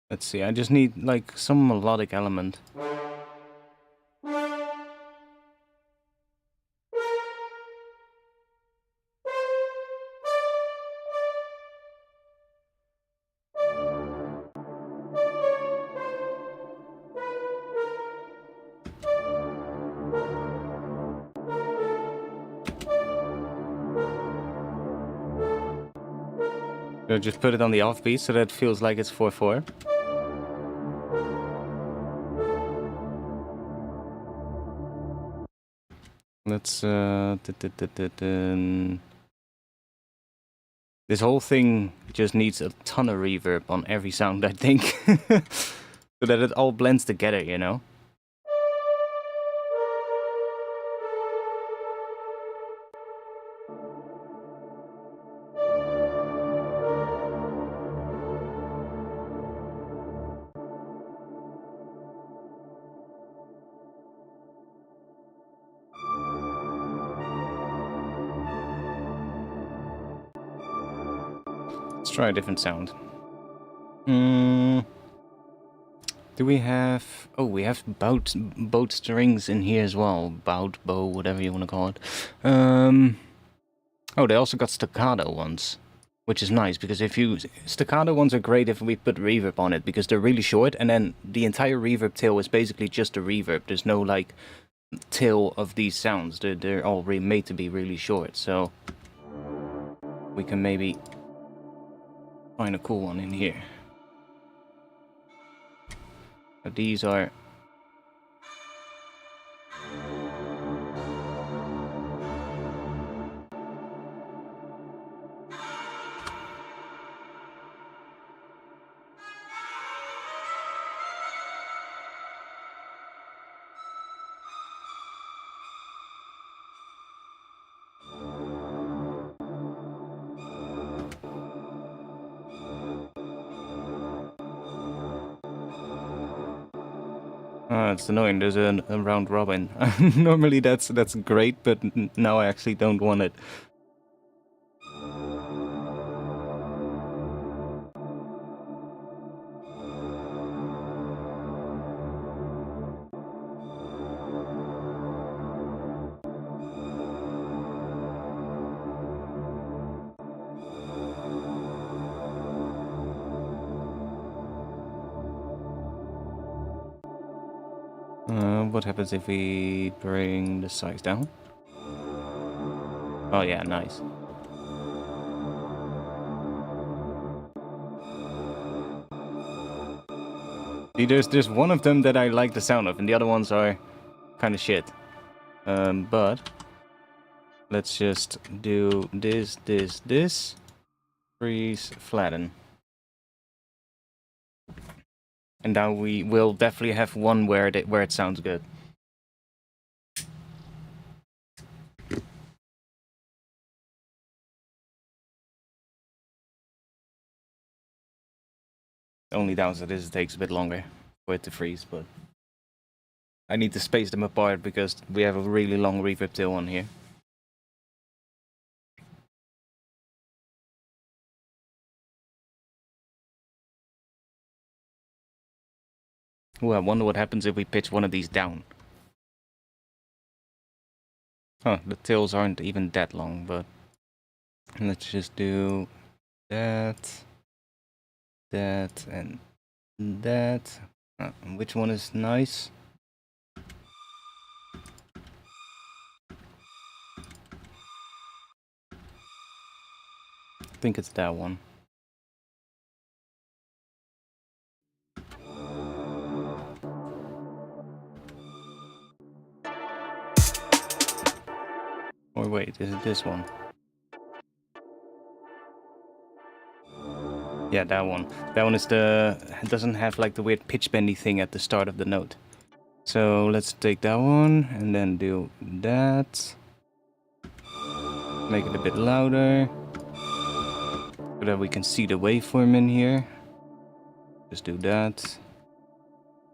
let's see. I just need like some melodic element. So just put it on the offbeat so that it feels like it's 4/4. Let's this whole thing just needs a ton of reverb on every sound, I think. So that it all blends together, you know? Let's try a different sound. Do we have... Oh, we have boat strings in here as well. Bow, whatever you want to call it. Oh, they also got staccato ones, which is nice, because if you... Staccato ones are great if we put reverb on it, because they're really short, and then the entire reverb tail is basically just a reverb. There's no, like, tail of these sounds. They're all made to be really short, so... We can maybe find a cool one in here. But these are... it's annoying, there's a round robin. Normally that's great, but now I actually don't want it. What happens if we bring the size down? Oh yeah, nice. See, there's one of them that I like the sound of, and the other ones are kind of shit. But let's just do this. Freeze, flatten. And now we will definitely have one where it sounds good. The only downside is it takes a bit longer for it to freeze, but I need to space them apart because we have a really long reverb tail on here. Ooh, I wonder what happens if we pitch one of these down. Oh, the tails aren't even that long, but let's just do that, that, and that. Which one is nice? I think it's that one. Or wait, is it this one? Yeah, that one. That one is it doesn't have like the weird pitch bendy thing at the start of the note. So let's take that one and then do that. Make it a bit louder so that we can see the waveform in here. Just do that.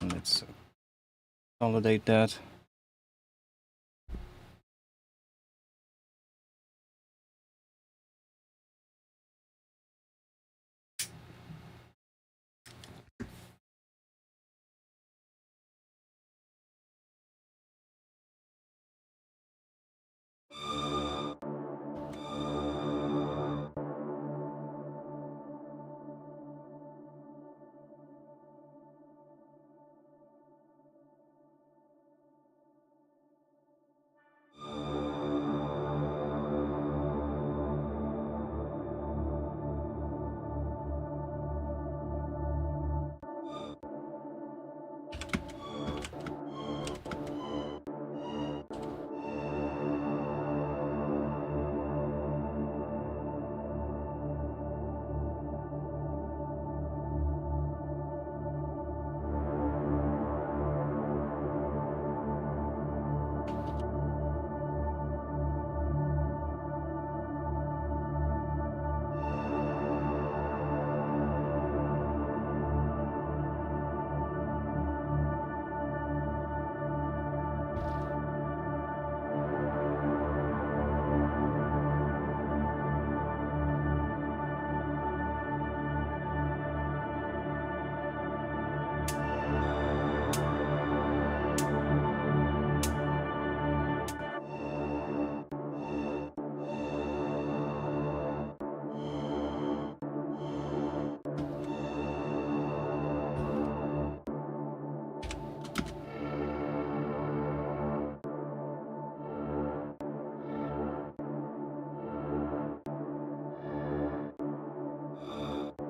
And let's consolidate that.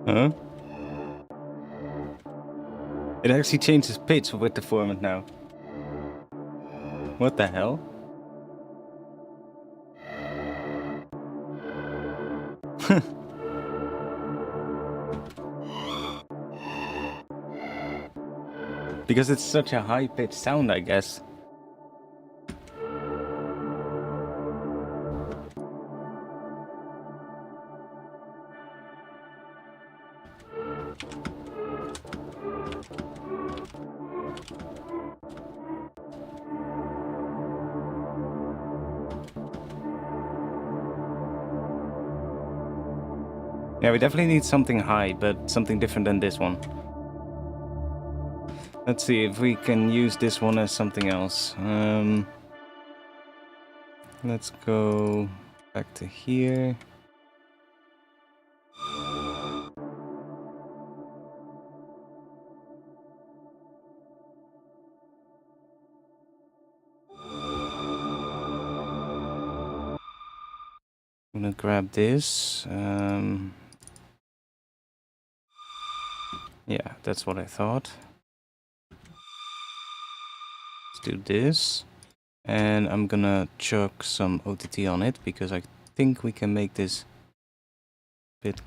Huh? It actually changes pitch with the format now. What the hell? Because it's such a high-pitched sound, I guess. Yeah, we definitely need something high, but something different than this one. Let's see if we can use this one as something else. Let's go back to here. I'm gonna grab this. Yeah, that's what I thought. Let's do this. And I'm gonna chuck some OTT on it because I think we can make this a bit.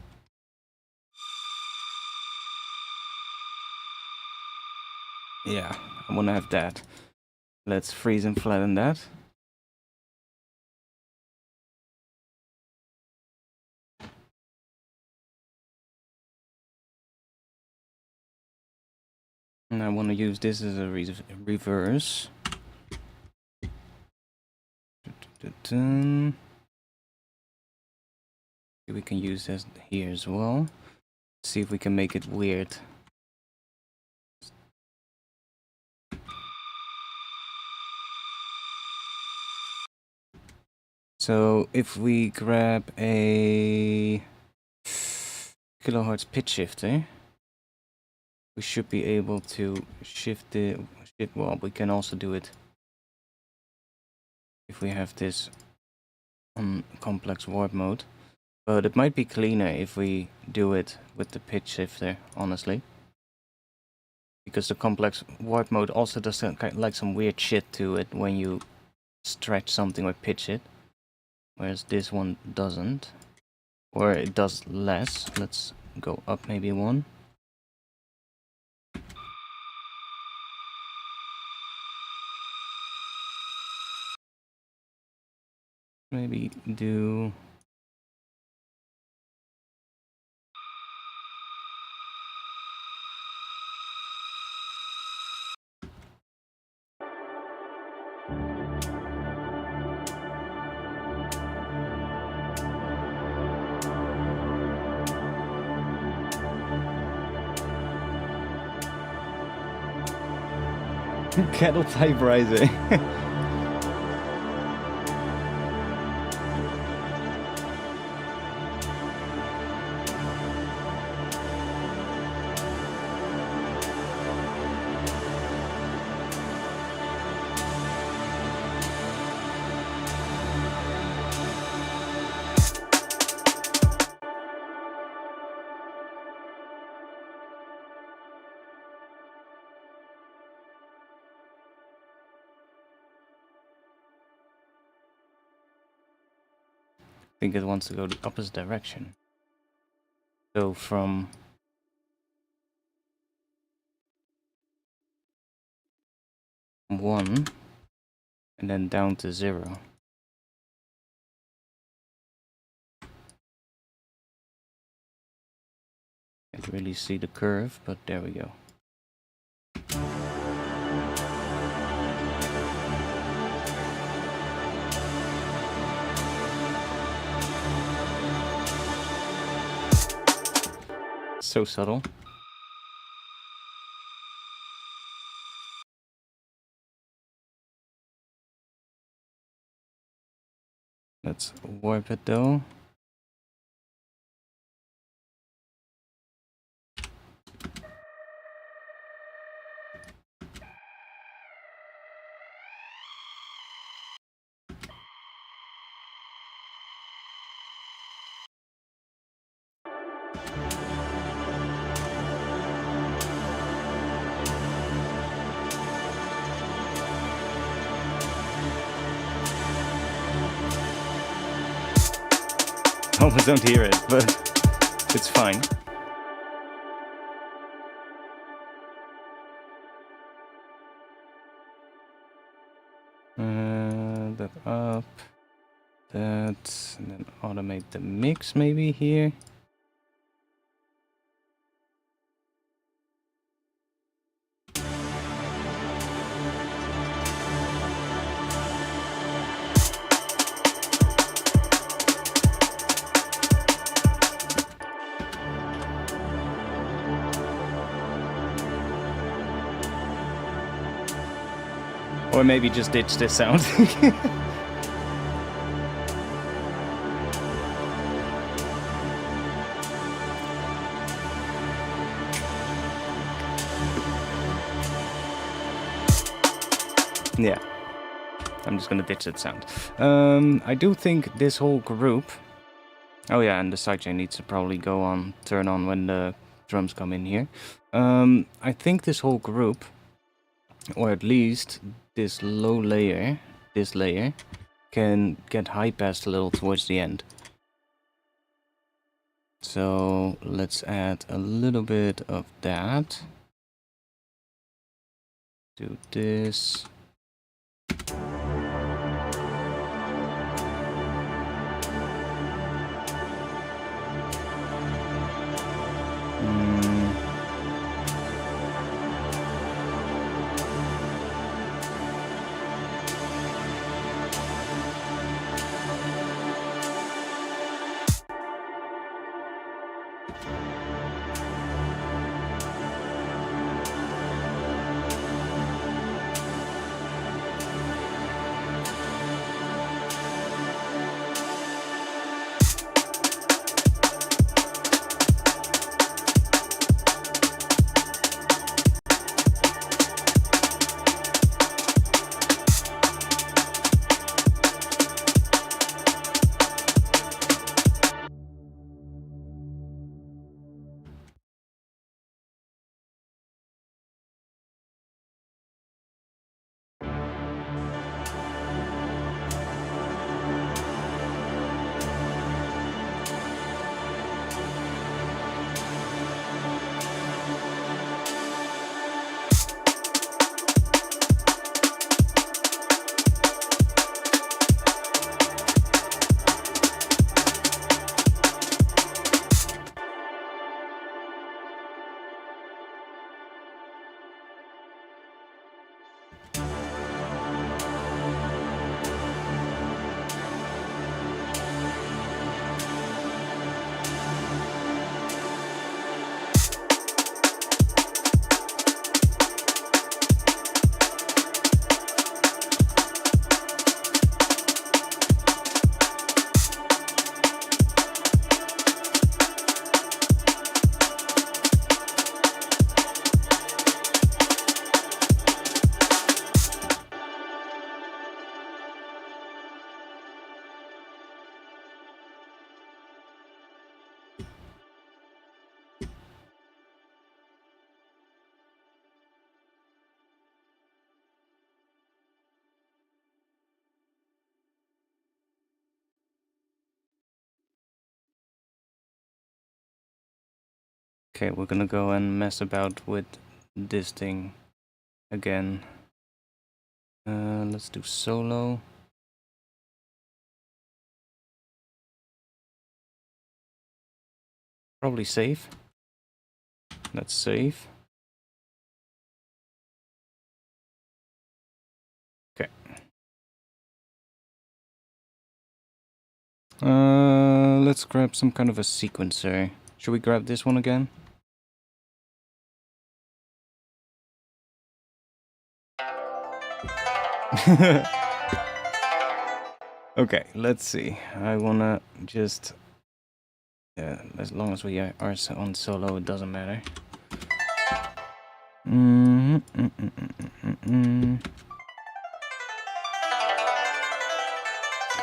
Yeah, I wanna have that. Let's freeze and flatten that. And I want to use this as a reverse. We can use this here as well. See if we can make it weird. So if we grab a kilohertz pitch shifter, we should be able to shift it. Well, we can also do it if we have this on complex warp mode. But it might be cleaner if we do it with the pitch shifter, honestly. Because the complex warp mode also does like some weird shit to it when you stretch something or pitch it. Whereas this one doesn't. Or it does less. Let's go up maybe one. Maybe do... Kettle type riser. I think it wants to go the opposite direction. So from 1 and then down to 0. Can't really see the curve, but there we go. So subtle. Let's warp it though. Almost don't hear it, but it's fine. That up, that, and then automate the mix maybe here. Or maybe just ditch this sound. Yeah, I'm just gonna ditch that sound. I do think this whole group... Oh yeah, and the sidechain needs to probably go on, turn on when the drums come in here. I think this whole group, or at least this low layer, this layer, can get high passed a little towards the end. So let's add a little bit of that. Do this. Okay, we're gonna go and mess about with this thing again. Let's do solo. Probably save. Let's save. Okay. Let's grab some kind of a sequencer. Should we grab this one again? Okay, let's see. I wanna just... as long as we are on solo, it doesn't matter.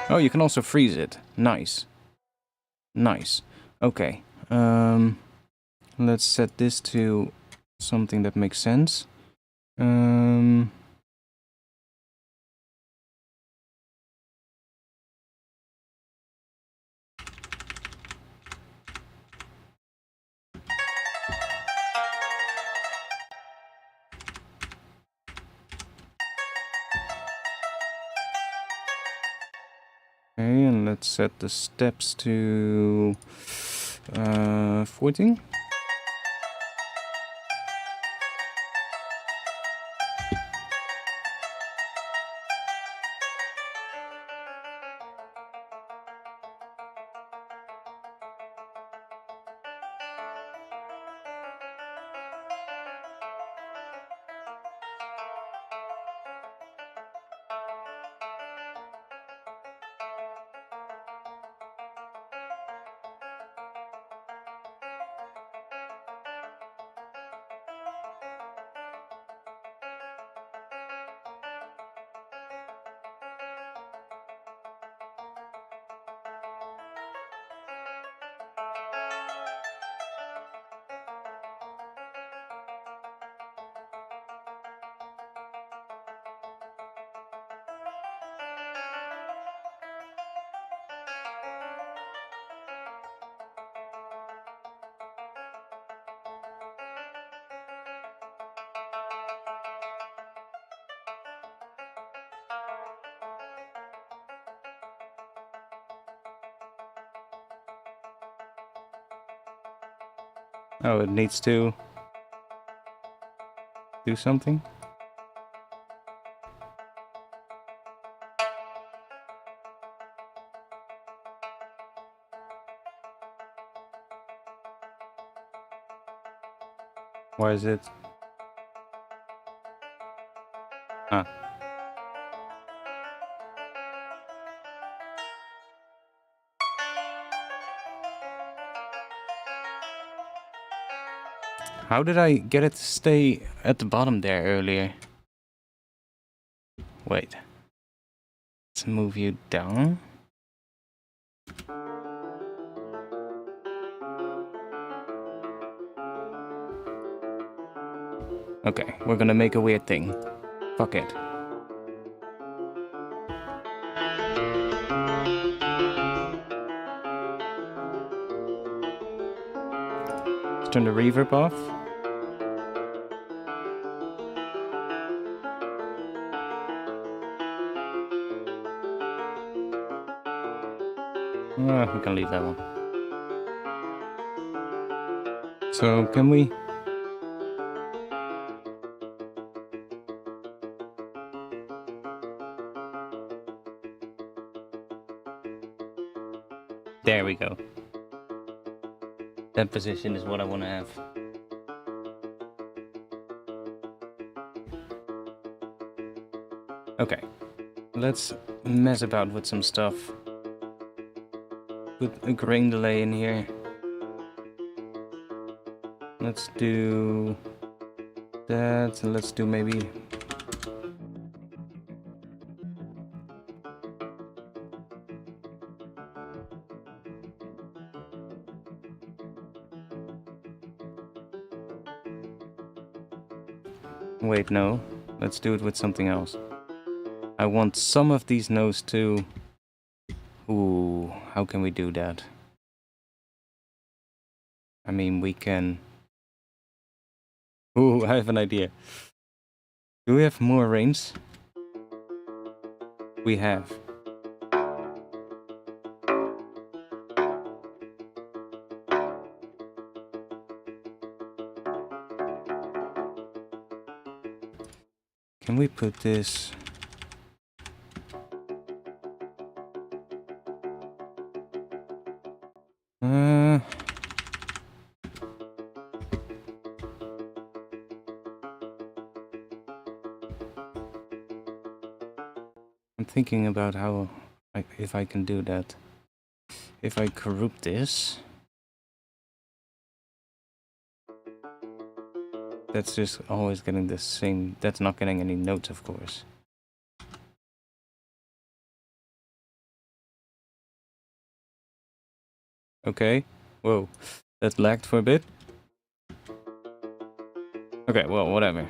Oh, you can also freeze it. Nice. Nice. Okay. Let's set this to something that makes sense. Okay, and let's set the steps to 14. Oh, it needs to do something? Why is it? Ah. How did I get it to stay at the bottom there earlier? Wait. Let's move you down. Okay, we're gonna make a weird thing. Fuck it. Let's turn the reverb off. We can leave that one. So, can we... There we go. That position is what I want to have. Okay. Let's mess about with some stuff. Put a grain delay in here. Let's do that, and let's do maybe... Wait, no. Let's do it with something else. I want some of these notes to... Ooh, how can we do that? I mean, we can Ooh, I have an idea. Do we have more range? We have. Can we put this... I'm thinking about how, if I can do that. If I group this, that's just always getting the same. That's not getting any notes, of course. Okay. Whoa, that lagged for a bit. Okay, well, whatever.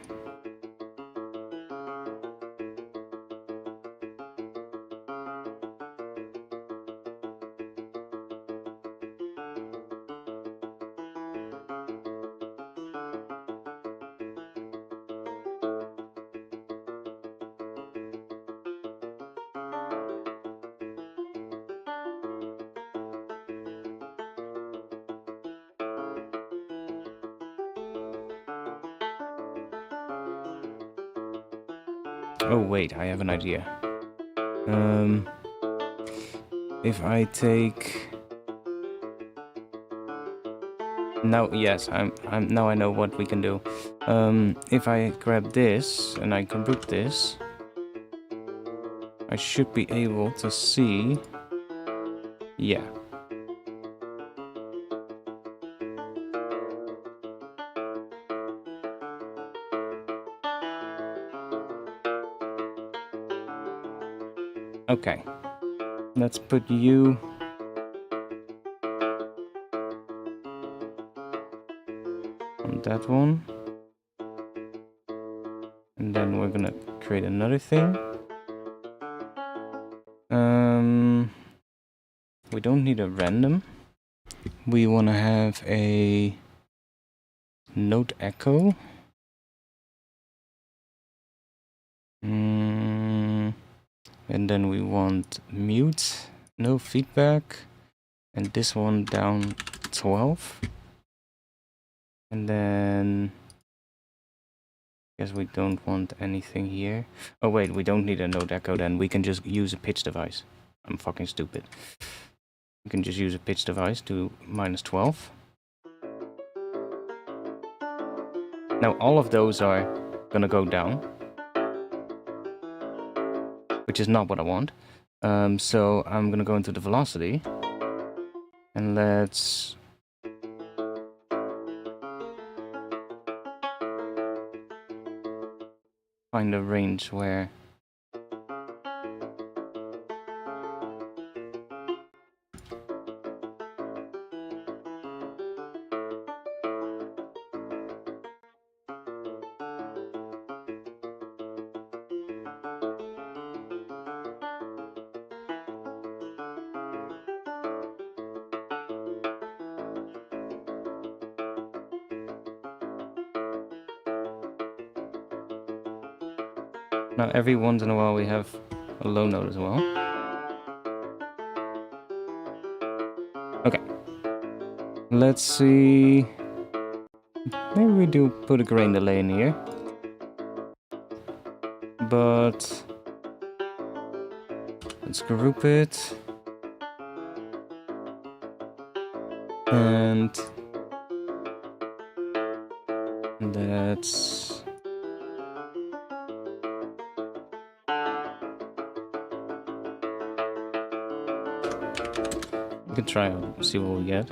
Oh wait, I have an idea. If I take... Now, yes, now I know what we can do. If I grab this and I group this, I should be able to see... Yeah. Okay. Let's put you... on that one. And then we're gonna create another thing. We don't need a random. We want to have a note echo. And then we want mute, no feedback, and this one down 12. And then I guess we don't want anything here. Oh wait, we don't need a note echo then. We can just use a pitch device. I'm fucking stupid. We can just use a pitch device to -12. Now all of those are gonna go down, which is not what I want. So I'm gonna go into the velocity and let's find a range where now every once in a while we have a low note as well. Okay. Let's see. Maybe we do put a grain delay in here. But let's group it. And let's we can try and see what we get.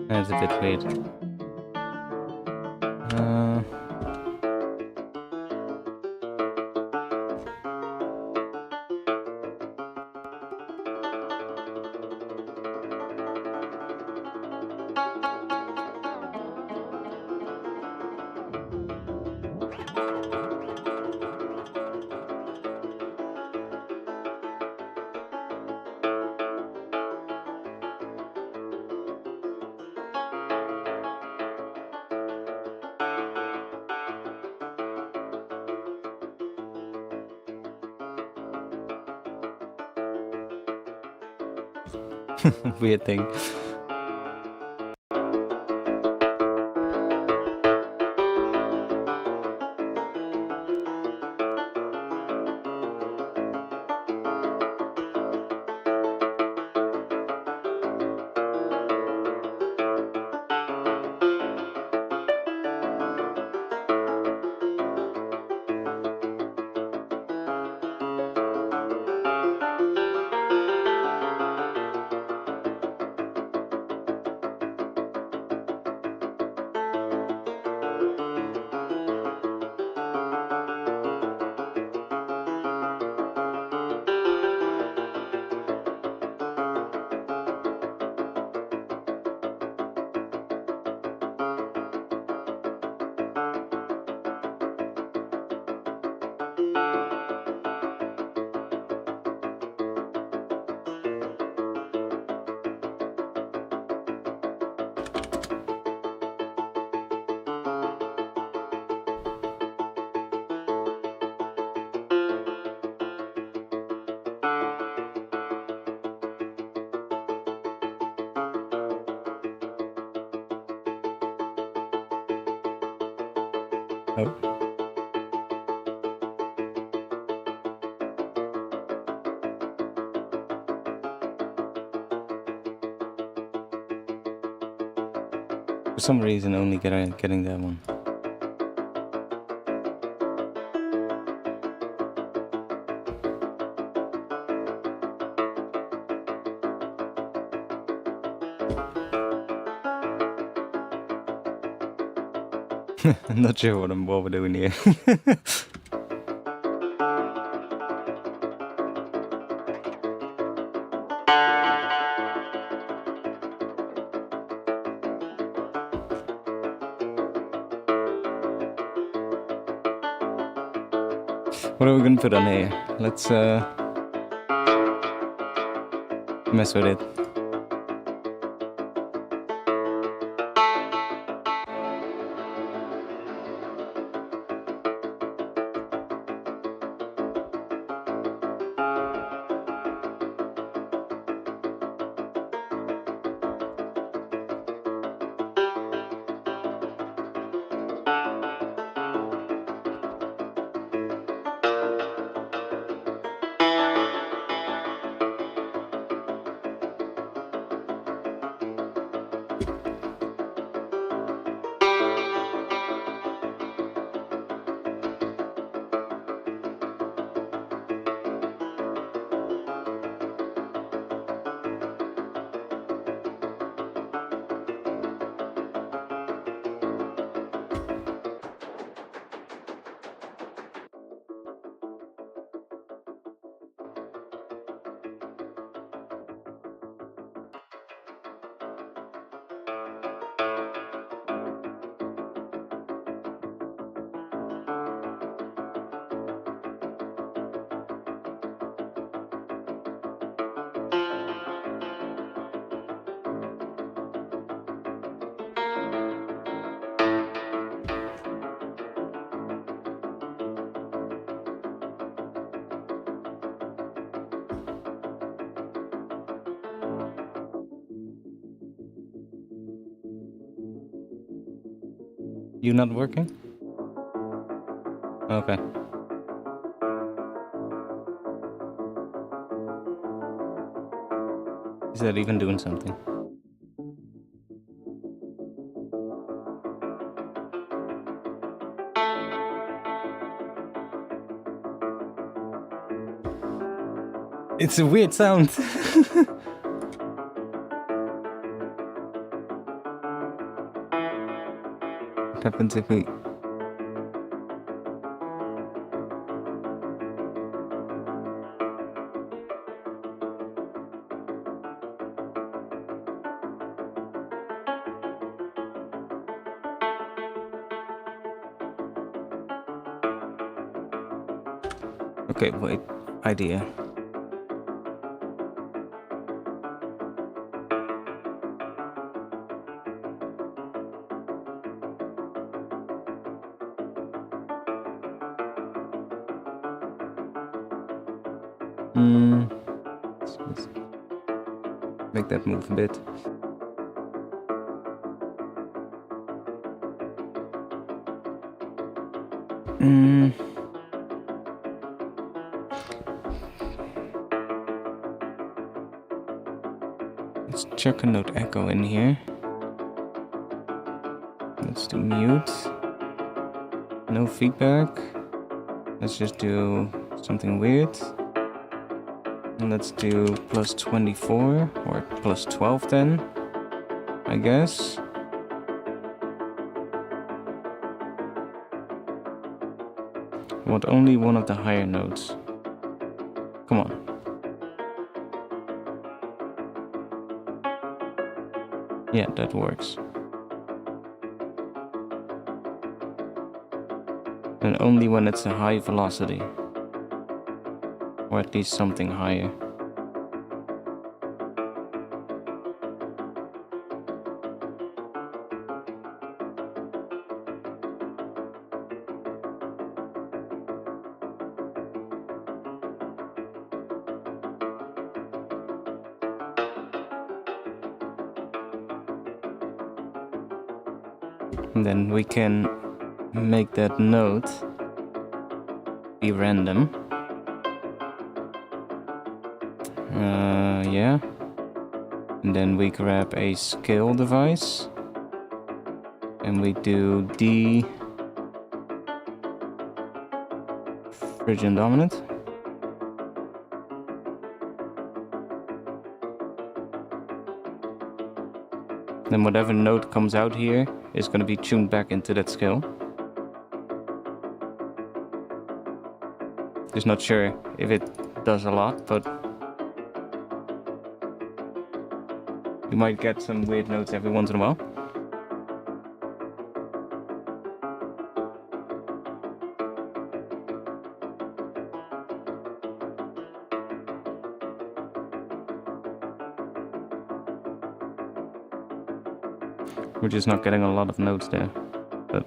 That's a bit weird. Weird thing. Oh. For some reason, only getting that one. I'm not sure what we're doing here. What are we gonna put on here? Let's mess with it. You not working? Okay. Is that even doing something? It's a weird sound. What happens if we... Okay, wait. Idea. Make that move a bit. Let's chuck a note echo in here. Let's do mute. No feedback. Let's just do something weird. And let's do plus 24 or plus 12 then, I guess. I want only one of the higher notes. Come on. Yeah, that works. And only when it's a high velocity. Or at least something higher. And then we can make that note be random. Yeah. And then we grab a scale device and we do D Phrygian dominant. Then whatever note comes out here is going to be tuned back into that scale. Just not sure if it does a lot, but you might get some weird notes every once in a while. We're just not getting a lot of notes there, but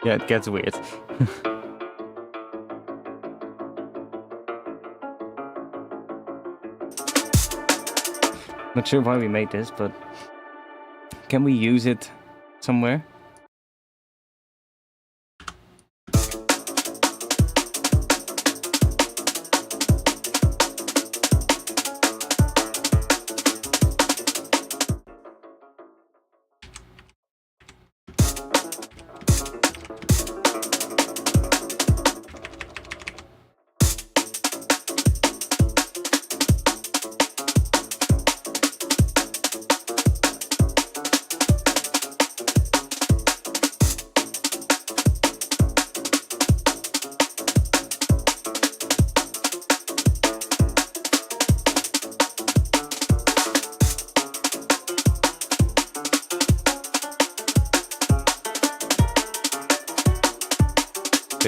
yeah, it gets weird. Not sure why we made this, but can we use it somewhere?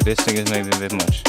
This thing is maybe a bit much.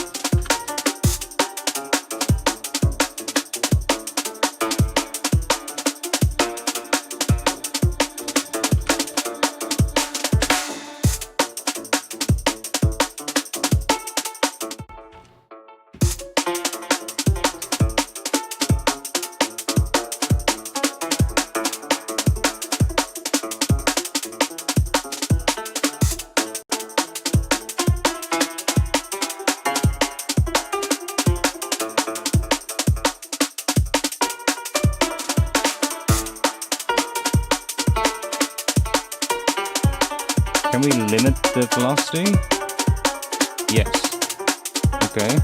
Can we limit the velocity? Yes. Okay.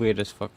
Weird as fuck.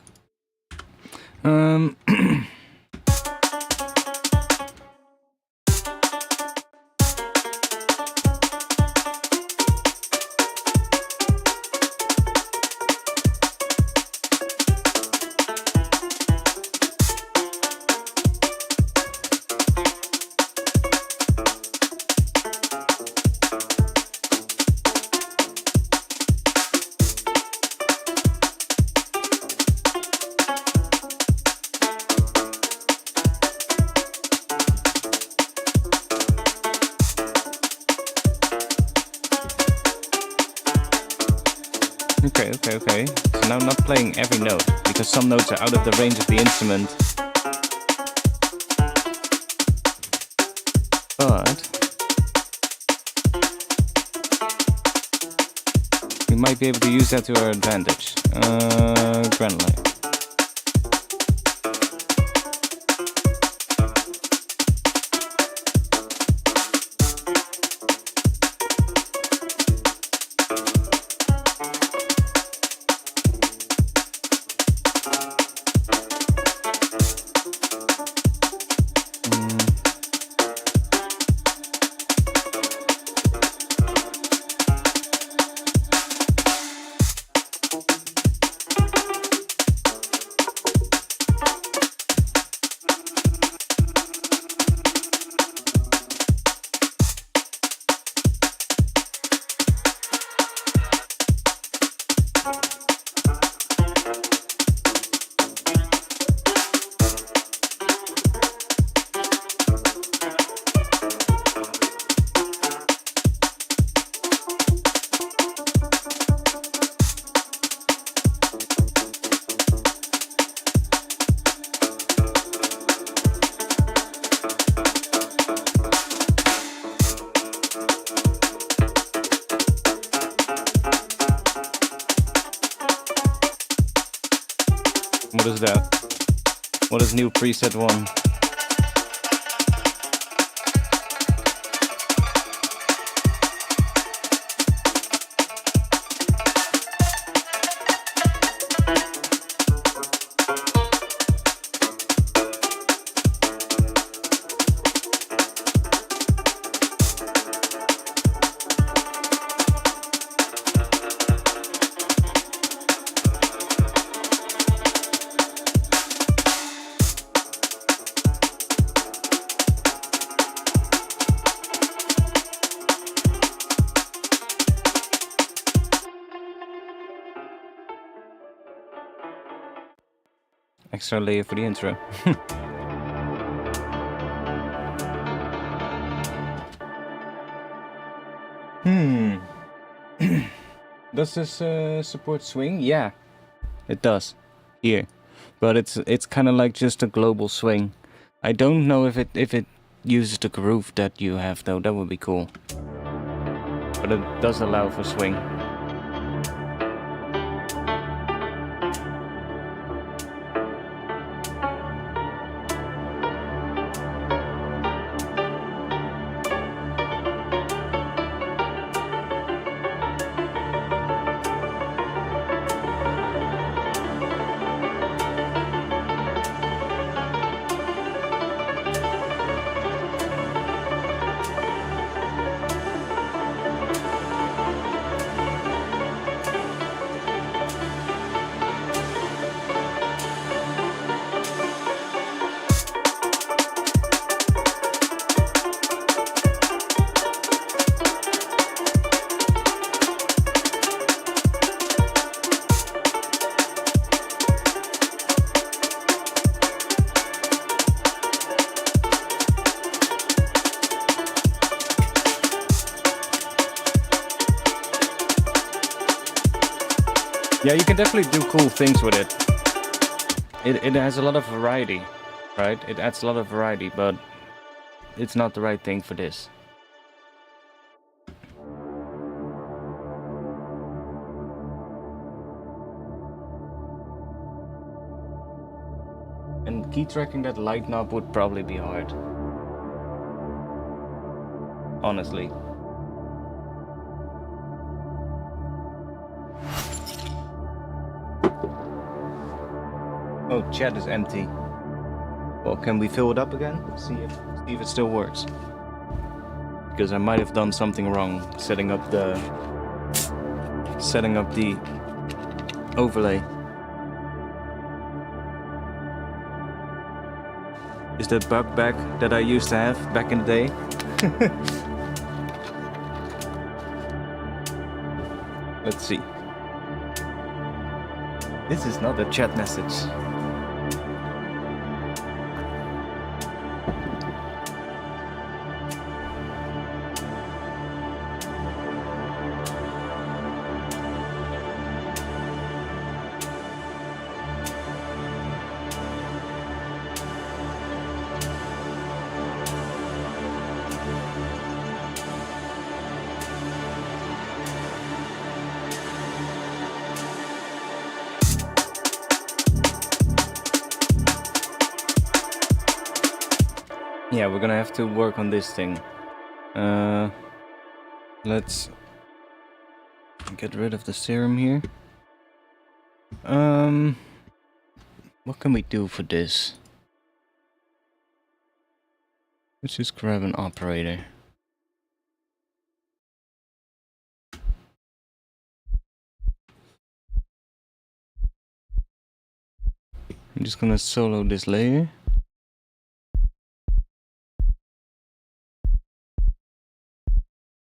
Okay. So now I'm not playing every note, because some notes are out of the range of the instrument. But we might be able to use that to our advantage. Granular. What is that? What is new preset 1? Extra layer for the intro. Does this support swing? Yeah, it does. Here, but it's kind of like just a global swing. I don't know if it uses the groove that you have though. That would be cool. But it does allow for swing. Yeah, you can definitely do cool things with it. It has a lot of variety, right? It adds a lot of variety, but it's not the right thing for this. And key tracking that light knob would probably be hard. Honestly. Oh, chat is empty. Well, can we fill it up again? See if it still works. Because I might have done something wrong setting up the overlay. Is that bug back that I used to have back in the day? Let's see. This is not a chat message. Yeah, we're gonna have to work on this thing. Let's get rid of the serum here. What can we do for this? Let's just grab an operator. I'm just gonna solo this layer.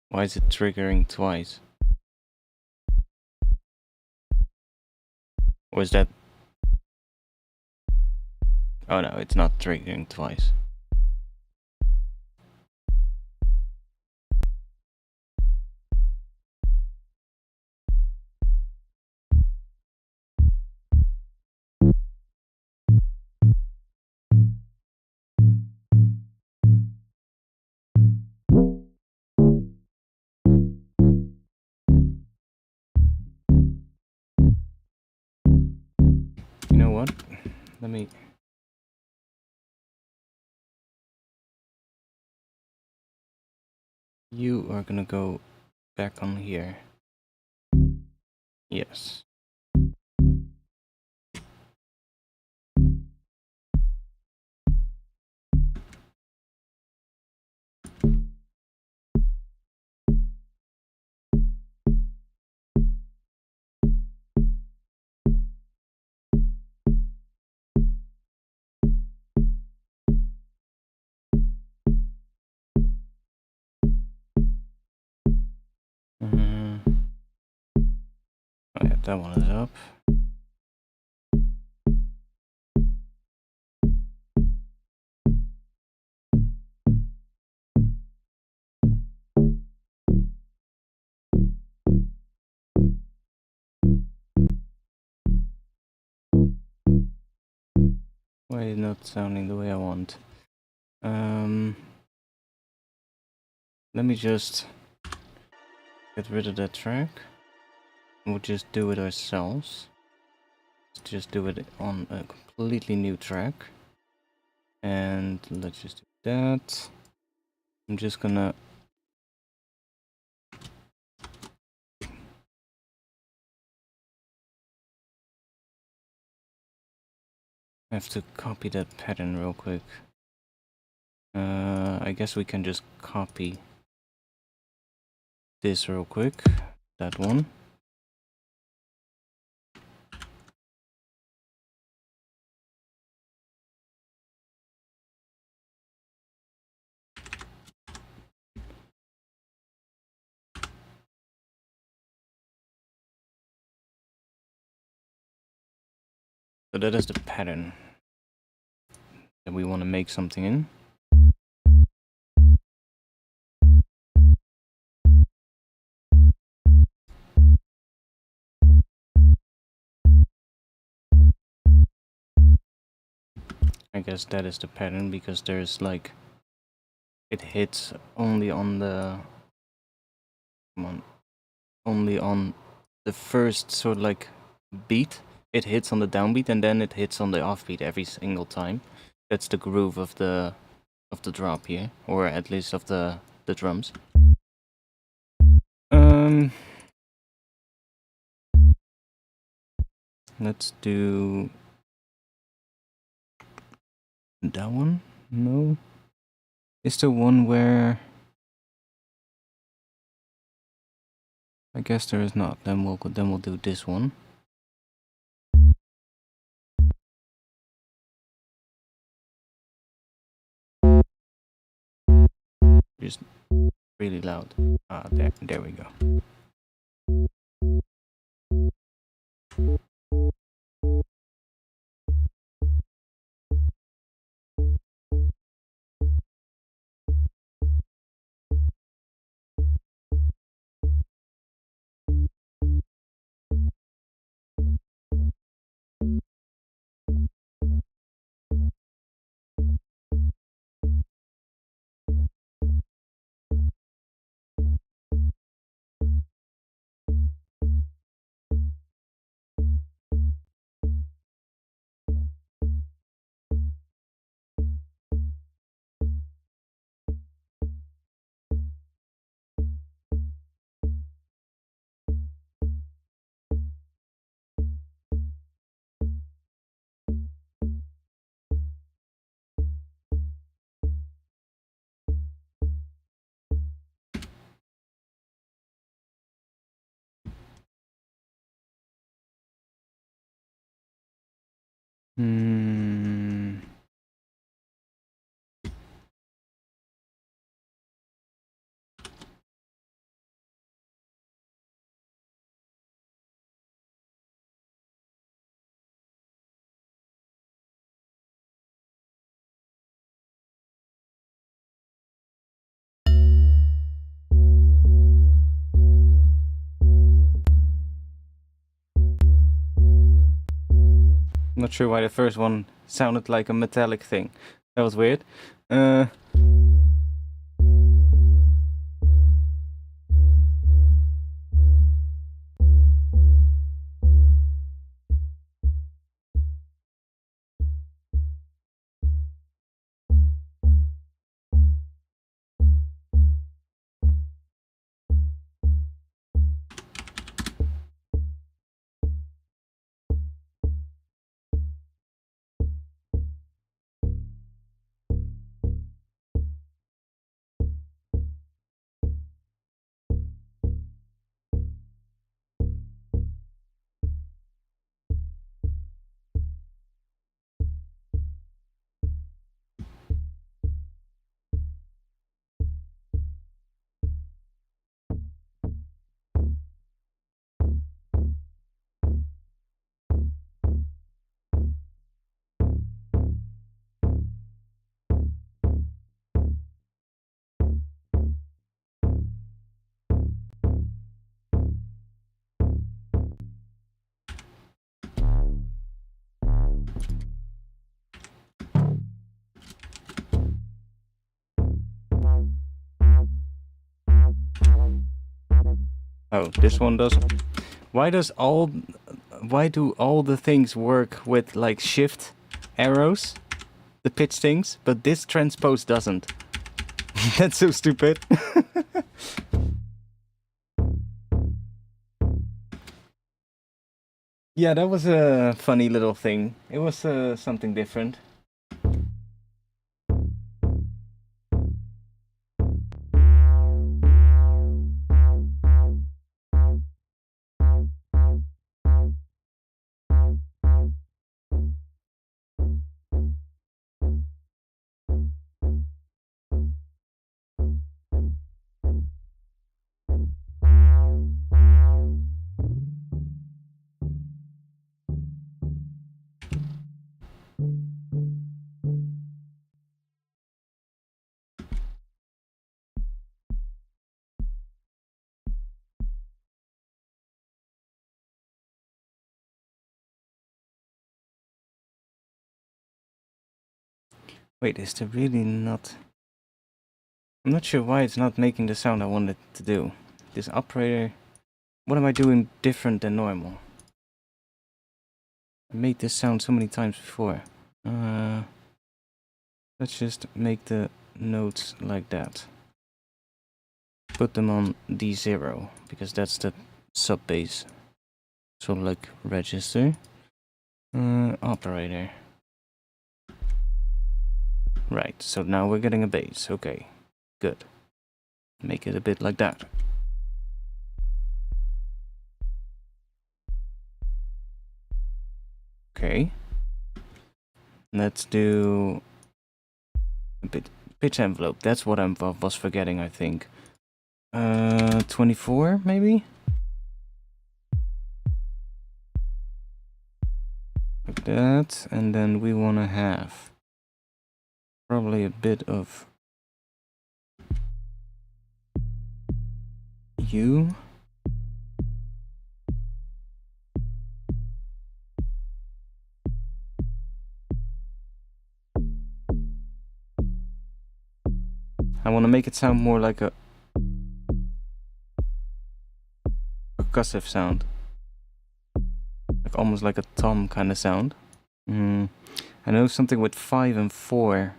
Why is it triggering twice? Or is that... Oh no, it's not triggering twice. You know what? Let me... You are gonna go back on here. Yes. Oh yeah, that one is up. Why is it not sounding the way I want? Let me just get rid of that track. We'll just do it ourselves. Let's just do it on a completely new track. And let's just do that. I'm just gonna... I have to copy that pattern real quick. I guess we can just copy this real quick. That one. So that is the pattern that we want to make something in. I guess that is the pattern because there's like... It hits only on the... Come on. Only on the first sort of like beat. It hits on the downbeat and then it hits on the offbeat every single time. That's the groove of the drop here, or at least of the drums. Let's do That one? No. It's the one where... I guess there is not. Then we'll do this one. Just really loud. Ah, there we go. Not sure why the first one sounded like a metallic thing. That was weird. Oh, this one doesn't. Why do all the things work with like shift arrows, the pitch things, but this transpose doesn't? That's so stupid. Yeah, that was a funny little thing. It was something different. Wait, is there really not... I'm not sure why it's not making the sound I wanted to do. This operator... What am I doing different than normal? I made this sound so many times before. Let's just make the notes like that. Put them on D0, because that's the sub bass. So like register. Operator. Right, so now we're getting a bass. Okay, good. Make it a bit like that. Okay. Let's do a bit pitch envelope. That's what I was forgetting, I think. 24 maybe? Like that. And then we want to have probably a bit of U. I want to make it sound more like a percussive sound. Like almost like a tom kind of sound. I know something with 5 and 4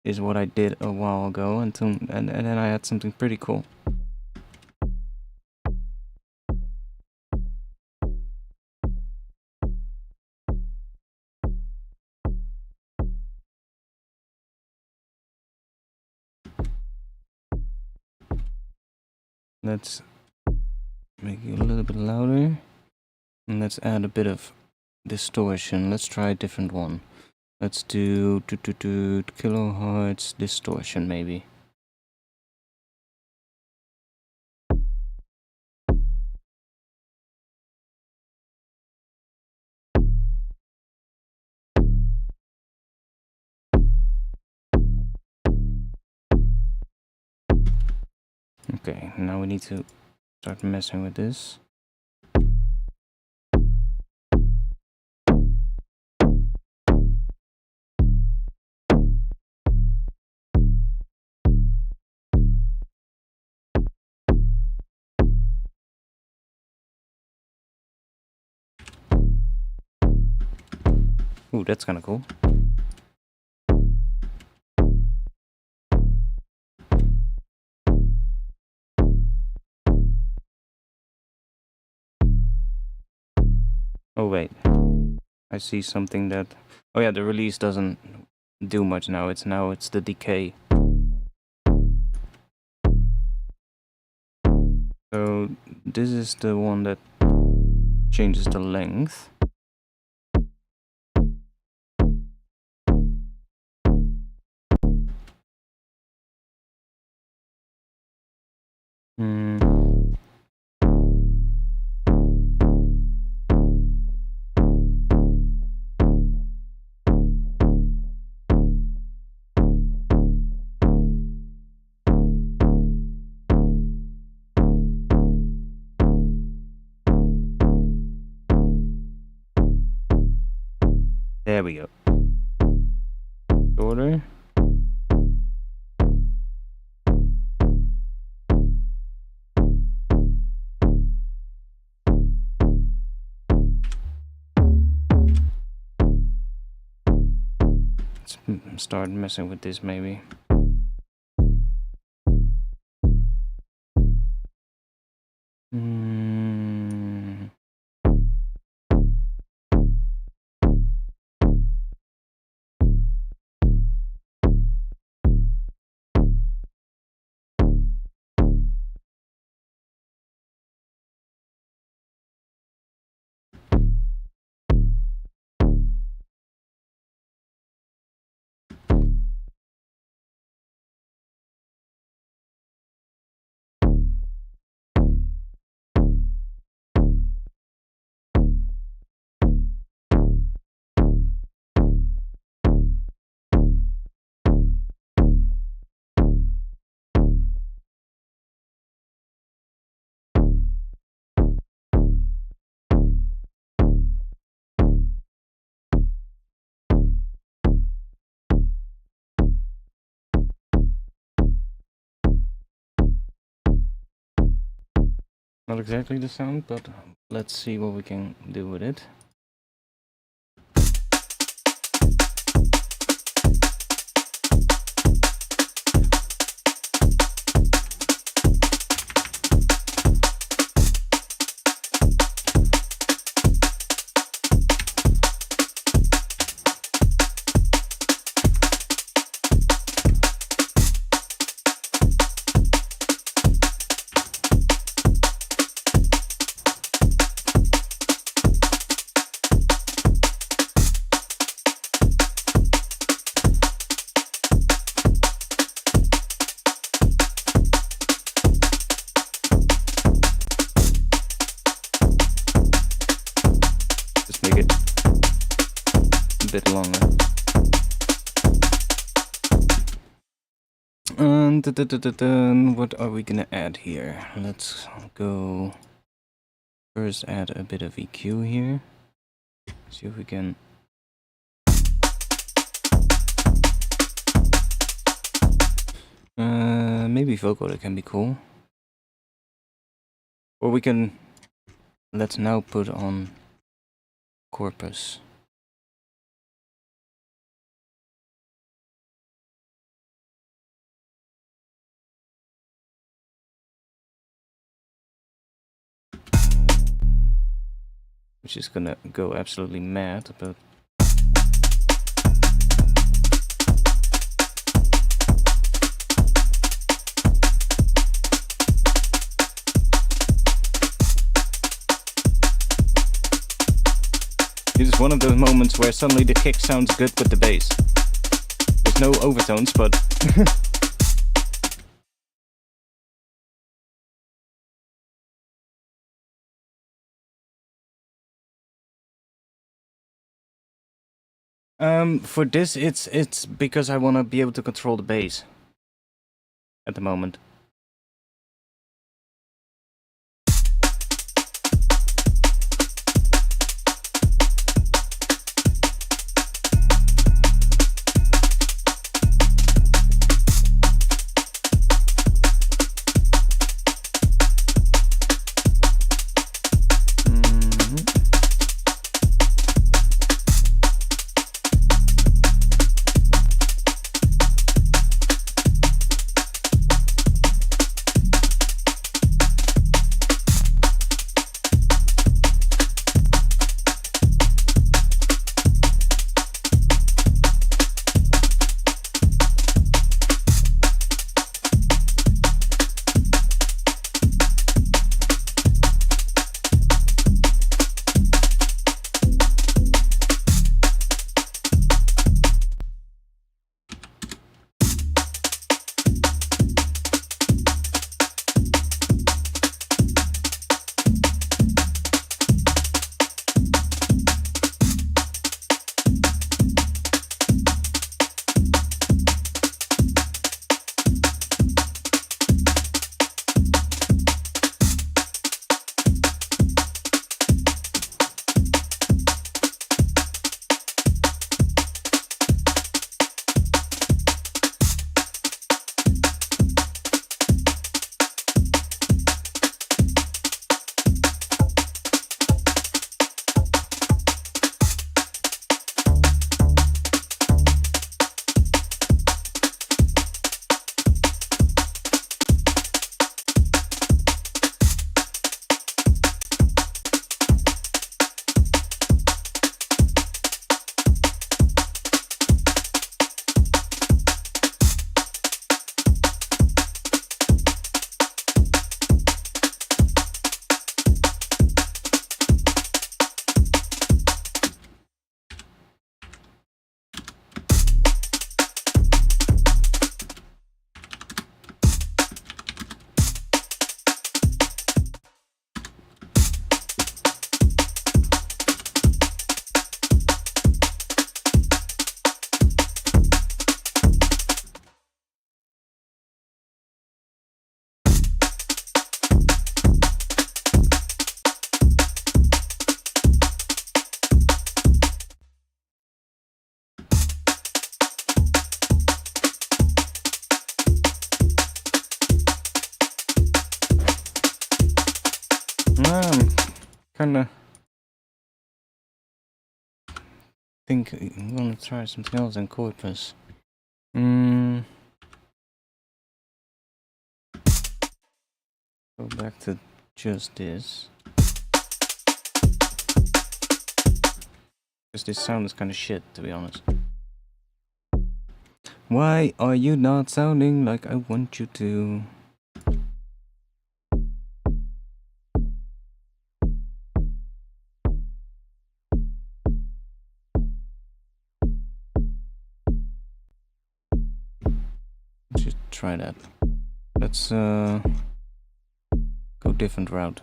is what I did a while ago, and then I had something pretty cool. Let's make it a little bit louder. And let's add a bit of distortion. Let's try a different one. Let's do kilohertz distortion maybe. Okay, now we need to start messing with this. Ooh, that's kind of cool. Oh wait, I see something that... Oh yeah, the release doesn't do much now. It's the decay. So this is the one that changes the length. There we go. Shorter. Let's start messing with this maybe. Not exactly the sound, but let's see what we can do with it. a bit longer. And what are we gonna add here? Let's go first add a bit of EQ here. See if we can. Maybe vocoder can be cool. Or we can. Let's now put on corpus. Which is gonna go absolutely mad, but this is one of those moments where suddenly the kick sounds good with the bass. There's no overtones, but for this, it's because I want to be able to control the bass at the moment. Kinda think I'm gonna try something else than corpus. Go back to just this. Because this sound is kinda shit, to be honest. Why are you not sounding like I want you to? Just try that. Let's go different route.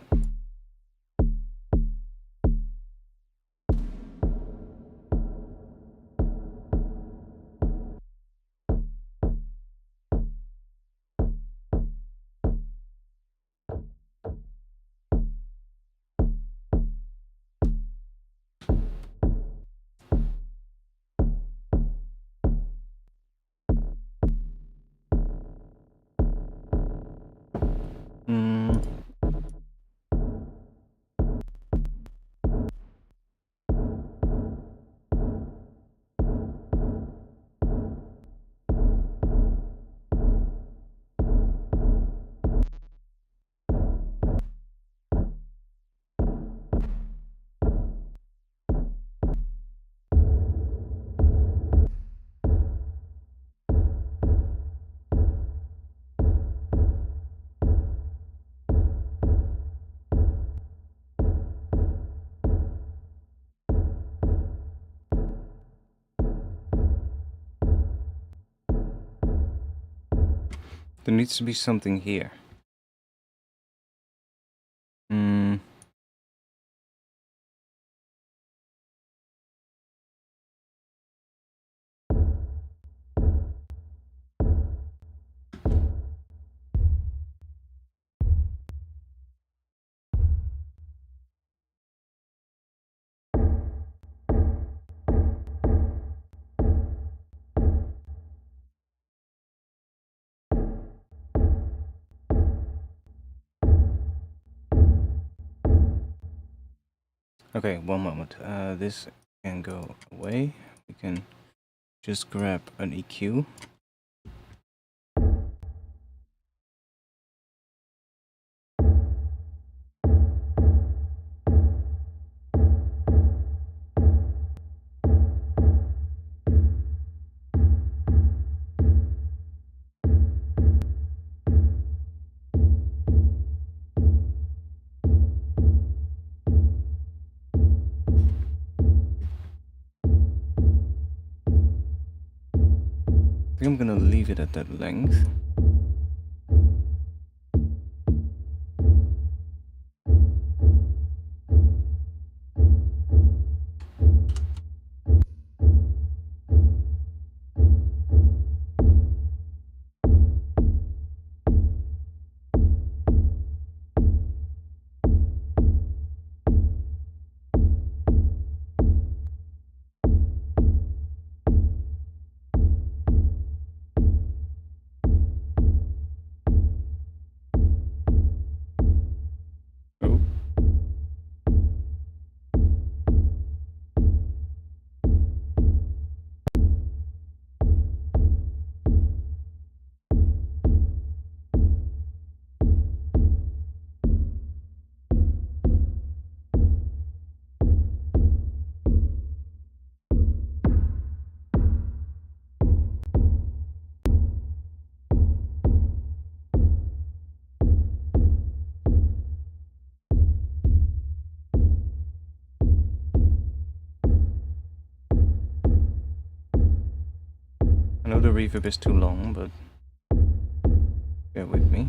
There needs to be something here. Okay, one moment. This can go away. We can just grab an EQ. I think I'm gonna leave it at that length. I know the reverb is too long, but bear with me.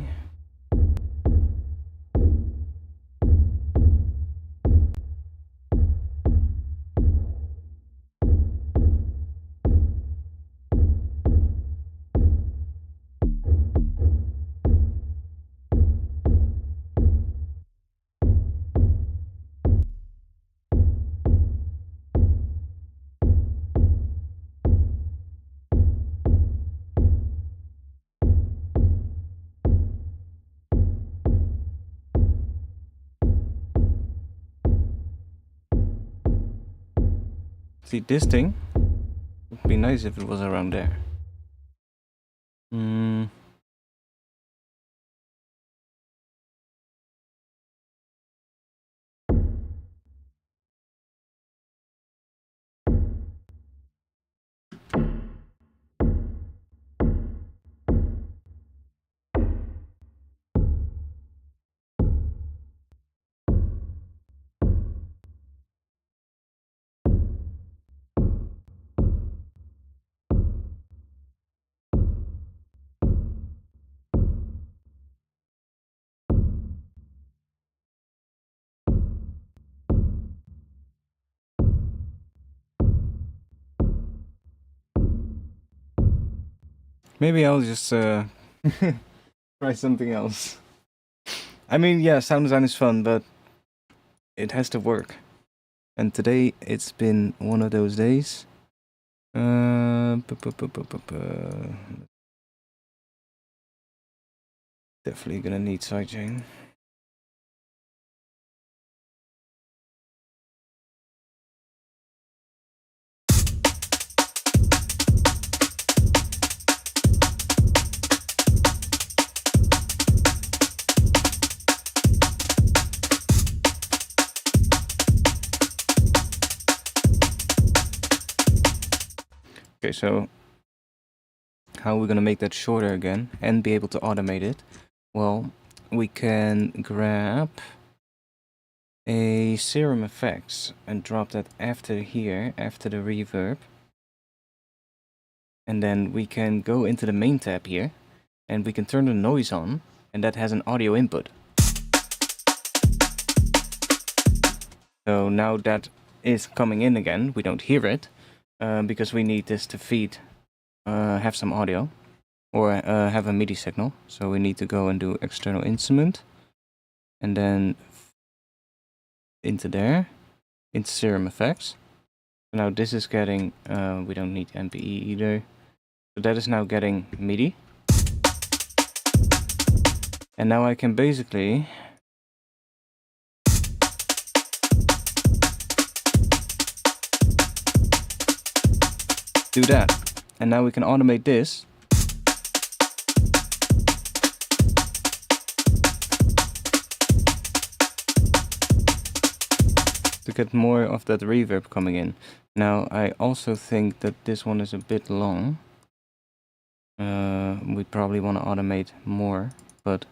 See, this thing would be nice if it was around there. Maybe I'll just try something else. I mean, yeah, sound design is fun, but it has to work. And today it's been one of those days. Definitely gonna need sidechain. Okay, so how are we gonna make that shorter again and be able to automate it? Well, we can grab a serum effects and drop that after here, after the reverb. And then we can go into the main tab here and we can turn the noise on, and that has an audio input. So now that is coming in again. We don't hear it because we need this to feed, have some audio, or have a MIDI signal. So we need to go and do external instrument, and then into there, into Serum Effects. So now this is getting, we don't need MPE either. So that is now getting MIDI. And now I can basically do that. And now we can automate this. To get more of that reverb coming in. Now I also think that this one is a bit long. We probably want to automate more, but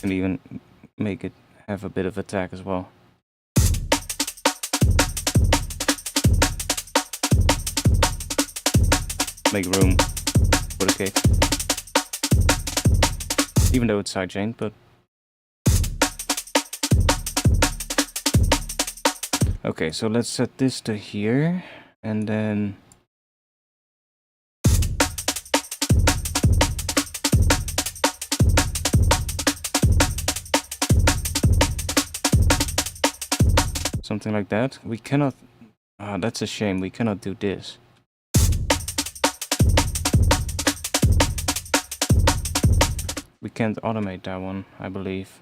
can even make it have a bit of attack as well. Make room for the cake. Even though it's sidechained, but okay, so let's set this to here, and then something like that. We cannot, that's a shame, we cannot do this. We can't automate that one, I believe.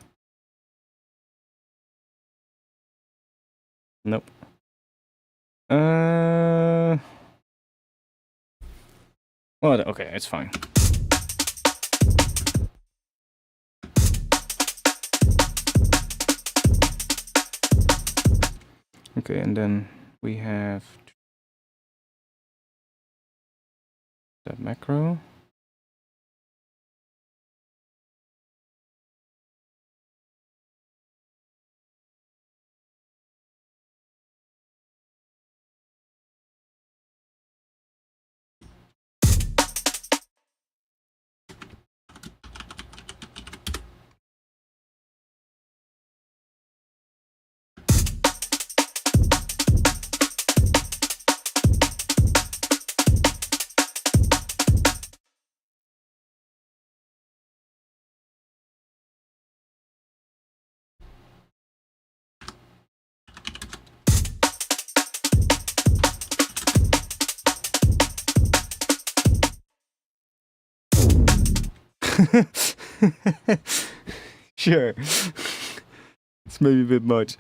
Nope. Well, okay, it's fine. Okay, and then we have that macro. Sure. It's maybe a bit much.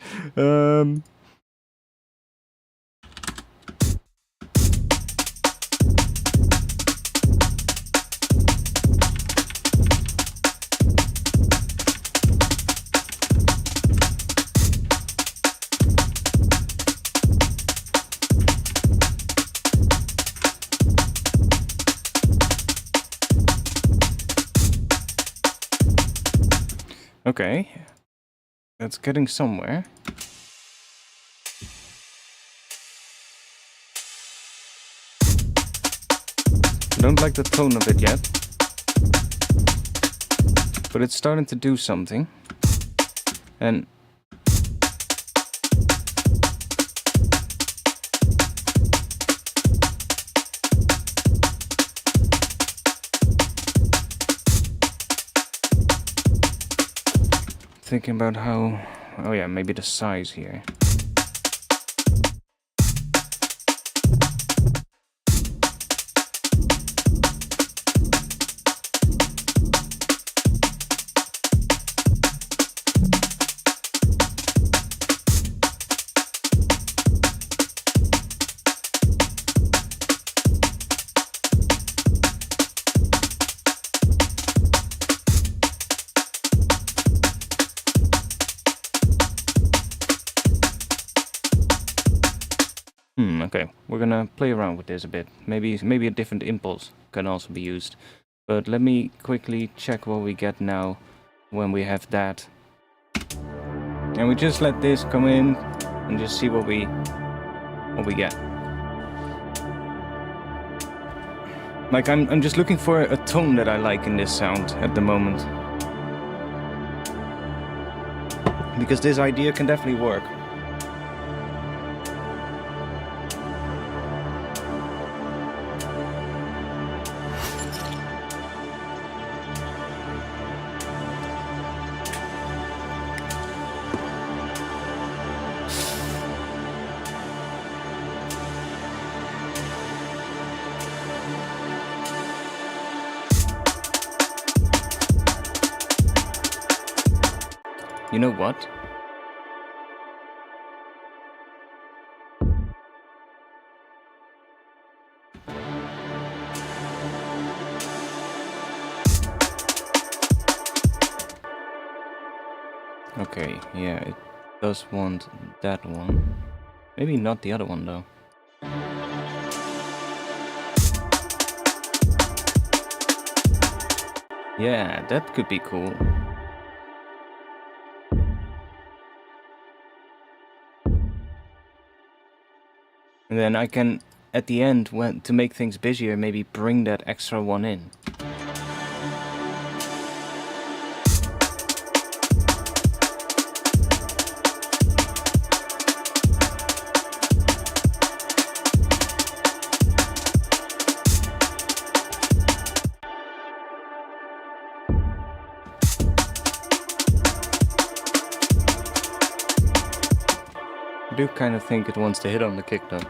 Okay, that's getting somewhere. I don't like the tone of it yet, but it's starting to do something. And thinking about how, oh yeah, maybe the size here. Okay, we're gonna play around with this a bit. Maybe a different impulse can also be used. But let me quickly check what we get now when we have that. And we just let this come in and just see what we get. Like I'm just looking for a tone that I like in this sound at the moment. Because this idea can definitely work. You know what? Okay, yeah, it does want that one. Maybe not the other one though. Yeah, that could be cool. And then I can, at the end, to make things busier, maybe bring that extra one in. I do kind of think it wants to hit on the kick though.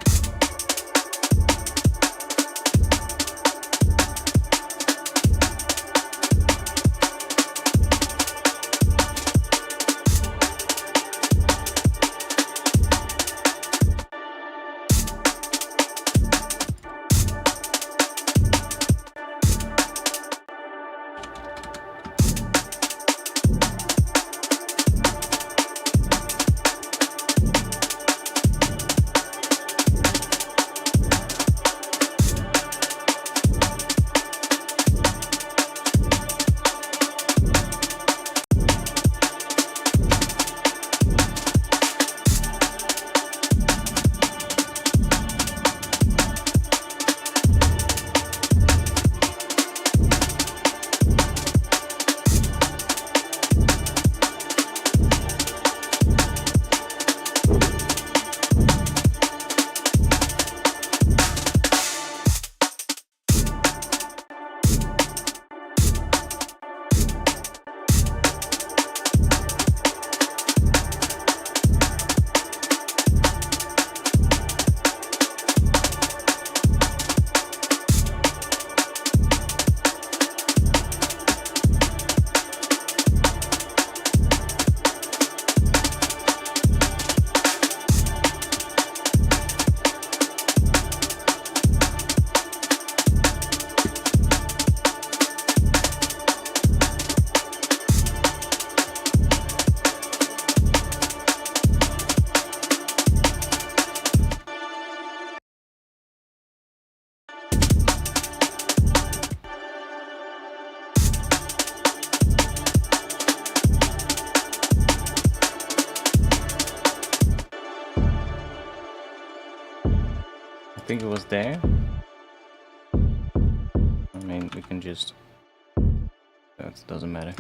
I think it was there. I mean, we can just... That doesn't matter.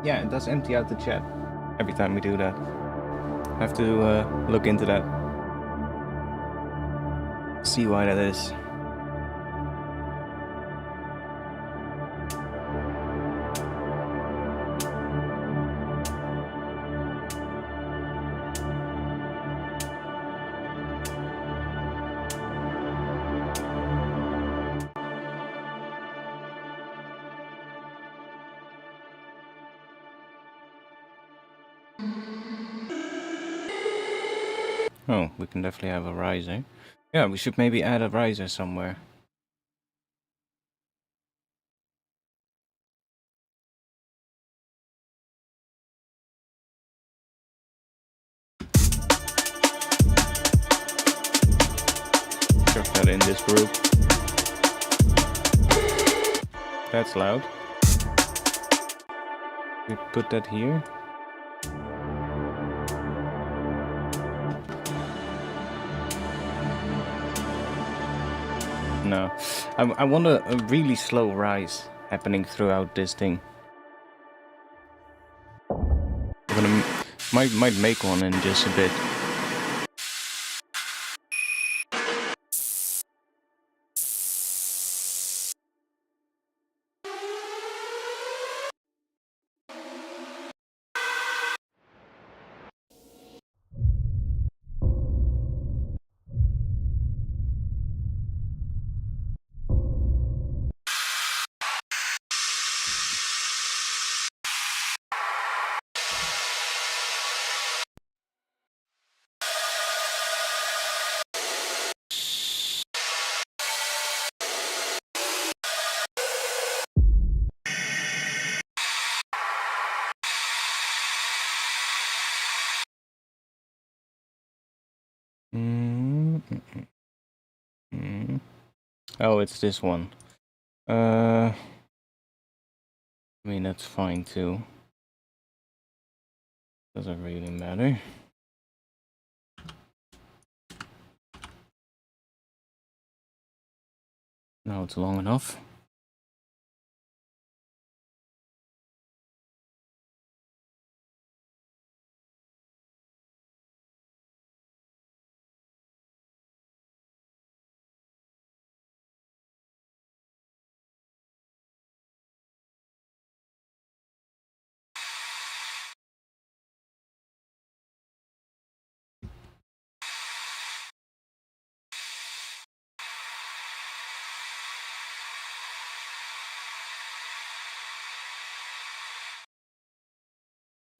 Yeah, it does empty out the chat every time we do that. I have to look into that. See why that is. Oh, we can definitely have a riser. Yeah, we should maybe add a riser somewhere. Chuck that in this group. That's loud. We put that here. No, I want a really slow rise happening throughout this thing. I'm gonna might make one in just a bit. Oh, it's this one. I mean, that's fine too. Doesn't really matter. Now it's long enough.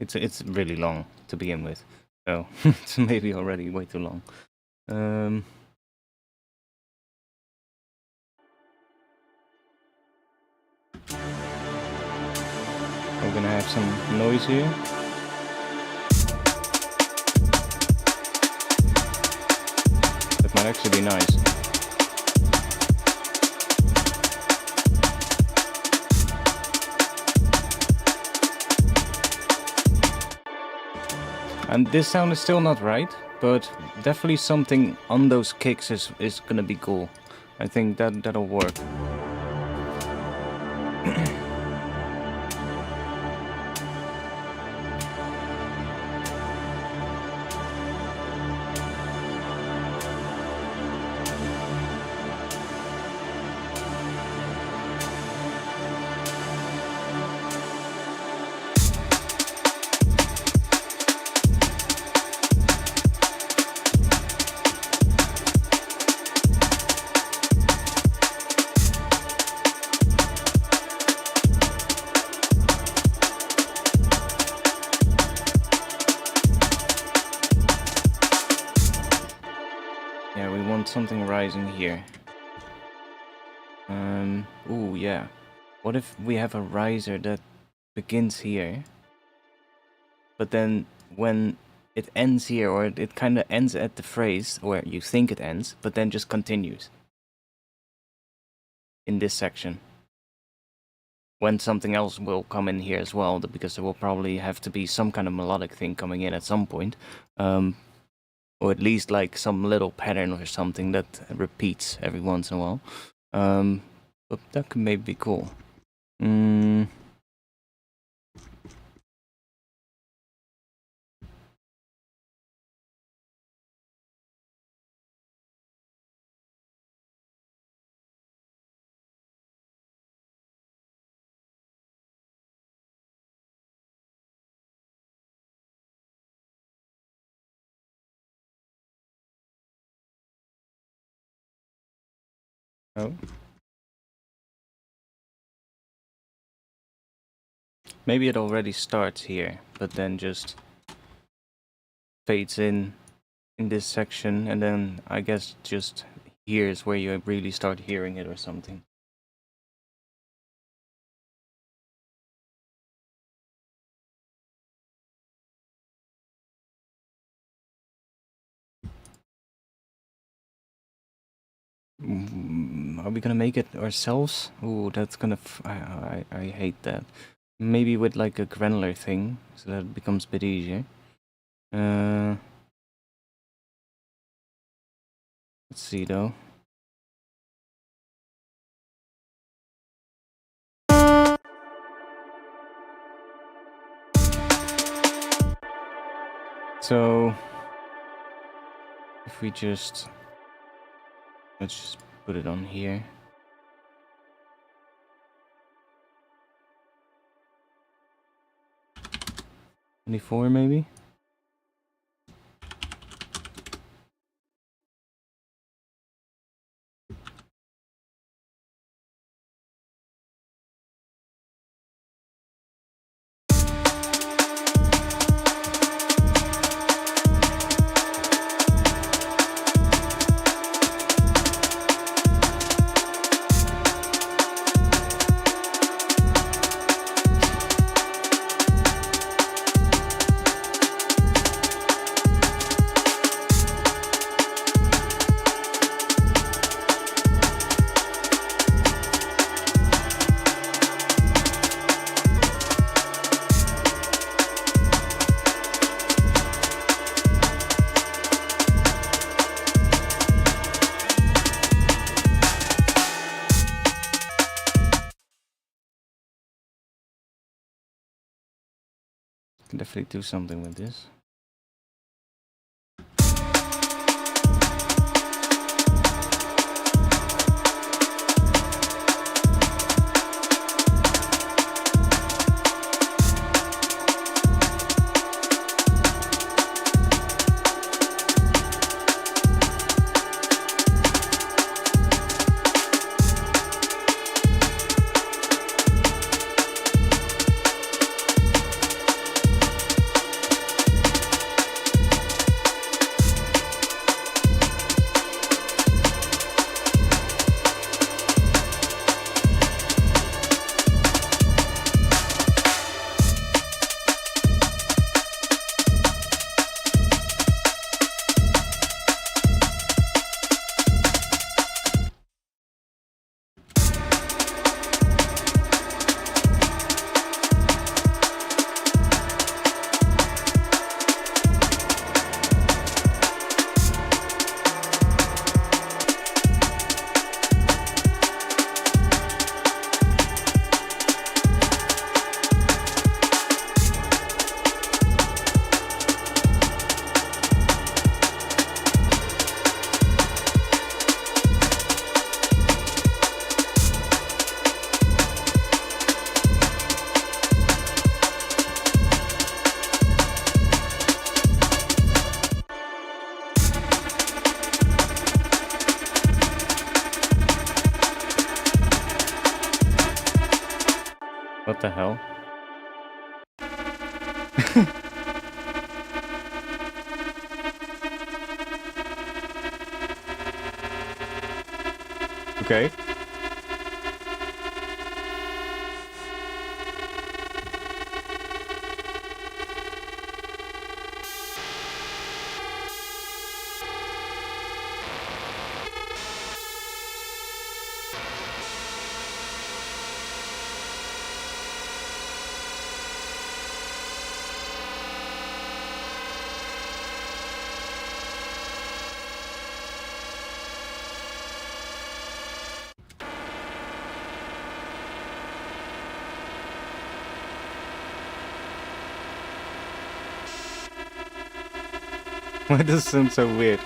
It's really long to begin with, so it's maybe already way too long. We're gonna have some noise here. That might actually be nice. And this sound is still not right, but definitely something on those kicks is gonna be cool. I think that'll work. Something rising here. Ooh, yeah. What if we have a riser that begins here, but then when it ends here, or it kind of ends at the phrase where you think it ends, but then just continues in this section. When something else will come in here as well, because there will probably have to be some kind of melodic thing coming in at some point. Or at least like some little pattern or something that repeats every once in a while. But that could maybe be cool. Oh. Maybe it already starts here, but then just fades in this section, and then I guess just here is where you really start hearing it or something. Are we gonna make it ourselves? Ooh, that's gonna. I hate that. Maybe with like a granular thing, so that it becomes a bit easier. Let's see though. So if we just let's just put it on here. 24 maybe. Can definitely do something with this. What the hell? Okay. Why does it sound so weird?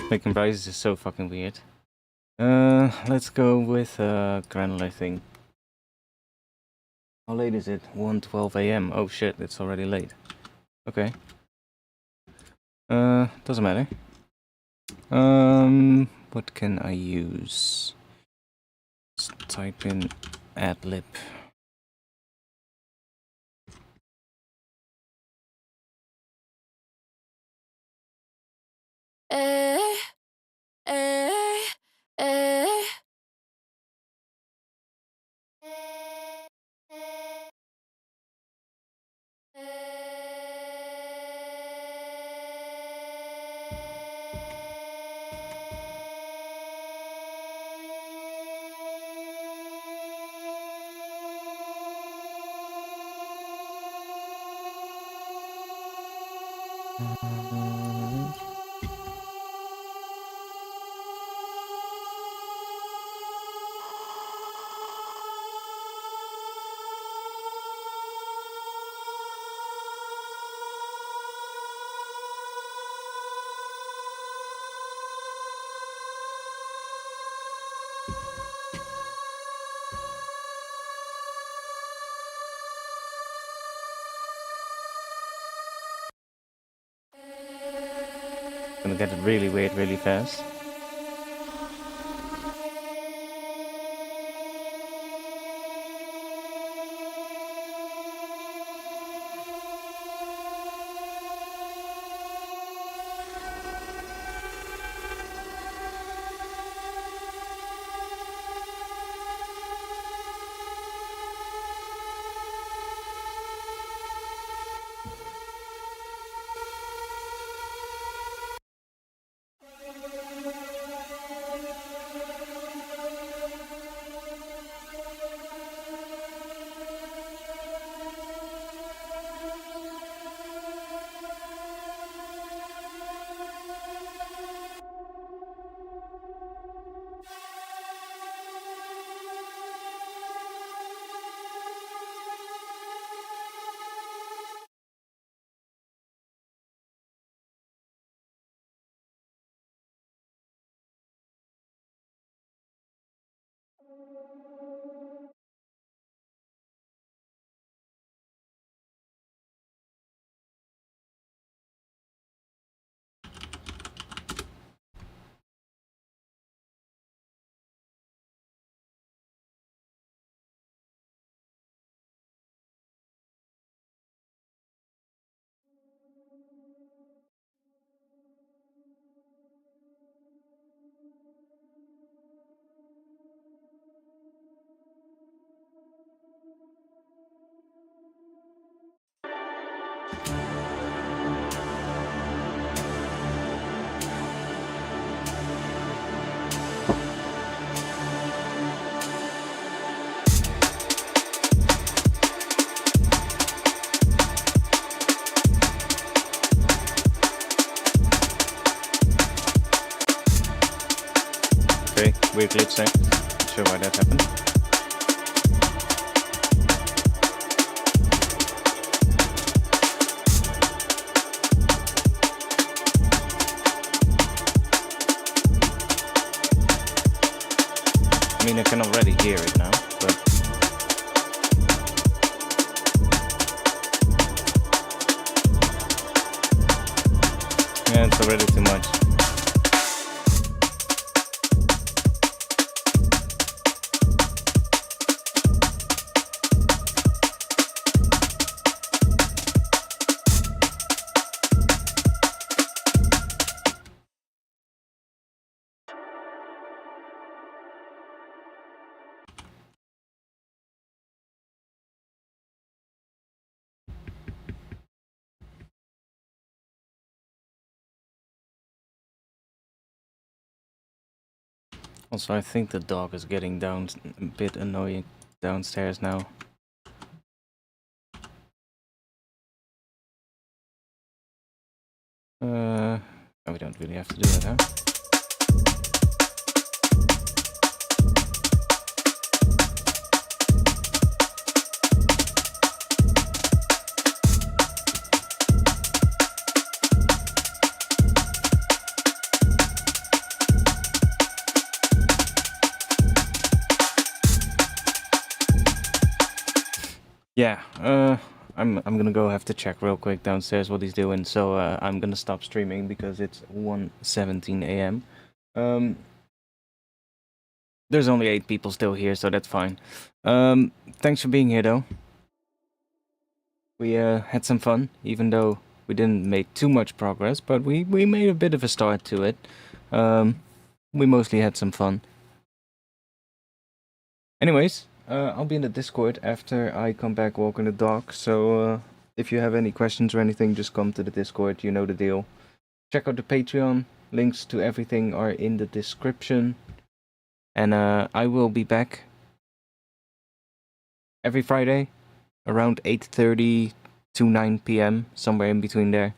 Making prices is so fucking weird. Let's go with granular thing. How late is it? 1:12 a.m. Oh shit, it's already late. Okay. Doesn't matter. What can I use? Let's type in adlib. Gonna get it really weird really fast. Okay, weird glitch there. Not sure why that happened. I mean, I can already hear it now, but yeah, it's already too much. Also, I think the dog is getting down a bit annoying downstairs now. Oh, we don't really have to do that, huh? Yeah, I'm gonna go have to check real quick downstairs what he's doing. So I'm gonna stop streaming because it's 1:17 a.m. There's only 8 people still here, so that's fine. Thanks for being here, though. We had some fun, even though we didn't make too much progress, but we made a bit of a start to it. We mostly had some fun. Anyways, I'll be in the Discord after I come back walking the dog, so if you have any questions or anything, just come to the Discord, you know the deal. Check out the Patreon, links to everything are in the description. And I will be back every Friday around 8:30 to 9 p.m. Somewhere in between there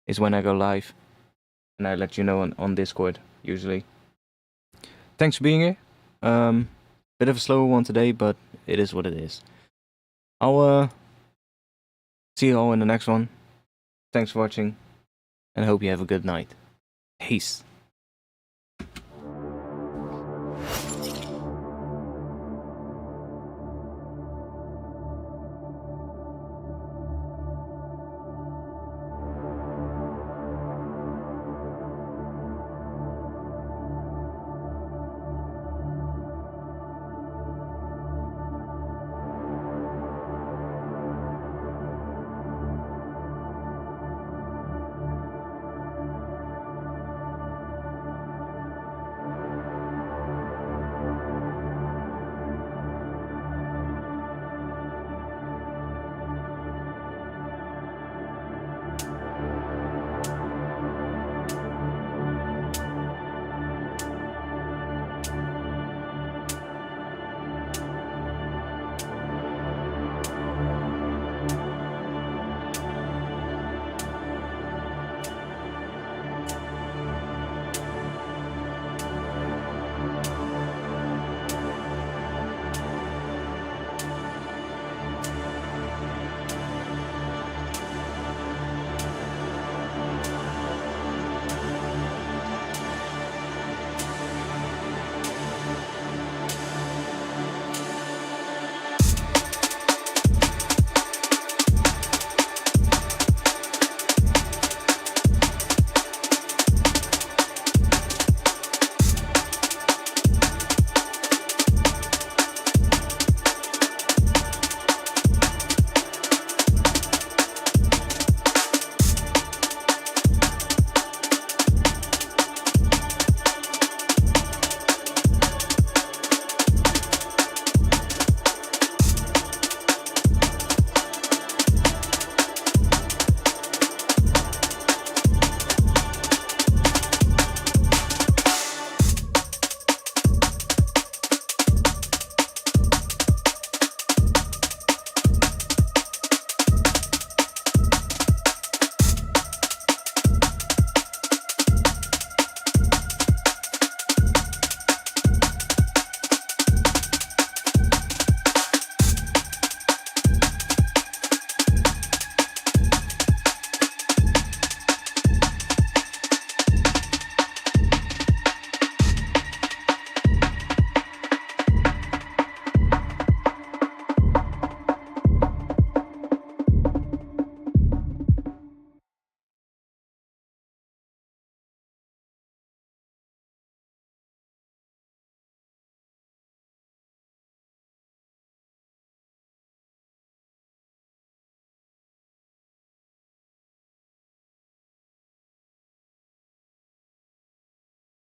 is when I go live. And I let you know on Discord, usually. Thanks for being here. Bit of a slower one today, but it is what it is. I'll see you all in the next one. Thanks for watching, and hope you have a good night. Peace.